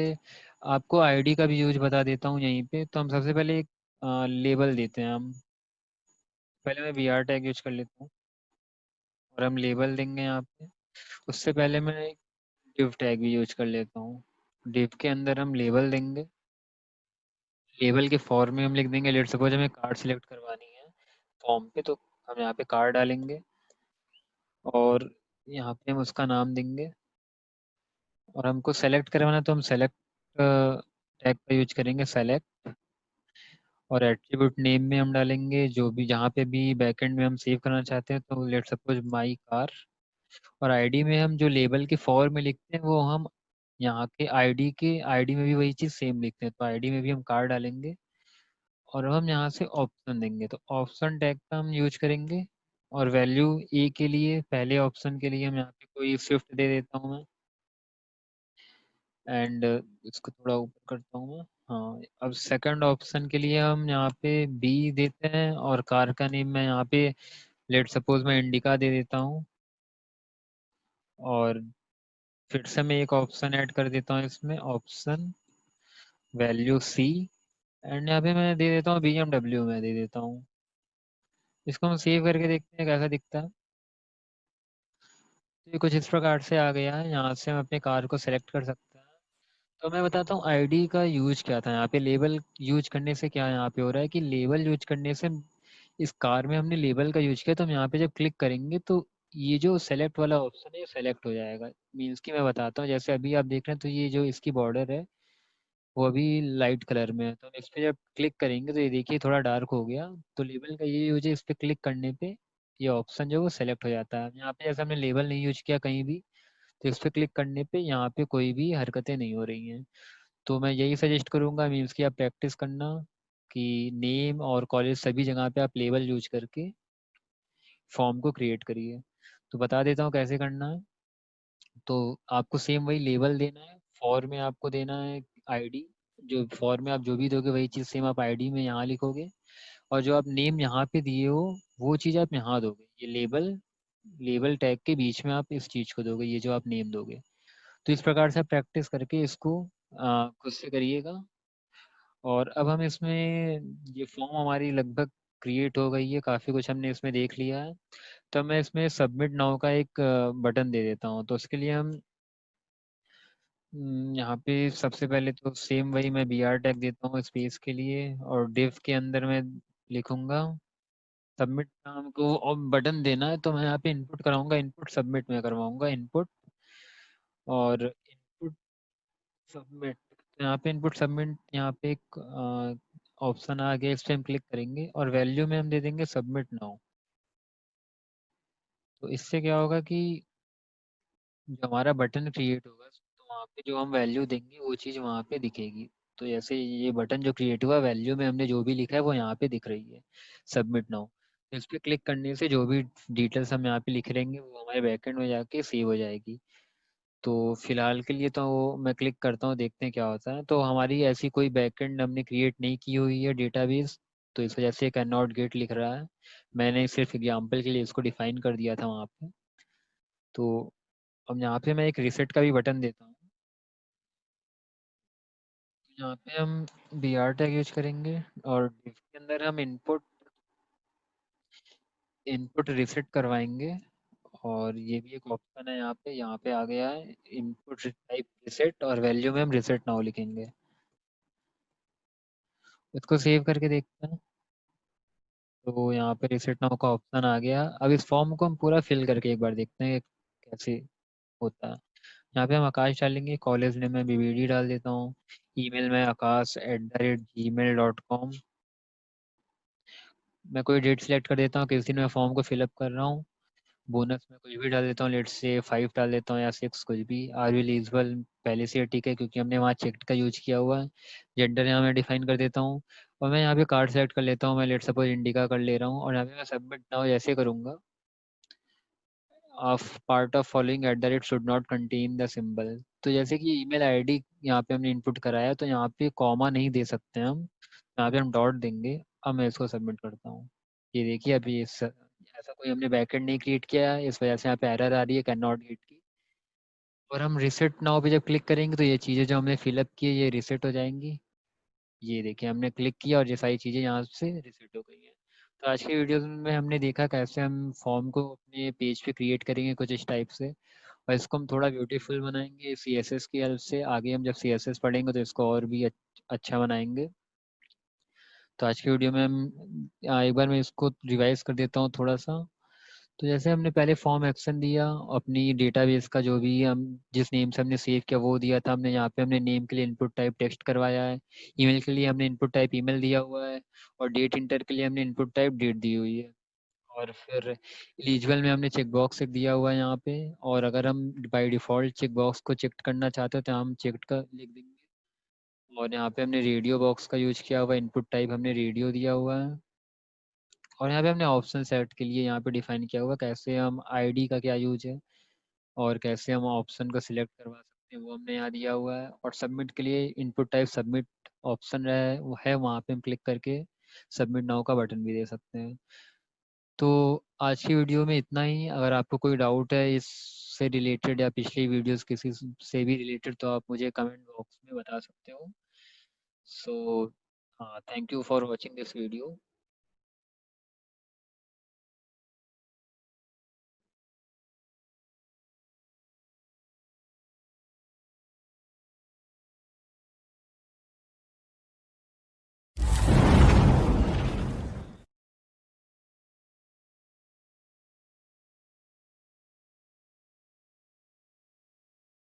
आपको आईडी का भी यूज बता देता हूँ यहीं पे। तो हम सबसे पहले एक लेबल देते हैं हम। पहले मैं BR टैग यूज कर लेता हूँ और हम लेबल देंगे यहाँ पे। उससे पहले मैं एक div टैग भी यूज कर लेता हूँ। div के अंदर हम लेबल देंगे। लेबल के फॉर्म में हम लिख देंगे, लेट सपोज हमें कार्ड सिलेक्ट करवानी है फॉर्म पे, तो हम यहाँ पे कार्ड डालेंगे और यहाँ पे हम उसका नाम देंगे। और हमको सेलेक्ट करवाना तो हम सेलेक्ट टैग का यूज करेंगे, सेलेक्ट। और एट्रीब्यूट नेम में हम डालेंगे जो भी जहाँ पे भी बैकएंड में हम सेव करना चाहते हैं, तो लेट सपोज माई कार। और आईडी में हम जो लेबल के फॉर में लिखते हैं वो हम यहाँ के आईडी में भी वही चीज़ सेम लिखते हैं, तो आईडी में भी हम कार डालेंगे। और अब हम यहाँ से ऑप्शन देंगे, तो ऑप्शन टैग का हम यूज करेंगे। और वैल्यू ए के लिए पहले ऑप्शन के लिए हम यहाँ पे कोई स्विफ्ट दे देता हूँ मैं। एंड इसको थोड़ा ऊपर करता हूँ मैं। हाँ, अब सेकंड ऑप्शन के लिए हम यहाँ पे बी देते हैं, और कार का नेम मैं यहाँ पे लेट सपोज मैं इंडिका दे देता हूँ। और फिर से मैं एक ऑप्शन ऐड कर देता हूँ इसमें, ऑप्शन वैल्यू सी। एंड यहाँ पे मैं दे देता हूँ BMW मैं दे देता हूँ। इसको हम सेव करके देखते हैं कैसा दिखता है। ये कुछ इस प्रकार से आ गया है, यहाँ से हम अपने कार को सेलेक्ट कर सकते हैं। तो मैं बताता हूँ आईडी का यूज क्या था यहाँ पे। लेबल यूज करने से क्या यहाँ पे हो रहा है कि लेबल यूज करने से इस कार में हमने लेबल का यूज किया, तो हम यहाँ पे जब क्लिक करेंगे तो ये जो सेलेक्ट वाला ऑप्शन है ये सेलेक्ट हो जाएगा। मीन्स कि मैं बताता हूँ, जैसे अभी आप देख रहे हैं तो ये जो इसकी बॉर्डर है वो अभी लाइट कलर में है, तो हम इस पे जब क्लिक करेंगे तो ये देखिए थोड़ा डार्क हो गया। तो लेबल का ये यूज है, इस पे क्लिक करने पे ये ऑप्शन जो है वो सेलेक्ट हो जाता है। यहाँ पे जैसे हमने लेबल नहीं यूज किया कहीं भी, तो इस पे क्लिक करने पे यहाँ पे कोई भी हरकतें नहीं हो रही हैं। तो मैं यही सजेस्ट करूँगा मीन्स की आप प्रैक्टिस करना कि नेम और कॉलेज सभी जगह पे आप लेबल यूज करके फॉर्म को क्रिएट करिए। तो बता देता हूँ कैसे करना है। तो आपको सेम वही लेबल देना है, फॉर में आपको देना है आईडी। जो फॉर में आप जो भी दोगे वही चीज़ सेम आप आईडी में यहाँ लिखोगे, और जो आप नेम यहाँ पे दिए हो वो चीज़ आप यहाँ दोगे। ये लेबल लेबल टैग के बीच में आप इस चीज़ को दोगे, ये जो आप नेम दोगे। तो इस प्रकार से आप प्रैक्टिस करके इसको खुद से करिएगा। और अब हम इसमें ये फॉर्म हमारी लगभग क्रिएट हो गई है, काफ़ी कुछ हमने इसमें देख लिया है। तो मैं इसमें सबमिट नाउ का एक बटन दे देता हूँ। तो उसके लिए हम यहाँ पे सबसे पहले तो सेम वही मैं बी आर टैग देता हूँ स्पेस के लिए, और डिव के अंदर मैं लिखूंगा सबमिट नाम को, और बटन देना है तो मैं यहाँ पे इनपुट कराऊंगा, इनपुट सबमिट में करवाऊंगा इनपुट, और इनपुट सबमिट। तो यहाँ पे इनपुट सबमिट, यहाँ पे एक ऑप्शन आ गया, इस पे हम क्लिक करेंगे और वैल्यू में हम दे देंगे सबमिट नाउ। तो इससे क्या होगा कि जो हमारा बटन क्रिएट होगा तो वहाँ पे जो हम वैल्यू देंगे वो चीज़ वहाँ पे दिखेगी। तो जैसे ये बटन जो क्रिएट हुआ, वैल्यू में हमने जो भी लिखा है वो यहाँ पे दिख रही है, सबमिट नाउ। तो इस पर क्लिक करने से जो भी डिटेल्स हम यहाँ पे लिख रहेंगे वो हमारे बैकएंड में जाके सेव हो जाएगी। तो फिलहाल के लिए तो मैं क्लिक करता हूँ, देखते हैं क्या होता है। तो हमारी ऐसी कोई बैकएंड हमने क्रिएट नहीं की हुई है डेटाबेस, तो इस वजह से कैन नॉट गेट लिख रहा है। मैंने सिर्फ एग्जाम्पल के लिए इसको डिफाइन कर दिया था वहाँ पे। तो अब यहाँ पे मैं एक रिसेट का भी बटन देता हूँ। यहाँ पे हम बी आर टैग यूज करेंगे, और div के अंदर हम इनपुट इनपुट रिसेट करवाएंगे। और ये भी एक ऑप्शन है यहाँ पे आ गया है इनपुट टाइप रिसेट, और वैल्यू में हम रिसेट नाउ लिखेंगे। इसको सेव करके देखते हैं। तो यहाँ पे रिसेट नाउ का ऑप्शन आ गया। अब इस फॉर्म को हम पूरा फिल करके एक बार देखते हैं कि कैसे होता है। यहाँ पे हम आकाश डालेंगे, कॉलेज नेम में बीबीडी डाल देता हूँ, ईमेल में akash@gmail.com। मैं कोई डेट सिलेक्ट कर देता हूँ किस दिन मैं फॉर्म को फिलअप कर रहा हूँ। बोनस में कुछ भी डाल देता हूँ, लेट्स से 5 डाल देता हूँ या 6, कुछ भी। आर वी एलिजिबल पहले से ठीक है क्योंकि हमने वहाँ चेक का यूज किया हुआ है। जेंडर यहाँ मैं डिफाइन कर देता हूँ, और मैं यहाँ पे कार्ड सेलेक्ट कर लेता हूँ। मैं लेट सपोज इंडिका कर ले रहा हूँ, और यहाँ पे मैं सबमिट नाउ जैसे करूँगा, of part of following at the rate should not contain the symbol. तो जैसे कि ईमेल आईडी यहाँ पे हमने इनपुट कराया, तो यहाँ पे कॉमा नहीं दे सकते हम, यहाँ पे हम डॉट देंगे। अब मैं इसको सबमिट करता हूँ। ये देखिए अभी ऐसा कोई हमने बैकएंड नहीं क्रिएट किया है, इस वजह से यहाँ पे एरर आ रही है, कैन नॉट गेट की। और हम रिसेट नाउ पे जब क्लिक करेंगे तो ये चीज़ें जो हमने फिलअप की है ये रिसेट हो जाएंगी। ये देखिए हमने क्लिक किया और ये सारी चीज़ें यहाँ से रिसेट हो गई हैं। तो आज की वीडियो में हमने देखा कैसे हम फॉर्म को अपने पेज पे क्रिएट करेंगे कुछ इस टाइप से, और इसको हम थोड़ा ब्यूटीफुल बनाएंगे CSS की हेल्प से। आगे हम जब CSS पढ़ेंगे तो इसको और भी अच्छा बनाएंगे। तो आज की वीडियो में हम एक बार मैं इसको रिवाइज कर देता हूँ थोड़ा सा। तो जैसे हमने पहले फॉर्म एक्शन दिया, अपनी डेटाबेस का जो भी हम जिस नेम से हमने सेव किया वो दिया था हमने। यहाँ पे हमने नेम के लिए इनपुट टाइप टेक्स्ट करवाया है, ईमेल के लिए हमने इनपुट टाइप ईमेल दिया हुआ है, और डेट इंटर के लिए हमने इनपुट टाइप डेट दी हुई है। और फिर एलिजिबल में हमने चेक बॉक्स एक दिया हुआ है यहाँ पे। और अगर हम बाय डिफ़ॉल्ट चेक बॉक्स को चेक करना चाहते हैं तो हम चेक का लिख देंगे। और यहाँ पे हमने रेडियो बॉक्स का यूज किया हुआ है, इनपुट टाइप हमने रेडियो दिया हुआ है। और यहाँ पे हमने ऑप्शन सेट के लिए यहाँ पे डिफाइन किया हुआ कैसे हम आईडी का क्या यूज है, और कैसे हम ऑप्शन को सिलेक्ट करवा सकते हैं वो हमने यहाँ दिया हुआ है। और सबमिट के लिए इनपुट टाइप सबमिट ऑप्शन है वहाँ पे हम क्लिक करके सबमिट नाउ का बटन भी दे सकते हैं। तो आज की वीडियो में इतना ही। अगर आपको कोई डाउट है इससे रिलेटेड या पिछली वीडियोस किसी से भी रिलेटेड तो आप मुझे कमेंट बॉक्स में बता सकते हो। सो हाँ, thank you for watching this video.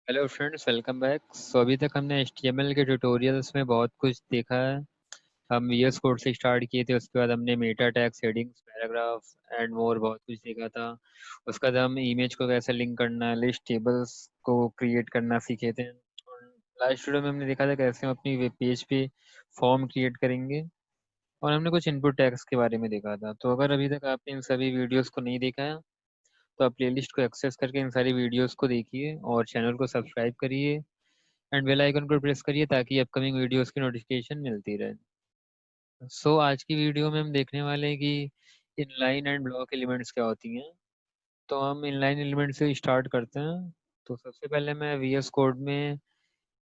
Hello friends, welcome back. So अभी तक हमने HTML के ट्यूटोरियल्स में बहुत कुछ देखा है। हम VS कोड से स्टार्ट किए थे, उसके बाद हमने Meta tags, headings, paragraph and more बहुत कुछ देखा था। उसके बाद हम इमेज को कैसे लिंक करना है, लिस्ट टेबल्स को क्रिएट करना सीखे थे। और लास्ट वीडियो में हमने देखा था कैसे हम अपनी वेब पेज पे फॉर्म क्रिएट करेंगे, और हमने कुछ इनपुट टैग्स के बारे में देखा था। तो अगर अभी तक आपने इन सभी वीडियोस को नहीं देखा है तो आप प्लेलिस्ट को एक्सेस करके इन सारी वीडियोस को देखिए और चैनल को सब्सक्राइब करिए एंड बेल आइकन को प्रेस करिए ताकि अपकमिंग वीडियोस की नोटिफिकेशन मिलती रहे। सो आज की वीडियो में हम देखने वाले हैं कि इनलाइन एंड ब्लॉक एलिमेंट्स क्या होती हैं। तो हम इनलाइन एलिमेंट से स्टार्ट करते हैं। तो सबसे पहले मैं VS कोड में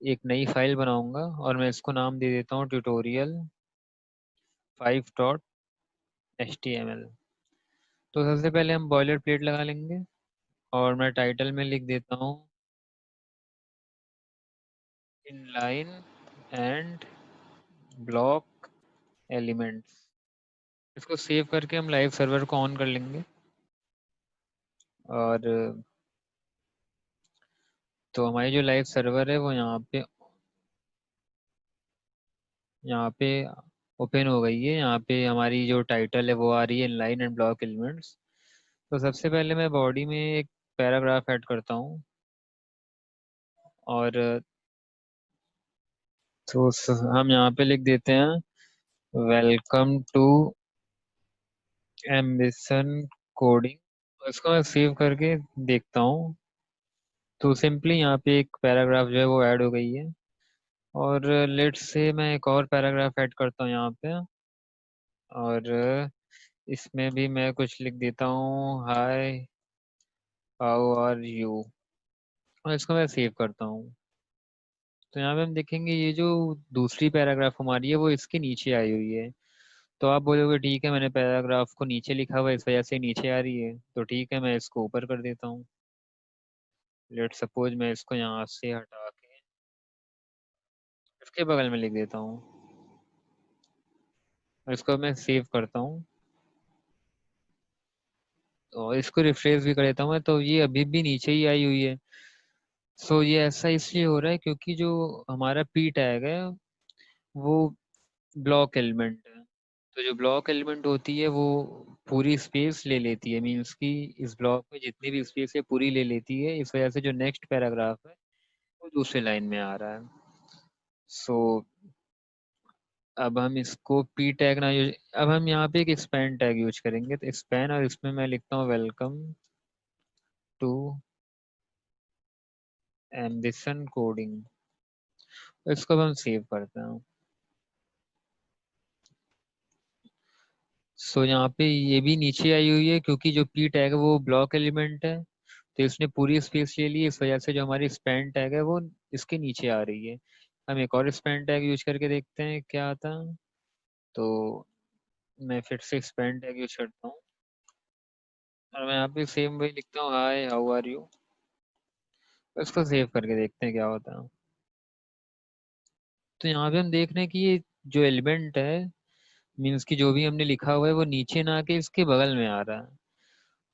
एक नई फाइल बनाऊंगा और मैं इसको नाम दे देता हूँ tutorial5.html। तो सबसे पहले हम बॉयलर प्लेट लगा लेंगे और मैं टाइटल में लिख देता हूँ इनलाइन एंड ब्लॉक एलिमेंट्स। इसको सेव करके हम लाइव सर्वर को ऑन कर लेंगे। और तो हमारी जो लाइव सर्वर है वो यहाँ पे ओपन हो गई है। यहाँ पे हमारी जो टाइटल है वो आ रही है इनलाइन एंड ब्लॉक एलिमेंट्स। तो सबसे पहले मैं बॉडी में एक पैराग्राफ ऐड करता हूँ। और हम यहाँ पे लिख देते हैं वेलकम टू एम्बिशन कोडिंग। इसको मैं सेव करके देखता हूँ। तो सिंपली यहाँ पे एक पैराग्राफ जो है वो ऐड हो गई है। और लेट्स से मैं एक और पैराग्राफ ऐड करता हूँ यहाँ पे। और इसमें भी मैं कुछ लिख देता हूँ, हाय हाउ आर यू। और इसको मैं सेव करता हूँ। तो यहाँ पे हम देखेंगे ये जो दूसरी पैराग्राफ हमारी है वो इसके नीचे आई हुई है। तो आप बोलोगे ठीक है, मैंने पैराग्राफ को नीचे लिखा हुआ है इस वजह से नीचे आ रही है। तो ठीक है, मैं इसको ऊपर कर देता हूँ। लेट सपोज मैं इसको यहाँ से हटा के इसके बगल में लिख देता हूँ। और इसको मैं सेव करता हूँ और इसको रिफ्रेश भी कर देता हूँ। तो ये अभी भी नीचे ही आई हुई है। सो ये ऐसा इसलिए हो रहा है क्योंकि जो हमारा पी टैग है वो ब्लॉक एलिमेंट है। तो जो ब्लॉक एलिमेंट होती है वो पूरी स्पेस ले लेती है, मीन्स कि इस ब्लॉक में जितनी भी स्पेस है पूरी ले लेती है। इस वजह से जो नेक्स्ट पैराग्राफ है वो दूसरे लाइन में आ रहा है। सो अब हम इसको पी टैग ना यूज, अब हम यहाँ पे एक स्पैन टैग यूज करेंगे। तो स्पैन, और इसमें मैं लिखता हूँ वेलकम टू एम्बिशन कोडिंग। इसको अब हम सेव करते हैं। सो यहाँ पे ये भी नीचे आई हुई है क्योंकि जो पी टैग है वो ब्लॉक एलिमेंट है। तो इसने पूरी स्पेस ले ली, इस वजह से जो हमारी स्पैन टैग है वो इसके नीचे आ रही है। हम एक और स्पैन टैग यूज करके देखते हैं क्या आता है। तो मैं फिर से स्पैन टैग यूज करता हूँ और मैं यहाँ पे सेम वही लिखता हूँ, हाय हाउ आर यू। इसको सेव करके देखते हैं क्या होता है। तो यहाँ पे हम देख रहे हैं कि ये जो एलिमेंट है, मीन्स कि जो भी हमने लिखा हुआ है वो नीचे ना आके इसके बगल में आ रहा है।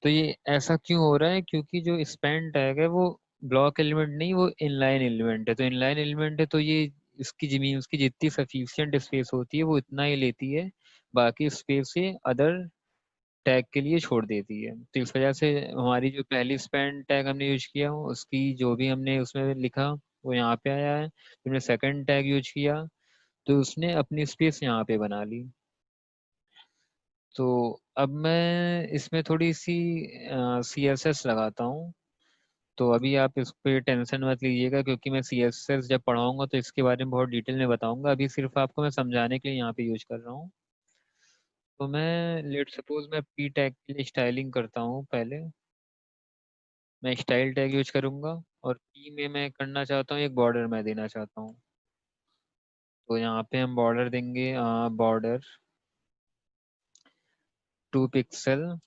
तो ये ऐसा क्यों हो रहा है? क्योंकि जो स्पैन टैग है वो ब्लॉक एलिमेंट नहीं, वो इनलाइन एलिमेंट है। तो इनलाइन एलिमेंट है तो ये इसकी जमीन, उसकी जितनी सफिशियंट स्पेस होती है वो इतना ही लेती है, बाकी स्पेस से अदर टैग के लिए छोड़ देती है। तो इस वजह से हमारी जो पहली स्पैन टैग हमने यूज किया उसकी जो भी हमने उसमें लिखा वो यहाँ पे आया है। तो हमने सेकंड टैग यूज किया तो उसने अपनी स्पेस यहाँ पे बना ली। तो अब मैं इसमें थोड़ी सी CSS लगाता हूँ। तो अभी आप इस पे टेंशन मत लीजिएगा क्योंकि मैं CSS जब पढ़ाऊंगा तो इसके बारे में बहुत डिटेल में बताऊंगा। अभी सिर्फ आपको मैं समझाने के लिए यहाँ पे यूज कर रहा हूँ। तो मैं लेट सपोज मैं पी टैग के लिए स्टाइलिंग करता हूँ पहले। मैं स्टाइल टैग यूज करूंगा और पी में मैं करना चाहता हूँ एक बॉर्डर मैं देना चाहता हूँ। तो यहाँ पे हम बॉर्डर देंगे, बॉर्डर 2 पिक्सल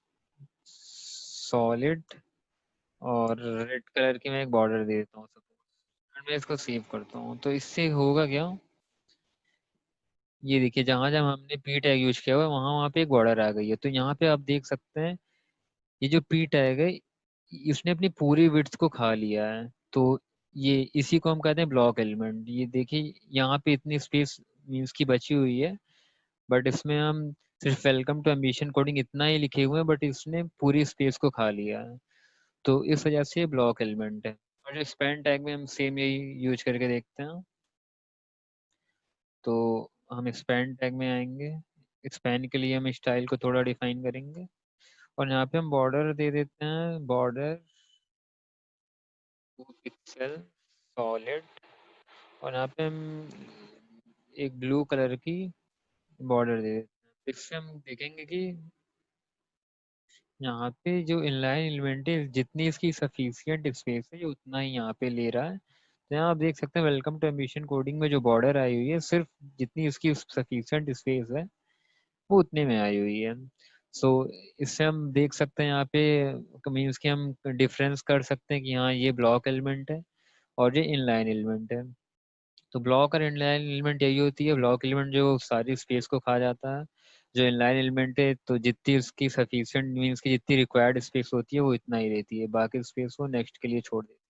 सॉलिड, और रेड कलर की मैं एक बॉर्डर दे देता हूँ सपोज। मैं इसको सेव करता हूँ। तो इससे होगा क्या, ये देखिए जहां जहां हमने पी टैग यूज किया हुआ है वहां वहां पे एक बॉर्डर आ गई है। तो यहाँ पे आप देख सकते हैं ये जो पी टैग है इसने अपनी पूरी विड्थ को खा लिया है। तो ये इसी को हम कहते हैं ब्लॉक एलिमेंट। ये देखिए यहाँ पे इतनी स्पेस मीन्स की बची हुई है, बट इसमें हम सिर्फ वेलकम टू एम्बिशन कोडिंग इतना ही लिखे हुए हैं, बट इसने पूरी स्पेस को खा लिया है। तो इस वजह से ये ब्लॉक एलिमेंट है। और जो स्पैन टैग में हम सेम यही यूज करके देखते हैं। तो हम स्पैन टैग में आएंगे। स्पैन के लिए हम स्टाइल को थोड़ा डिफाइन करेंगे, और यहाँ पे हम बॉर्डर दे देते हैं, बॉर्डर 2 पिक्सल सॉलिड। और यहाँ पे हम एक ब्लू कलर की बॉर्डर दे देते हैं। इससे हम देखेंगे कि यहाँ पे जो इनलाइन एलिमेंट है, जितनी इसकी सफिशियंट स्पेस है ये उतना ही यहाँ पे ले रहा है। तो यहाँ आप देख सकते हैं वेलकम टू एम्बिशन कोडिंग में जो बॉर्डर आई हुई है, सिर्फ जितनी इसकी सफिशियंट स्पेस है वो उतने में आई हुई है। सो इससे हम देख सकते हैं यहाँ पे मीन्स कि हम डिफरेंस कर सकते हैं कि हाँ ये ब्लॉक एलिमेंट है और ये इनलाइन एलिमेंट है। तो ब्लॉक और इनलाइन एलिमेंट यही होती है, ब्लॉक एलिमेंट जो सारी स्पेस को खा जाता है। जो इनलाइन एलिमेंट है तो जितनी उसकी सफिशिएंट मीन्स की जितनी रिक्वायर्ड स्पेस होती है वो इतना ही रहती है, बाकी स्पेस वो नेक्स्ट के लिए छोड़ देती है।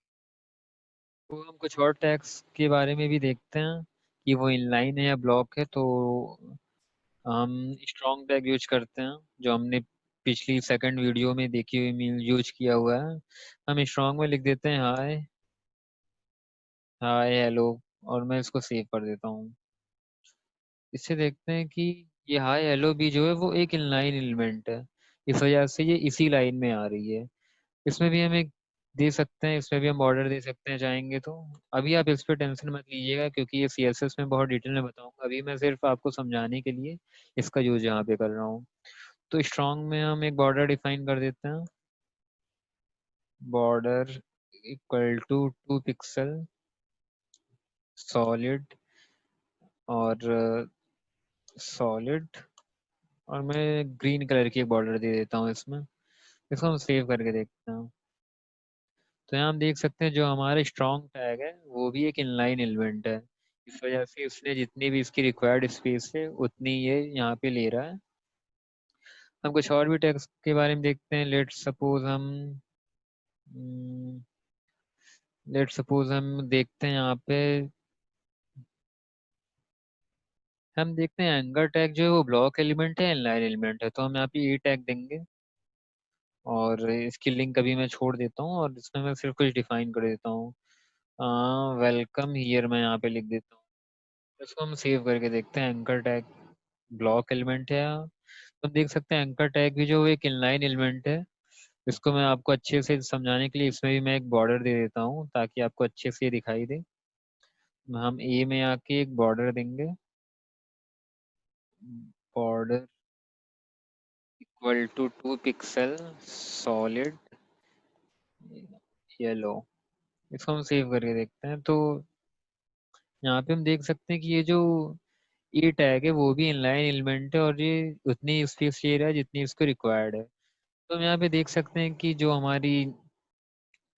तो हम कुछ और टैग्स के बारे में भी देखते हैं कि वो इनलाइन है या ब्लॉक है। तो हम स्ट्रॉन्ग टैग यूज करते हैं, जो हमने पिछली सेकंड वीडियो में देखी हुई मीन यूज किया हुआ है। हम स्ट्रॉन्ग में लिख देते हैं हाय, हाय हेलो, और मैं इसको सेव कर देता हूँ। इससे देखते हैं कि ये हाई हेलो भी जो है वो एक इनलाइन एलिमेंट है, इस वजह से ये इसी लाइन में आ रही है। इसमें भी हम एक दे सकते हैं, इसमें भी हम बॉर्डर दे सकते हैं चाहेंगे तो। अभी आप इस पर टेंशन मत लीजिएगा क्योंकि ये सीएसएस में बहुत डिटेल में बताऊंगा, अभी मैं सिर्फ आपको समझाने के लिए इसका यूज यहाँ पे कर रहा हूँ। तो स्ट्रॉन्ग में हम एक बॉर्डर डिफाइन कर देते हैं, border equal to 2 pixel solid, और सॉलिड, और मैं ग्रीन कलर की एक बॉर्डर दे देता हूँ इसमें। इसको हम सेव करके देखते हैं। तो यहाँ हम देख सकते हैं जो हमारा स्ट्रॉन्ग टैग है वो भी एक इनलाइन एलिमेंट है, इस वजह से उसने जितनी भी इसकी रिक्वायर्ड स्पेस है उतनी ये यहाँ पे ले रहा है। हम कुछ और भी टैग्स के बारे में देखते हैं। लेट सपोज हम देखते हैं यहाँ पे, हम देखते हैं एंगर टैग जो है वो ब्लॉक एलिमेंट है इनलाइन एलिमेंट है। तो हम यहाँ पे ई टैग देंगे, और इसकी लिंक अभी मैं छोड़ देता हूँ और इसमें मैं सिर्फ कुछ डिफाइन कर देता हूँ। वेलकम हियर मैं यहाँ पे लिख देता हूँ। इसको हम सेव करके देखते हैं, एंकर टैग ब्लॉक एलिमेंट है। तो हम देख सकते हैं एंकर टैग भी जो एक इनलाइन एलिमेंट है। इसको मैं आपको अच्छे से समझाने के लिए इसमें भी मैं एक बॉर्डर दे देता हूँ ताकि आपको अच्छे से ये दिखाई दे। हम ए में आके एक बॉर्डर देंगे, border equal to 2 pixel solid yellow. इसको हम सेव करके देखते हैं। तो यहाँ पे हम देख सकते हैं कि ये टैग है वो भी इनलाइन एलिमेंट है, और ये उतनी स्पेस ले रहा है जितनी इसको रिक्वायर्ड है। तो हम यहाँ पे देख सकते हैं कि जो हमारी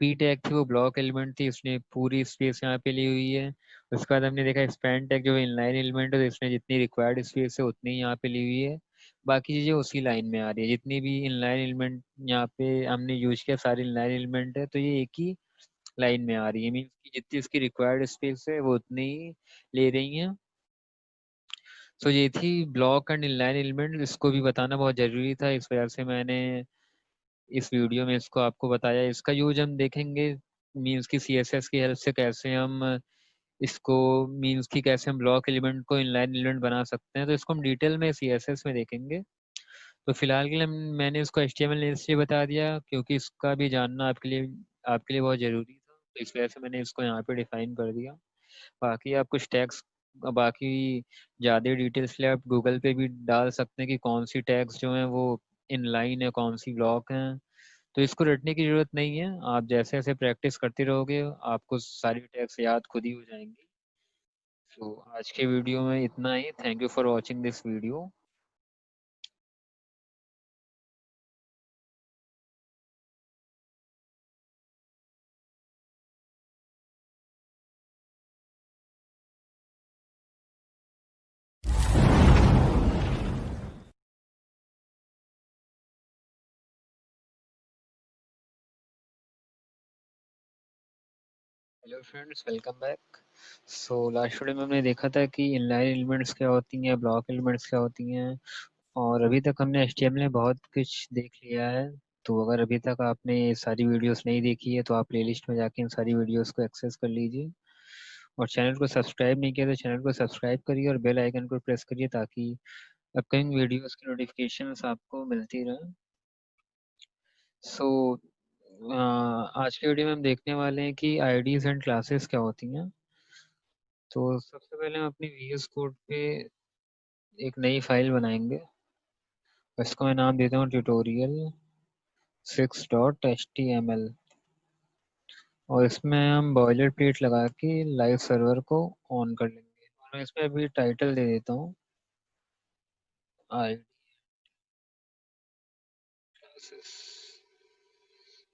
पी टैग थी वो ब्लॉक एलिमेंट थी, इसने पूरी स्पेस यहाँ पे ली हुई है। उसके बाद हमने देखा स्पैन टैग जो इनलाइन एलिमेंट है, तो इसने जितनी रिक्वायर्ड स्पेस है उतनी यहाँ पे ली हुई है। बाकी चीजें उसी लाइन में आ रही है, जितनी भी इनलाइन एलिमेंट यहाँ पे हमने यूज किया सारी इनलाइन एलिमेंट है, तो ये एक ही लाइन में आ रही है। मीन्स की जितनी इसकी रिक्वायर्ड स्पेस है वो उतनी ही ले रही है। सो ये थी ब्लॉक एंड इनलाइन एलिमेंट, इसको भी बताना बहुत जरूरी था, इस वजह से मैंने इस वीडियो में इसको आपको बताया। इसका यूज हम देखेंगे मीन्स की सीएसएस की हेल्प से कैसे हम इसको मीन्स की कैसे हम ब्लॉक एलिमेंट को इनलाइन एलिमेंट बना सकते हैं, तो इसको हम डिटेल में सीएसएस में देखेंगे। तो फिलहाल के लिए मैंने इसको एचटीएमएल इसलिए बता दिया क्योंकि इसका भी जानना आपके लिए बहुत ज़रूरी था, तो इस वजह से मैंने इसको यहाँ पे डिफाइन कर दिया। बाकी आप कुछ टैग्स बाकी ज़्यादा डिटेल्स लिए आप गूगल पे भी डाल सकते हैं कि कौन सी टैग्स जो हैं वो इनलाइन है, कौन सी ब्लॉक हैं। तो इसको रटने की ज़रूरत नहीं है, आप जैसे जैसे प्रैक्टिस करते रहोगे आपको सारी टैग्स याद खुद ही हो जाएंगी। तो आज के वीडियो में इतना ही। Thank you for watching this video. Hello friends, welcome back. So last video में हमने देखा था कि इनलाइन एलिमेंट्स क्या होती हैं, ब्लॉक एलिमेंट्स क्या होती हैं, और अभी तक हमने एचटीएमएल में बहुत कुछ देख लिया है। तो अगर अभी तक आपने ये सारी वीडियोस नहीं देखी है तो आप प्लेलिस्ट में जाके इन सारी वीडियोस को एक्सेस कर लीजिए, और चैनल को सब्सक्राइब नहीं किया तो चैनल को सब्सक्राइब करिए और बेल आइकन को प्रेस करिए ताकि अपकमिंग वीडियोस की नोटिफिकेशंस आपको मिलती रहे। सो आज के वीडियो में हम देखने वाले हैं कि आईडीज एंड क्लासेस क्या होती हैं। तो सबसे पहले हम अपनी वीएस कोड पे एक नई फाइल बनाएंगे। इसको मैं नाम देता हूँ tutorial6.html, और इसमें हम बॉयलर प्लेट लगा के लाइव सर्वर को ऑन कर लेंगे। और मैं इसमें अभी टाइटल दे देता हूँ आई क्लासेस।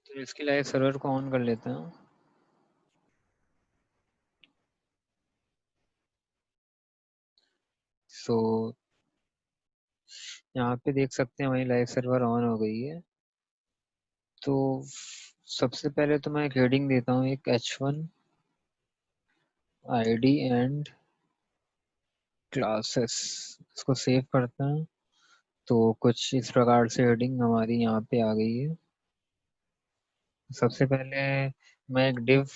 तो इसकी लाइव सर्वर को ऑन कर लेते हैं। सो यहाँ पे देख सकते हैं हमारी लाइव सर्वर ऑन हो गई है। तो सबसे पहले तो मैं एक हेडिंग देता हूँ, एक h1 आईडी एंड क्लासेस। इसको सेव करते हैं। तो कुछ इस प्रकार से हेडिंग हमारी यहाँ पे आ गई है। सबसे पहले मैं एक डिव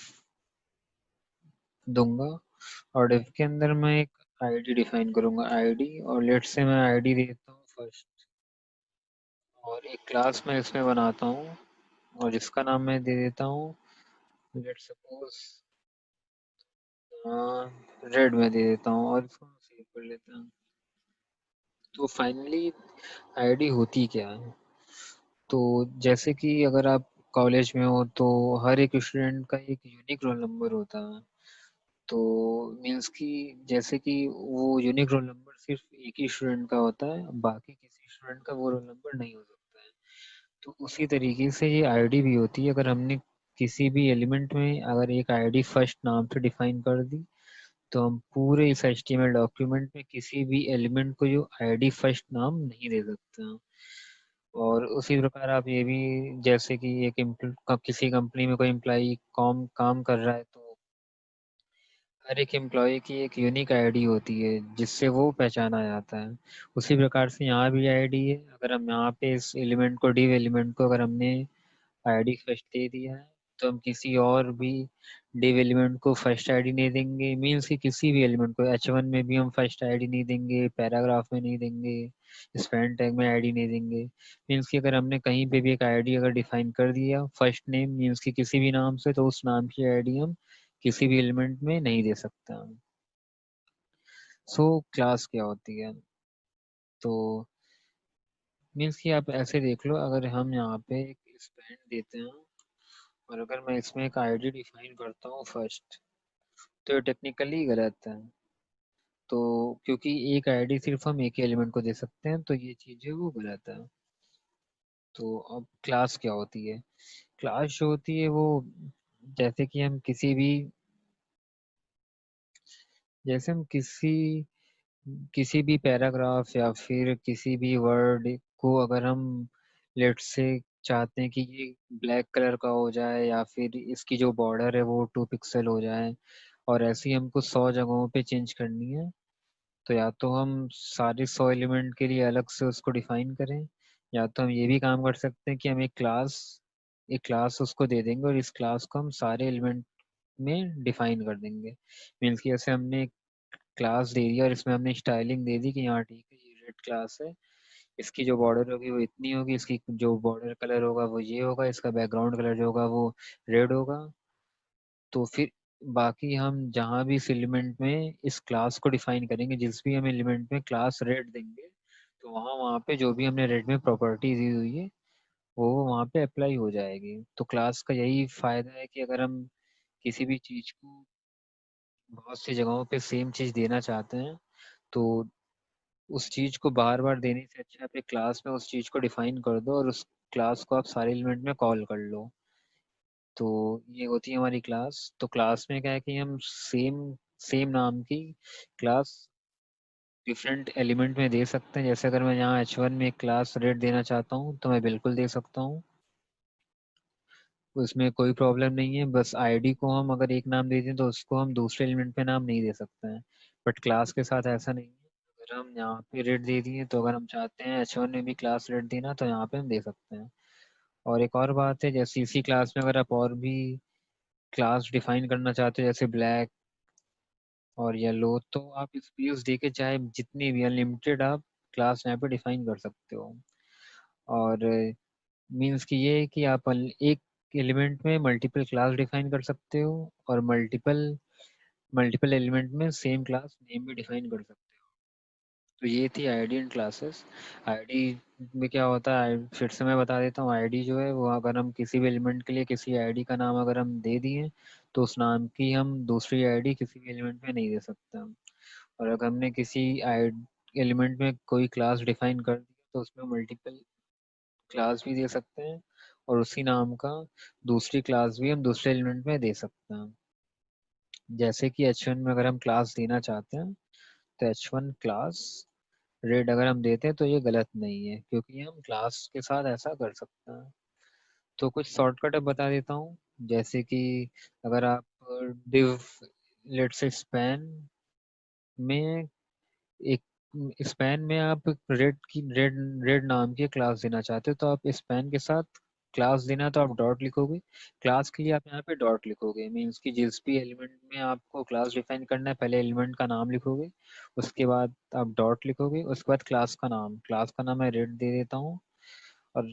दूंगा, और डिव के अंदर मैं एक आईडी डिफाइन करूंगा, आईडी, और लेट से मैं आईडी देता हूँ फर्स्ट, और एक क्लास मैं इसमें बनाता हूँ और जिसका नाम मैं दे देता हूँ, लेट सपोज रेड में दे देता हूँ, और इसको सेव कर लेता हूँ। तो फाइनली आईडी होती क्या है? तो जैसे कि अगर आप कॉलेज में हो तो हर एक स्टूडेंट का एक यूनिक रोल नंबर होता है। तो मीन्स कि जैसे कि वो यूनिक रोल नंबर सिर्फ एक ही स्टूडेंट का होता है, बाकी किसी स्टूडेंट का वो रोल नंबर नहीं हो सकता है। तो उसी तरीके से ये आईडी भी होती है। अगर हमने किसी भी एलिमेंट में अगर एक आईडी फर्स्ट नाम से डिफाइन कर दी, तो हम पूरे इस एचटीएमएल डॉक्यूमेंट में किसी भी एलिमेंट को जो आईडी फर्स्ट नाम नहीं दे सकते हैं। और उसी प्रकार आप ये भी, जैसे कि एक किसी कंपनी में कोई एम्प्लॉई काम कर रहा है, तो हर एक एम्प्लॉय की एक यूनिक आईडी होती है जिससे वो पहचाना जाता है। उसी प्रकार से यहाँ भी आईडी है। अगर हम यहाँ पे इस एलिमेंट को, डिव एलिमेंट को अगर हमने आईडी फर्स्ट दे दिया है, तो हम किसी और भी डिव एलिमेंट को फर्स्ट आईडी नहीं देंगे। मीन्स कि किसी भी एलिमेंट को h1 में भी हम फर्स्ट आईडी नहीं देंगे, पैराग्राफ में नहीं देंगे, स्पैन टैग में आईडी नहीं देंगे। मीन्स कि अगर हमने कहीं पे भी एक आईडी अगर डिफाइन कर दिया फर्स्ट नेम मीन्स कि किसी भी नाम से, तो उस नाम की आईडी हम किसी भी एलिमेंट में नहीं दे सकते हम। सो क्लास क्या होती है? तो मीन्स कि आप ऐसे देख लो, अगर हम यहाँ पे एक स्पैन देते हैं और अगर मैं इसमें एक आईडी डिफाइन करता हूँ फर्स्ट, तो ये टेक्निकली गलत है। तो क्योंकि एक आईडी सिर्फ हम एक ही एलिमेंट को दे सकते हैं, तो ये चीज़ है वो गलत है। तो अब क्लास क्या होती है? क्लास जो होती है वो, जैसे कि हम किसी भी, जैसे हम किसी किसी भी पैराग्राफ या फिर किसी भी वर्ड को अगर हम लेट से चाहते हैं कि ये ब्लैक कलर का हो जाए या फिर इसकी जो बॉर्डर है वो 2 पिक्सल हो जाए, और ऐसी हमको 100 जगहों पे चेंज करनी है, तो या तो हम सारे 100 एलिमेंट के लिए अलग से उसको डिफाइन करें, या तो हम ये भी काम कर सकते हैं कि हम एक क्लास उसको दे देंगे और इस क्लास को हम सारे एलिमेंट में डिफाइन कर देंगे। मीन्स कि जैसे हमने क्लास दे दिया और इसमें हमने स्टाइलिंग दे दी कि हाँ ठीक है, ये रेड क्लास है, इसकी जो बॉर्डर होगी वो इतनी होगी, इसकी जो बॉर्डर कलर होगा वो ये होगा, इसका बैकग्राउंड कलर जो होगा वो रेड होगा। तो फिर बाकी हम जहाँ भी इस एलिमेंट में इस क्लास को डिफाइन करेंगे, जिस भी हम एलिमेंट में क्लास रेड देंगे, तो वहाँ वहाँ पे जो भी हमने रेड में प्रॉपर्टी दी हुई है वो वहाँ पे अप्लाई हो जाएगी। तो क्लास का यही फायदा है कि अगर हम किसी भी चीज़ को बहुत सी जगहों पे सेम चीज़ देना चाहते हैं, तो उस चीज़ को बार बार देने से अच्छा आप एक क्लास में उस चीज़ को डिफाइन कर दो और उस क्लास को आप सारे एलिमेंट में कॉल कर लो। तो ये होती है हमारी क्लास। तो क्लास में क्या है कि हम सेम सेम नाम की क्लास डिफरेंट एलिमेंट में दे सकते हैं। जैसे अगर मैं यहाँ h1 में एक क्लास रेड देना चाहता हूँ तो मैं बिल्कुल दे सकता हूँ। उसमें कोई प्रॉब्लम नहीं है। बस आईडी को हम अगर एक नाम दे दें तो उसको हम दूसरे एलिमेंट पे नाम नहीं दे सकते हैं। बट क्लास के साथ ऐसा नहीं है। अगर हम यहाँ पे रेट दे दिए तो अगर हम चाहते हैं H1 में भी क्लास रेट देना तो यहाँ पे हम दे सकते हैं। और एक और बात है, जैसे इसी क्लास में अगर आप और भी क्लास डिफाइन करना चाहते हो जैसे ब्लैक और येलो, तो आप स्पेस दे के चाहे जितनी भी अनलिमिटेड आप क्लास यहाँ पे डिफाइन कर सकते हो। और मीन्स कि ये है कि आप एक एलिमेंट में मल्टीपल क्लास डिफाइन कर सकते हो और मल्टीपल मल्टीपल एलिमेंट में सेम क्लास नेम भी डिफाइन कर सकते हो। तो ये थी आईडी एंड क्लासेस। आईडी में क्या होता है, फिर से मैं बता देता हूँ। आईडी जो है वो अगर हम किसी भी एलिमेंट के लिए किसी आईडी का नाम अगर हम दे दिए तो उस नाम की हम दूसरी आईडी किसी भी एलिमेंट में नहीं दे सकते हम। और अगर हमने किसी एलिमेंट में कोई क्लास डिफाइन कर दिया तो उसमें मल्टीपल क्लास भी दे सकते हैं और उसी नाम का दूसरी क्लास भी हम दूसरे एलिमेंट में दे सकते हैं। जैसे कि H1 में अगर हम क्लास देना चाहते हैं तो H1 क्लास रेड अगर हम देते हैं तो ये गलत नहीं है, क्योंकि हम क्लास के साथ ऐसा कर सकते हैं। तो कुछ शॉर्टकट अब बता देता हूँ। जैसे कि अगर आप div लेट्स से स्पैन में एक स्पैन में आप रेड नाम की क्लास देना चाहते हो तो आप स्पैन के साथ क्लास देना तो आप डॉट लिखोगे। क्लास के लिए आप यहाँ पे डॉट लिखोगे, मीन्स कि जिस भी एलिमेंट में आपको क्लास डिफाइन करना है पहले एलिमेंट का नाम लिखोगे, उसके बाद आप डॉट लिखोगे, उसके बाद क्लास का नाम मैं रेड दे देता हूँ। और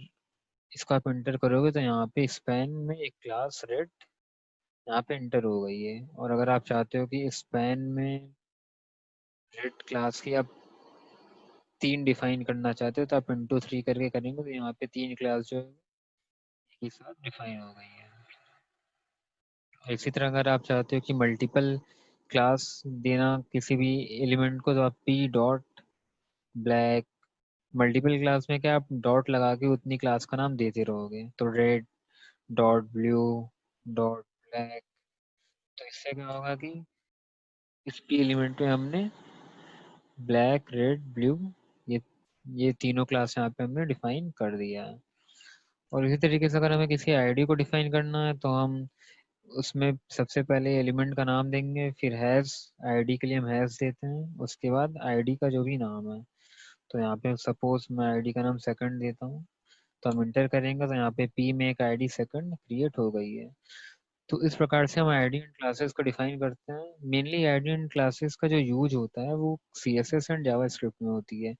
इसको आप इंटर करोगे तो यहाँ पे स्पैन में एक क्लास रेड यहाँ पे इंटर हो गई है। और अगर आप चाहते हो कि स्पैन में रेड क्लास की आप 3 डिफाइन करना चाहते हो तो आप इंटू 3 करके करेंगे तो यहाँ पे 3 क्लास जो है एक ही साथ डिफाइन हो गई है। इसी तरह अगर आप चाहते हो कि मल्टीपल क्लास देना किसी भी एलिमेंट को तो आप P dot black, multiple class में क्या आप डॉट लगा के उतनी क्लास का नाम देते रहोगे, तो red dot blue dot black. तो इससे क्या होगा कि इस पी एलिमेंट में हमने ब्लैक रेड ब्लू ये ये तीनों क्लास यहाँ पे हमने डिफाइन कर दिया है। और इसी तरीके से अगर हमें किसी आईडी को डिफाइन करना है तो हम उसमें सबसे पहले एलिमेंट का नाम देंगे, फिर हैश, आईडी के लिए हम हैश देते हैं, उसके बाद आईडी का जो भी नाम है। तो यहाँ पे सपोज मैं आईडी का नाम सेकंड देता हूँ तो हम इंटर करेंगे तो यहाँ पे पी में एक आईडी सेकंड क्रिएट हो गई है। तो इस प्रकार से हम आईडी एंड क्लासेस को डिफाइन करते हैं। मेनली आईडी एंड क्लासेस का जो यूज होता है वो CSS एंड जावास्क्रिप्ट में होती है।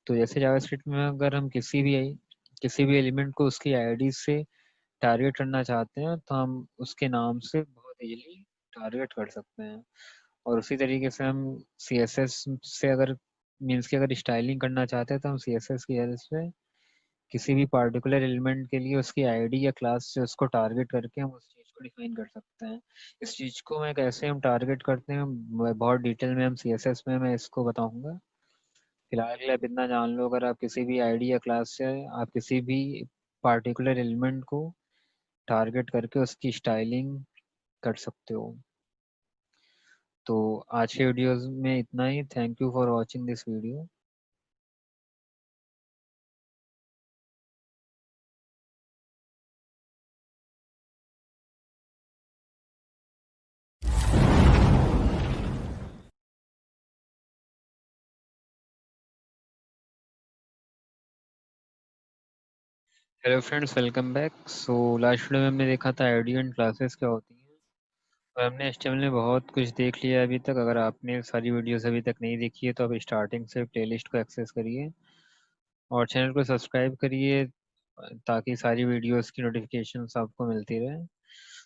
तो जैसे जावास्क्रिप्ट में अगर हम किसी भी एलिमेंट को उसकी आईडी से टारगेट करना चाहते हैं तो हम उसके नाम से बहुत इजीली टारगेट कर सकते हैं। और उसी तरीके से हम CSS से अगर मीन्स की अगर स्टाइलिंग करना चाहते हैं तो हम CSS की हेल्प से किसी भी पार्टिकुलर एलिमेंट के लिए उसकी आईडी या क्लास से उसको टारगेट करके हम उस चीज़ को डिफाइन कर सकते हैं। इस चीज़ को मैं कैसे हम टारगेट करते हैं बहुत डिटेल में हम CSS में मैं इसको बताऊंगा। फिलहाल के लिए आप इतना जान लो, अगर आप किसी भी आईडी या क्लास से आप किसी भी पार्टिकुलर एलिमेंट को टारगेट करके उसकी स्टाइलिंग कर सकते हो। तो आज के वीडियोस में इतना ही। Thank you for watching this video. Hello friends, welcome back. So last video में हमने देखा था आईडी एंड क्लासेस क्या होती हैं और हमने HTML में बहुत कुछ देख लिया अभी तक। अगर आपने सारी वीडियोस अभी तक नहीं देखी है तो आप स्टार्टिंग से प्लेलिस्ट को एक्सेस करिए और चैनल को सब्सक्राइब करिए ताकि सारी वीडियोस की नोटिफिकेशंस आपको मिलती रहे।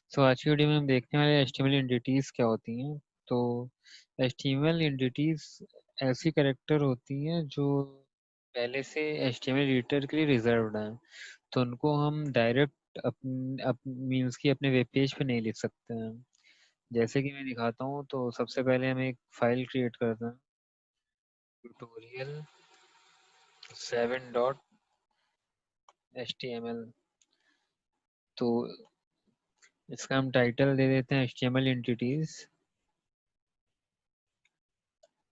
सो आज की वीडियो में हम देखने वाले HTML एंटिटीज़ क्या होती हैं। तो HTML एंटिटीज़ ऐसी कैरेक्टर होती हैं जो पहले से HTML एडिटर के लिए रिजर्व्ड हैं। तो उनको हम डायरेक्ट मीन्स की अपने वेब पेज पे नहीं लिख सकते हैं। जैसे कि मैं दिखाता हूँ, तो सबसे पहले हम एक फाइल क्रिएट करते हैं, tutorial7.html। तो इसका हम टाइटल दे देते हैं HTML एंटिटीज।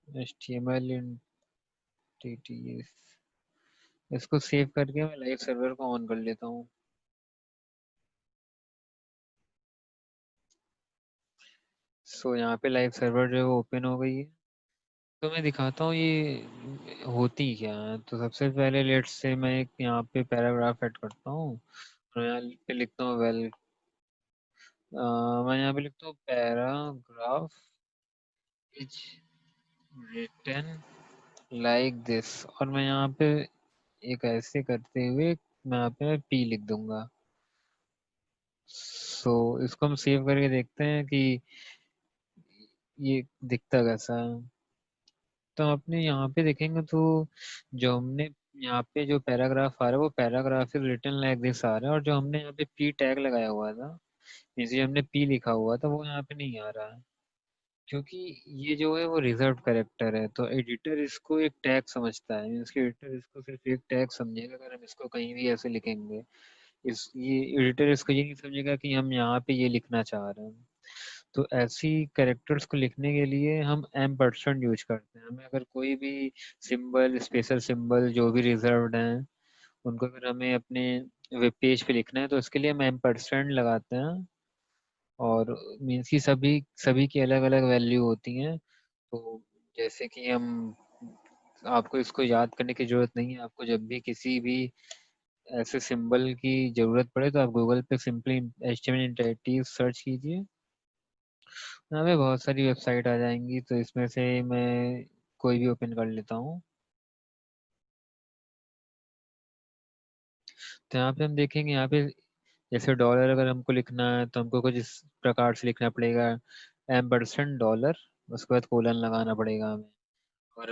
HTML एंटिटीज इसको सेव करके मैं लाइव सर्वर को ऑन कर लेता हूँ। सो यहाँ पे लाइव सर्वर जो है वो ओपन हो गई है। तो मैं दिखाता हूँ ये होती क्या है। तो सबसे पहले लेट्स से मैं एक यहाँ पे पैराग्राफ ऐड करता हूँ और यहाँ पे लिखता हूँ मैं यहाँ पे लिखता हूँ paragraph is written like this, और मैं यहाँ पे एक ऐसे करते हुए मैं यहाँ पे पी लिख दूंगा। सो इसको हम सेव करके देखते हैं कि ये दिखता कैसा है। तो अपने यहाँ पे देखेंगे तो जो हमने यहाँ पे जो पैराग्राफ आ रहा है वो paragraph is written like this आ रहा है, और जो हमने यहाँ पे पी टैग लगाया हुआ था, जैसे हमने पी लिखा हुआ था, वो यहाँ पे नहीं आ रहा है, क्योंकि ये जो है वो रिजर्व कैरेक्टर है। तो एडिटर इसको एक टैग समझता है, मीन्स कि एडिटर इसको सिर्फ एक टैग समझेगा अगर हम इसको कहीं भी ऐसे लिखेंगे। इस ये एडिटर इसको ये नहीं समझेगा कि हम यहाँ पे ये लिखना चाह रहे हैं। तो ऐसी कैरेक्टर्स को लिखने के लिए हम एम% यूज करते हैं। हमें अगर कोई भी सिंबल, स्पेशल सिंबल जो भी रिजर्व्ड हैं, उनको अगर हमें अपने वेब पेज पे लिखना है तो उसके लिए हम एम% लगाते हैं। और मीन्स की सभी सभी की अलग अलग वैल्यू होती हैं। तो जैसे कि हम, आपको इसको याद करने की जरूरत नहीं है। आपको जब भी किसी भी ऐसे सिंबल की जरूरत पड़े तो आप गूगल पे सिंपली HTML इंटरेक्टिव सर्च कीजिए, यहाँ पे बहुत सारी वेबसाइट आ जाएंगी। तो इसमें से मैं कोई भी ओपन कर लेता हूँ। तो यहाँ पे हम देखेंगे, यहाँ पे जैसे डॉलर अगर हमको लिखना है तो हमको कुछ इस प्रकार से लिखना पड़ेगा, $, उसके बाद कोलन लगाना पड़ेगा हमें। और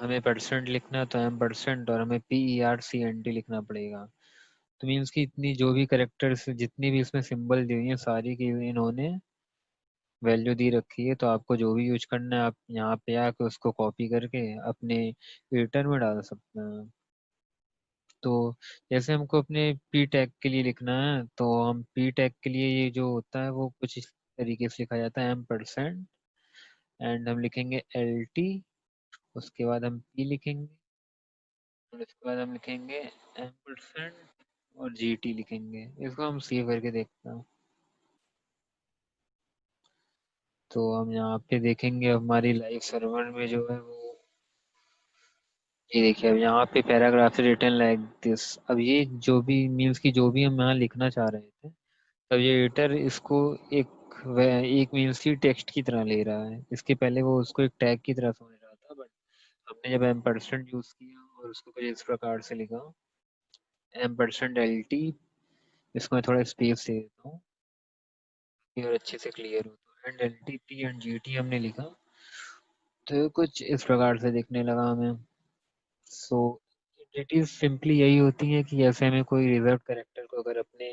हमें परसेंट लिखना है तो M%, और हमें PERCENT लिखना पड़ेगा। तो मीन्स कि इतनी जो भी करेक्टर्स, जितनी भी इसमें सिंबल दी हुई है, सारी की इन्होंने वैल्यू दी रखी है। तो आपको जो भी यूज करना है आप यहाँ पे आके उसको कॉपी करके अपने एडिटर में डाल सकते हैं। तो जैसे हमको अपने पी टैग के लिए लिखना है तो हम पी टैग के लिए ये जो होता है वो कुछ इस तरीके से लिखा जाता है, M%, एंड हम लिखेंगे LT, उसके बाद हम पी लिखेंगे, और उसके बाद हम लिखेंगे M% और GT लिखेंगे। इसको हम सेव करके देखते हैं। तो हम यहाँ पे देखेंगे हमारी लाइव सर्वर में जो है वो, ये देखिए अब यहाँ पे पैराग्राफ रिटन लाइक दिस। अब ये जो भी मीन्स की जो भी हम यहाँ लिखना चाह रहे थे, तब ये एडिटर इसको एक मीन्स की टेक्स्ट की तरह ले रहा है। इसके पहले वो उसको एक टैग की तरह समझ रहा था, बट हमने जब M% यूज किया और उसको कुछ इस प्रकार से लिखा, M%LT, इसको मैं थोड़ा स्पेस दे देता हूँ कि और अच्छे से क्लियर हो। तो एंड LTP एंड GT हमने लिखा, तो ये कुछ इस प्रकार से दिखने लगा हमें। सो एंटिटीज सिंपली यही होती है कि जैसे हमें कोई रिजर्व कैरेक्टर को अगर अपने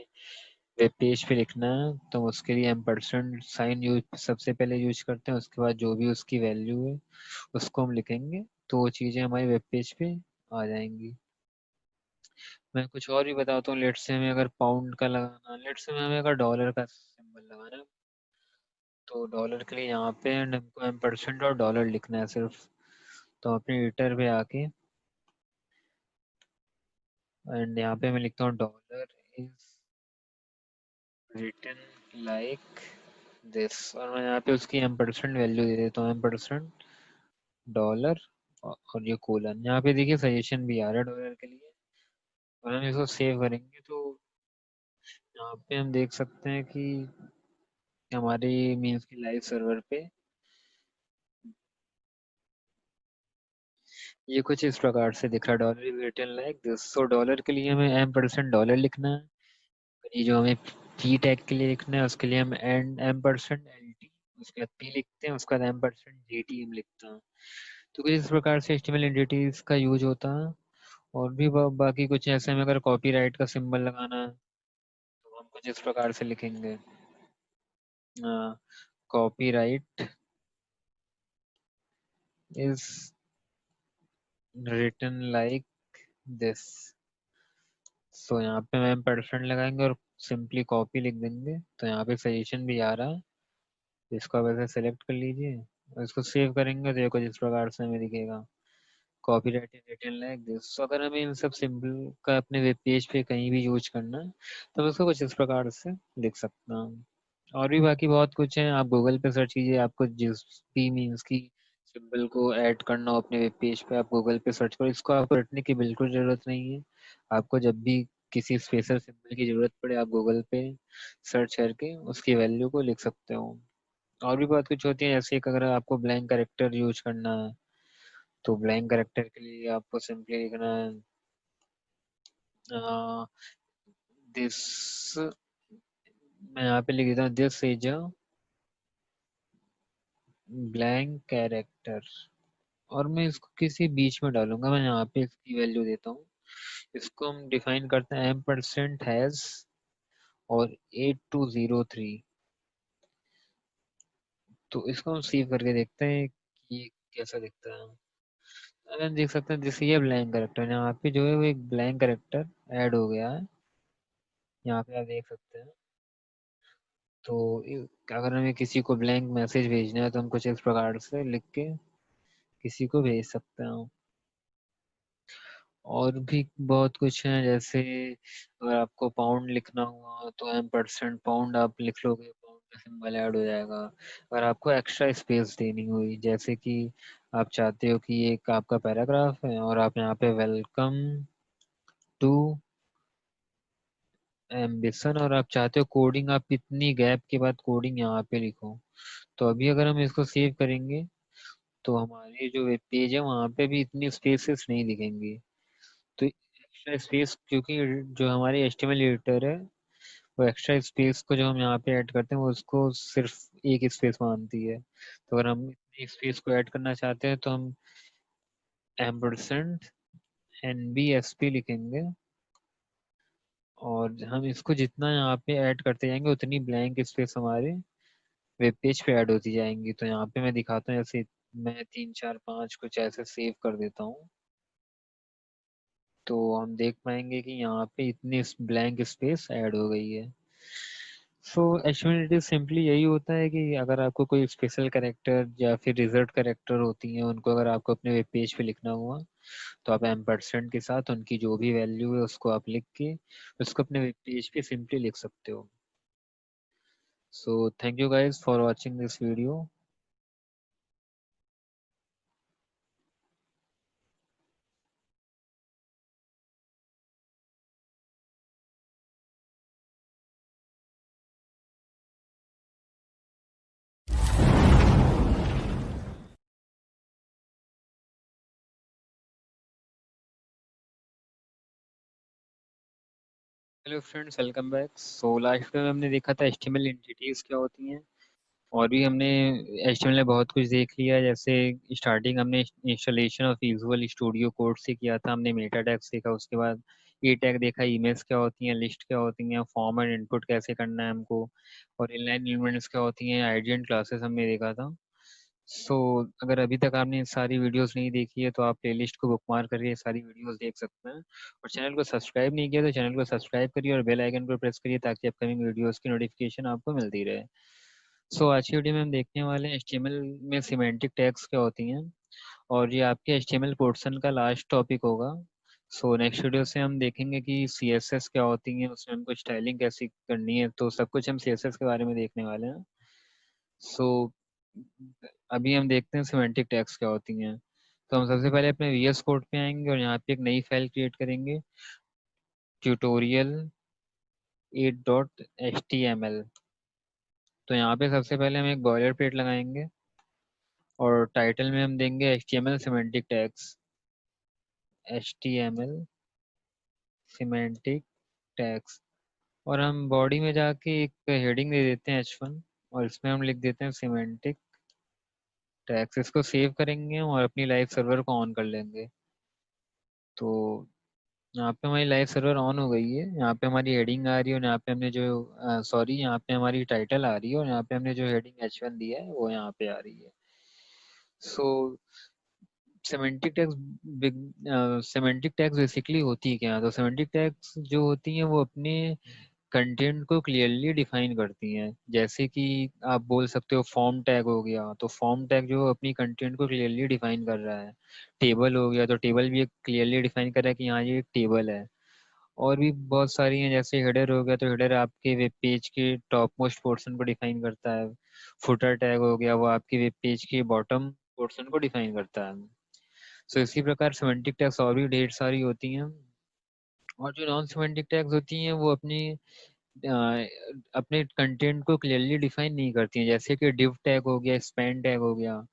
वेब पेज पे लिखना है तो उसके लिए M% साइन यूज सबसे पहले यूज करते हैं। उसके बाद जो भी उसकी वैल्यू है उसको हम लिखेंगे, तो वो चीज़ें हमारे वेब पेज पे आ जाएंगी। मैं कुछ और भी बताता हूँ। लेट्स से हमें अगर पाउंड का लगाना, लेट्स से हमें अगर डॉलर का सिंबल लगाना है, तो डॉलर के लिए यहाँ पे हमको M% और डॉलर लिखना है सिर्फ। तो अपने एडिटर पे आके एंड यहाँ पे मैं लिखता हूँ dollar is written like this, और मैं यहाँ पे उसकी M% वैल्यू दे देता हूँ, M% डॉलर, और ये कोलन। यहाँ पे देखिए सजेशन भी आ रहा है डॉलर के लिए। और हम इसको सेव करेंगे तो यहाँ पे हम देख सकते हैं कि हमारे मीन्स की लाइव सर्वर पे ये कुछ इस प्रकार से दिख रहा है, dollar is written like this. So dollar के लिए हमें M% डॉलर लिखना है, और ये जो हमें पी टैग के लिए लिखना है उसके लिए हम एंड M%LT, उसके बाद पी लिखते हैं, उसके बाद M%GT हम लिखते हैं। तो कुछ इस प्रकार से HTML एंटिटीज का यूज होता है। और भी बाकी कुछ ऐसे में अगर कॉपीराइट का सिंबल लगाना है तो हम कुछ इस प्रकार से लिखेंगे, copyright is written like this. So यहाँ पे हम % लगाएंगे और सिंपली कॉपी लिख देंगे। तो यहाँ पे सजेशन भी आ रहा है, तो इसको आप ऐसे सेलेक्ट कर लीजिए और इसको सेव करेंगे तो ये कुछ इस प्रकार से हमें दिखेगा, copyright is written like this. तो अगर हमें इन सब सिंबल का अपने वेब पेज पे कहीं भी यूज करना है तो हम इसको कुछ इस प्रकार से लिख सकते हैं। और भी बाकी बहुत कुछ है, आप गूगल पे सर्च कीजिए, आपको जिस भी मीन्स की सिंबल को ऐड करना हो अपने वेब पेज पे, आप गूगल पे सर्च करो। इसको आपको रटने की बिल्कुल ज़रूरत नहीं है। आपको जब भी किसी स्पेशल सिंबल की ज़रूरत पड़े, आप गूगल पे सर्च करके उसकी वैल्यू को लिख सकते हो। और भी बहुत कुछ होती है, जैसे एक अगर आपको ब्लैंक करेक्टर यूज करना है, तो ब्लैंक करेक्टर के लिए आपको सिंपली लिखना है दिस, मैं यहाँ पे लिख देता हूँ this is a blank character, और मैं इसको किसी बीच में डालूंगा। मैं यहाँ पे इसकी वैल्यू देता हूँ। इसको हम डिफाइन करते हैं M% हैज और 8203। तो इसको हम सेव करके देखते हैं कि ये कैसा दिखता है। अगर हम देख सकते हैं जैसे ये ब्लैंक करेक्टर, यहाँ पे जो है वो एक ब्लैंक करेक्टर ऐड हो गया है, यहाँ पे आप देख सकते हैं। तो अगर हमें किसी को ब्लैंक मैसेज भेजना है तो हम कुछ इस प्रकार से लिख के किसी को भेज सकते हैं। और भी बहुत कुछ है, जैसे अगर आपको पाउंड लिखना हुआ तो M% पाउंड आप लिख लोगे, पाउंड का सिंबल ऐड हो जाएगा। अगर आपको एक्स्ट्रा स्पेस देनी हुई, जैसे कि आप चाहते हो कि एक आपका पैराग्राफ है और आप यहाँ पे वेलकम टू एम्बिशन, और आप चाहते हो कोडिंग, आप इतनी गैप के बाद कोडिंग यहाँ पे लिखो, तो अभी अगर हम इसको सेव करेंगे तो हमारी जो वेब पेज है वहाँ पे भी इतनी स्पेसेस नहीं दिखेंगी। तो एक्स्ट्रा स्पेस, क्योंकि जो हमारी HTML एडिटर है वो एक्स्ट्रा स्पेस को जो हम यहाँ पे ऐड करते हैं वो उसको सिर्फ एक स्पेस मानती है। तो अगर हम इतनी स्पेस को ऐड करना चाहते हैं तो हम %NBSP लिखेंगे, और हम इसको जितना यहाँ पे ऐड करते जाएंगे उतनी ब्लैंक स्पेस हमारे वेब पेज पे ऐड होती जाएंगी। तो यहाँ पे मैं दिखाता हूँ, जैसे मैं 3 4 5 कुछ ऐसे सेव कर देता हूँ, तो हम देख पाएंगे कि यहाँ पे इतनी ब्लैंक स्पेस ऐड हो गई है। सो एचटीएमएल सिंपली यही होता है कि अगर आपको कोई स्पेशल कैरेक्टर या फिर रिजर्व कैरेक्टर होती हैं, उनको अगर आपको अपने वेब पेज पे लिखना हुआ तो आप M% के साथ उनकी जो भी वैल्यू है उसको आप लिख के उसको अपने वेब पेज पे सिंपली लिख सकते हो। सो thank you guys for watching this video. Hello friends, welcome back. So last में हमने देखा था HTML एंटिटीज क्या होती हैं, और भी हमने HTML में बहुत कुछ देख लिया। जैसे स्टार्टिंग हमने installation of visual studio code से किया था, हमने मेटा टैग सीखा, उसके बाद ई टैग देखा, इमेज क्या होती हैं, लिस्ट क्या होती हैं, फॉर्म एंड इनपुट कैसे करना है हमको, और इनलाइन एलिमेंट्स क्या होती हैं, आइडियल एंड क्लासेस हमने देखा था। सो अगर अभी तक आपने सारी वीडियोस नहीं देखी है तो आप प्लेलिस्ट को बुकमार्क करके ये सारी वीडियोस देख सकते हैं, और चैनल को सब्सक्राइब नहीं किया तो चैनल को सब्सक्राइब करिए और बेल आइकन को प्रेस करिए ताकि अपकमिंग वीडियोस की नोटिफिकेशन आपको मिलती रहे। सो आज की वीडियो में हम देखने वाले हैं HTML में सिमेंटिक टैग्स क्या होती हैं, और ये आपके HTML पोर्शन का लास्ट टॉपिक होगा। सो नेक्स्ट वीडियो से हम देखेंगे कि CSS क्या होती है, उसमें हमको स्टाइलिंग कैसी करनी है, तो सब कुछ हम CSS के बारे में देखने वाले हैं। सो अभी हम देखते हैं सिमेंटिक टैग्स क्या होती हैं। तो हम सबसे पहले अपने VS कोड पे आएंगे और यहाँ पे एक नई फाइल क्रिएट करेंगे, tutorial8.html। तो यहाँ पे सबसे पहले हम एक बॉयलर प्लेट लगाएंगे और टाइटल में हम देंगे HTML semantic tags, HTML semantic tags. और हम बॉडी में जाके एक हेडिंग दे देते हैं H1, और इसमें हम लिख देते हैं सिमेंटिक टैग्स। इसको सेव करेंगे और अपनी लाइव सर्वर को ऑन कर लेंगे। तो यहाँ पे हमारी लाइव सर्वर ऑन हो गई है, यहाँ पे हमारी हेडिंग आ रही है, और यहाँ पे हमने जो सॉरी यहाँ पे हमारी टाइटल आ रही है, और यहाँ पे हमने जो हेडिंग H1 दिया है वो यहाँ पे आ रही है। So semantic tags semantic tags basically होती है क्या, तो सेमेंटिक टैग्स जो होती हैं वो अपने कंटेंट को क्लियरली डिफाइन करती हैं। जैसे कि आप बोल सकते हो फॉर्म टैग हो गया, तो फॉर्म टैग जो अपनी कंटेंट को क्लियरली डिफाइन कर रहा है। टेबल हो गया तो टेबल भी एक क्लियरली डिफाइन कर रहा है कि हाँ ये एक टेबल है। और भी बहुत सारी हैं, जैसे हेडर हो गया तो हेडर आपके वेब पेज के टॉप मोस्ट पोर्शन को डिफाइन करता है। फुटर टैग हो गया वो आपके वेब पेज के बॉटम पोर्शन को डिफाइन करता है। सो इसी प्रकार सिमेंटिक टैग्स और भी ढेर सारी होती हैं। और जो नॉन सिमेंटिक टैग्स होती हैं वो अपने कंटेंट को क्लियरली डिफाइन नहीं करती हैं, जैसे कि डिव टैग हो गया, स्पैन टैग हो गया।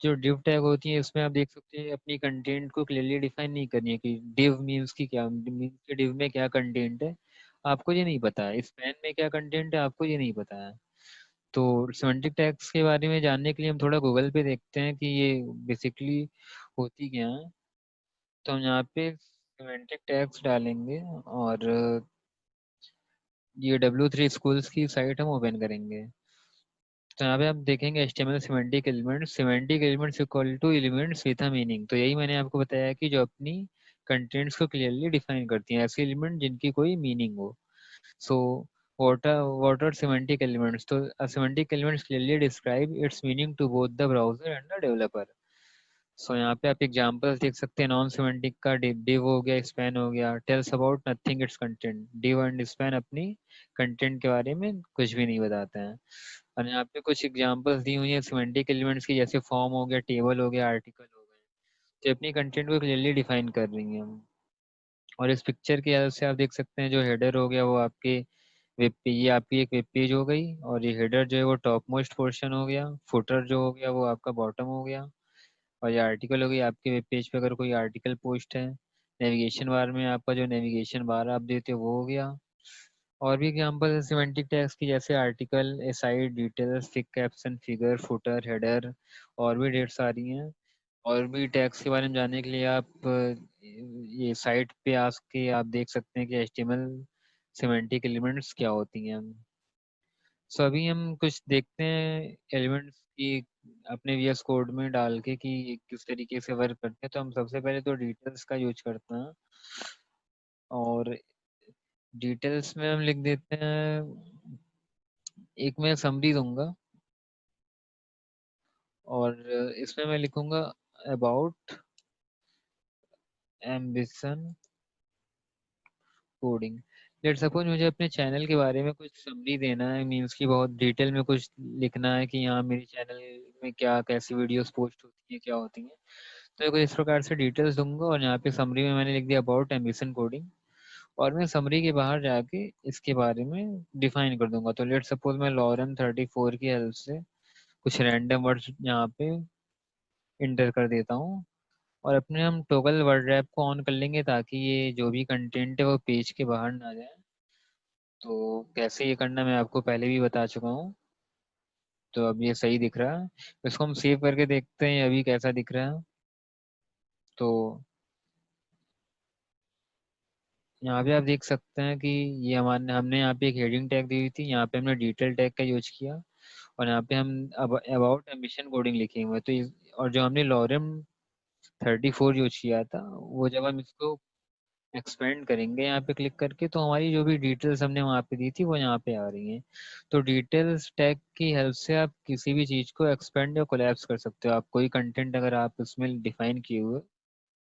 जो डिव टैग होती है इसमें आप देख सकते हैं अपनी कंटेंट को क्लियरली डिफाइन नहीं करनी है कि डिव मीन्स की क्या मीन्स कि डिव में क्या कंटेंट है आपको ये नहीं पता है, स्पैन में क्या कंटेंट है आपको ये नहीं पता है। तो सिमेंटिक टैग्स के बारे में जानने के लिए हम थोड़ा गूगल पे देखते हैं कि ये बेसिकली होती क्या है। तो हम यहाँ पे सिमेंटिक टैग्स डालेंगे और ये W3 स्कूल्स की साइट हम ओपन करेंगे। तो यहाँ पे आप देखेंगे HTML semantic elements equal two elements with a meaning. तो यही मैंने आपको बताया कि जो अपनी कंटेंट्स को क्लियरली डिफाइन करती हैं, ऐसे एलिमेंट जिनकी कोई मीनिंग हो। सो what are semantic elements? तो semantic elements clearly describe its meaning to both the browser and the developer. सो यहाँ पे आप एग्जांपल्स देख सकते हैं नॉन सिमेंटिक का डिव हो गया, स्पैन हो गया, tells about nothing it's content. Div and span अपनी कंटेंट के बारे में कुछ भी नहीं बताते हैं। और यहाँ पे कुछ एग्जांपल्स दी हुई है सिमेंटिक एलिमेंट्स की, जैसे फॉर्म हो गया, टेबल हो गया, आर्टिकल हो गए, तो अपनी कंटेंट को क्लियरली डिफाइन कर रही हैं। और इस पिक्चर की हेल्प से आप देख सकते हैं जो हेडर हो गया वो आपके वेब पे, ये आपकी एक वेब पेज हो गई, और ये हेडर जो है वो टॉप मोस्ट पोर्शन हो गया, फुटर जो हो गया वो आपका बॉटम हो गया, और ये आर्टिकल हो गई आपके वेब पेज पे अगर कोई आर्टिकल पोस्ट है। नेविगेशन बार में आपका जो नेविगेशन बार आप देते हो वो हो गया। और भी एग्जांपल है सिमेंटिक टैग्स की, जैसे article, site details, figcaption, figure, footer, header, और भी ढेर सारी हैं। और भी टैग्स के बारे में जानने के लिए आप ये साइट पे आके आप देख सकते हैं कि HTML सिमेंटिक एलिमेंट्स क्या होती हैं। सो अभी हम कुछ देखते हैं एलिमेंट्स की अपने VS कोड में डाल के कि ये किस तरीके से वर्क करते हैं। तो हम सबसे पहले तो डिटेल्स का यूज करते हैं, और डिटेल्स में हम लिख देते हैं, एक मैं समरी दूंगा, और इसमें मैं लिखूंगा about ambition coding. Let suppose मुझे अपने चैनल के बारे में कुछ समरी देना है, मीन्स की बहुत डिटेल में कुछ लिखना है कि यहाँ मेरे चैनल में क्या कैसी वीडियोस पोस्ट होती है, क्या होती हैं। तो मैं कुछ इस प्रकार से डिटेल्स दूंगा, और यहाँ पे समरी में मैंने लिख दिया अबाउट एम्बिशन कोडिंग, और मैं समरी के बाहर जाके इसके बारे में डिफाइन कर दूंगा। तो लेट सपोज मैं lorem 34 की हेल्प से कुछ रैंडम वर्ड्स यहाँ पे इंटर कर देता हूँ, और अपने हम टोगल वर्ड रैप को ऑन कर लेंगे ताकि ये जो भी कंटेंट है वो पेज के बाहर ना जाए। तो कैसे ये करना मैं आपको पहले भी बता चुका हूँ। तो अब ये सही दिख रहा है, इसको हम सेव करके देखते हैं अभी कैसा दिख रहा है। तो यहाँ पे आप देख सकते हैं कि ये हमारे हमने यहाँ पे एक हेडिंग टैग दी हुई थी, यहाँ पे हमने डिटेल टैग का यूज किया, और यहाँ पे हम अब अबाउट एम्बिशन कोडिंग लिखे हुए हैं। तो और जो हमने lorem 34 यूज किया था, वो जब हम इसको एक्सपेंड करेंगे यहाँ पे क्लिक करके, तो हमारी जो भी डिटेल्स हमने वहाँ पे दी थी वो यहाँ पे आ रही हैं। तो डिटेल्स टैग की हेल्प से आप किसी भी चीज़ को एक्सपेंड या कोलैप्स कर सकते हो। आप कोई कंटेंट अगर आप इसमें डिफाइन किए हुए,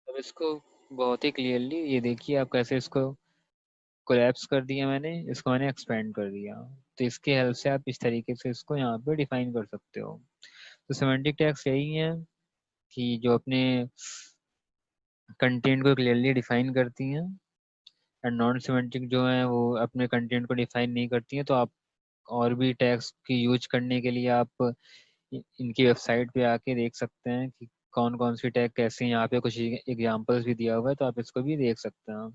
अब इसको बहुत ही क्लियरली ये देखिए आप कैसे इसको कोलैप्स कर दिया, मैंने इसको मैंने एक्सपेंड कर दिया। तो इसके हेल्प से आप इस तरीके से इसको यहाँ पे डिफाइन कर सकते हो। तो सेमेंटिक टैग्स यही है कि जो अपने कंटेंट को क्लियरली डिफाइन करती हैं, एंड नॉन सिमेंटिक जो है वो अपने कंटेंट को डिफाइन नहीं करती हैं। तो आप और भी टैग्स की यूज करने के लिए आप इनकी वेबसाइट पे आके देख सकते हैं कि कौन कौन सी टैग कैसे हैं। यहाँ पे कुछ एग्जांपल्स भी दिया हुआ है, तो आप इसको भी देख सकते हैं।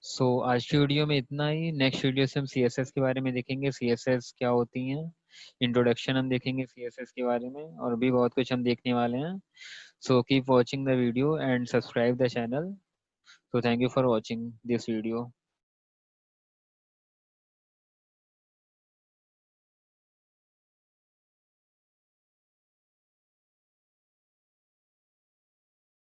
सो आज की वीडियो में इतना ही। नेक्स्ट वीडियो से हम CSS के बारे में देखेंगे, CSS क्या होती हैं, इंट्रोडक्शन हम देखेंगे CSS के बारे में, और भी बहुत कुछ हम देखने वाले हैं। So keep watching the video and subscribe the channel. So thank you for watching this video.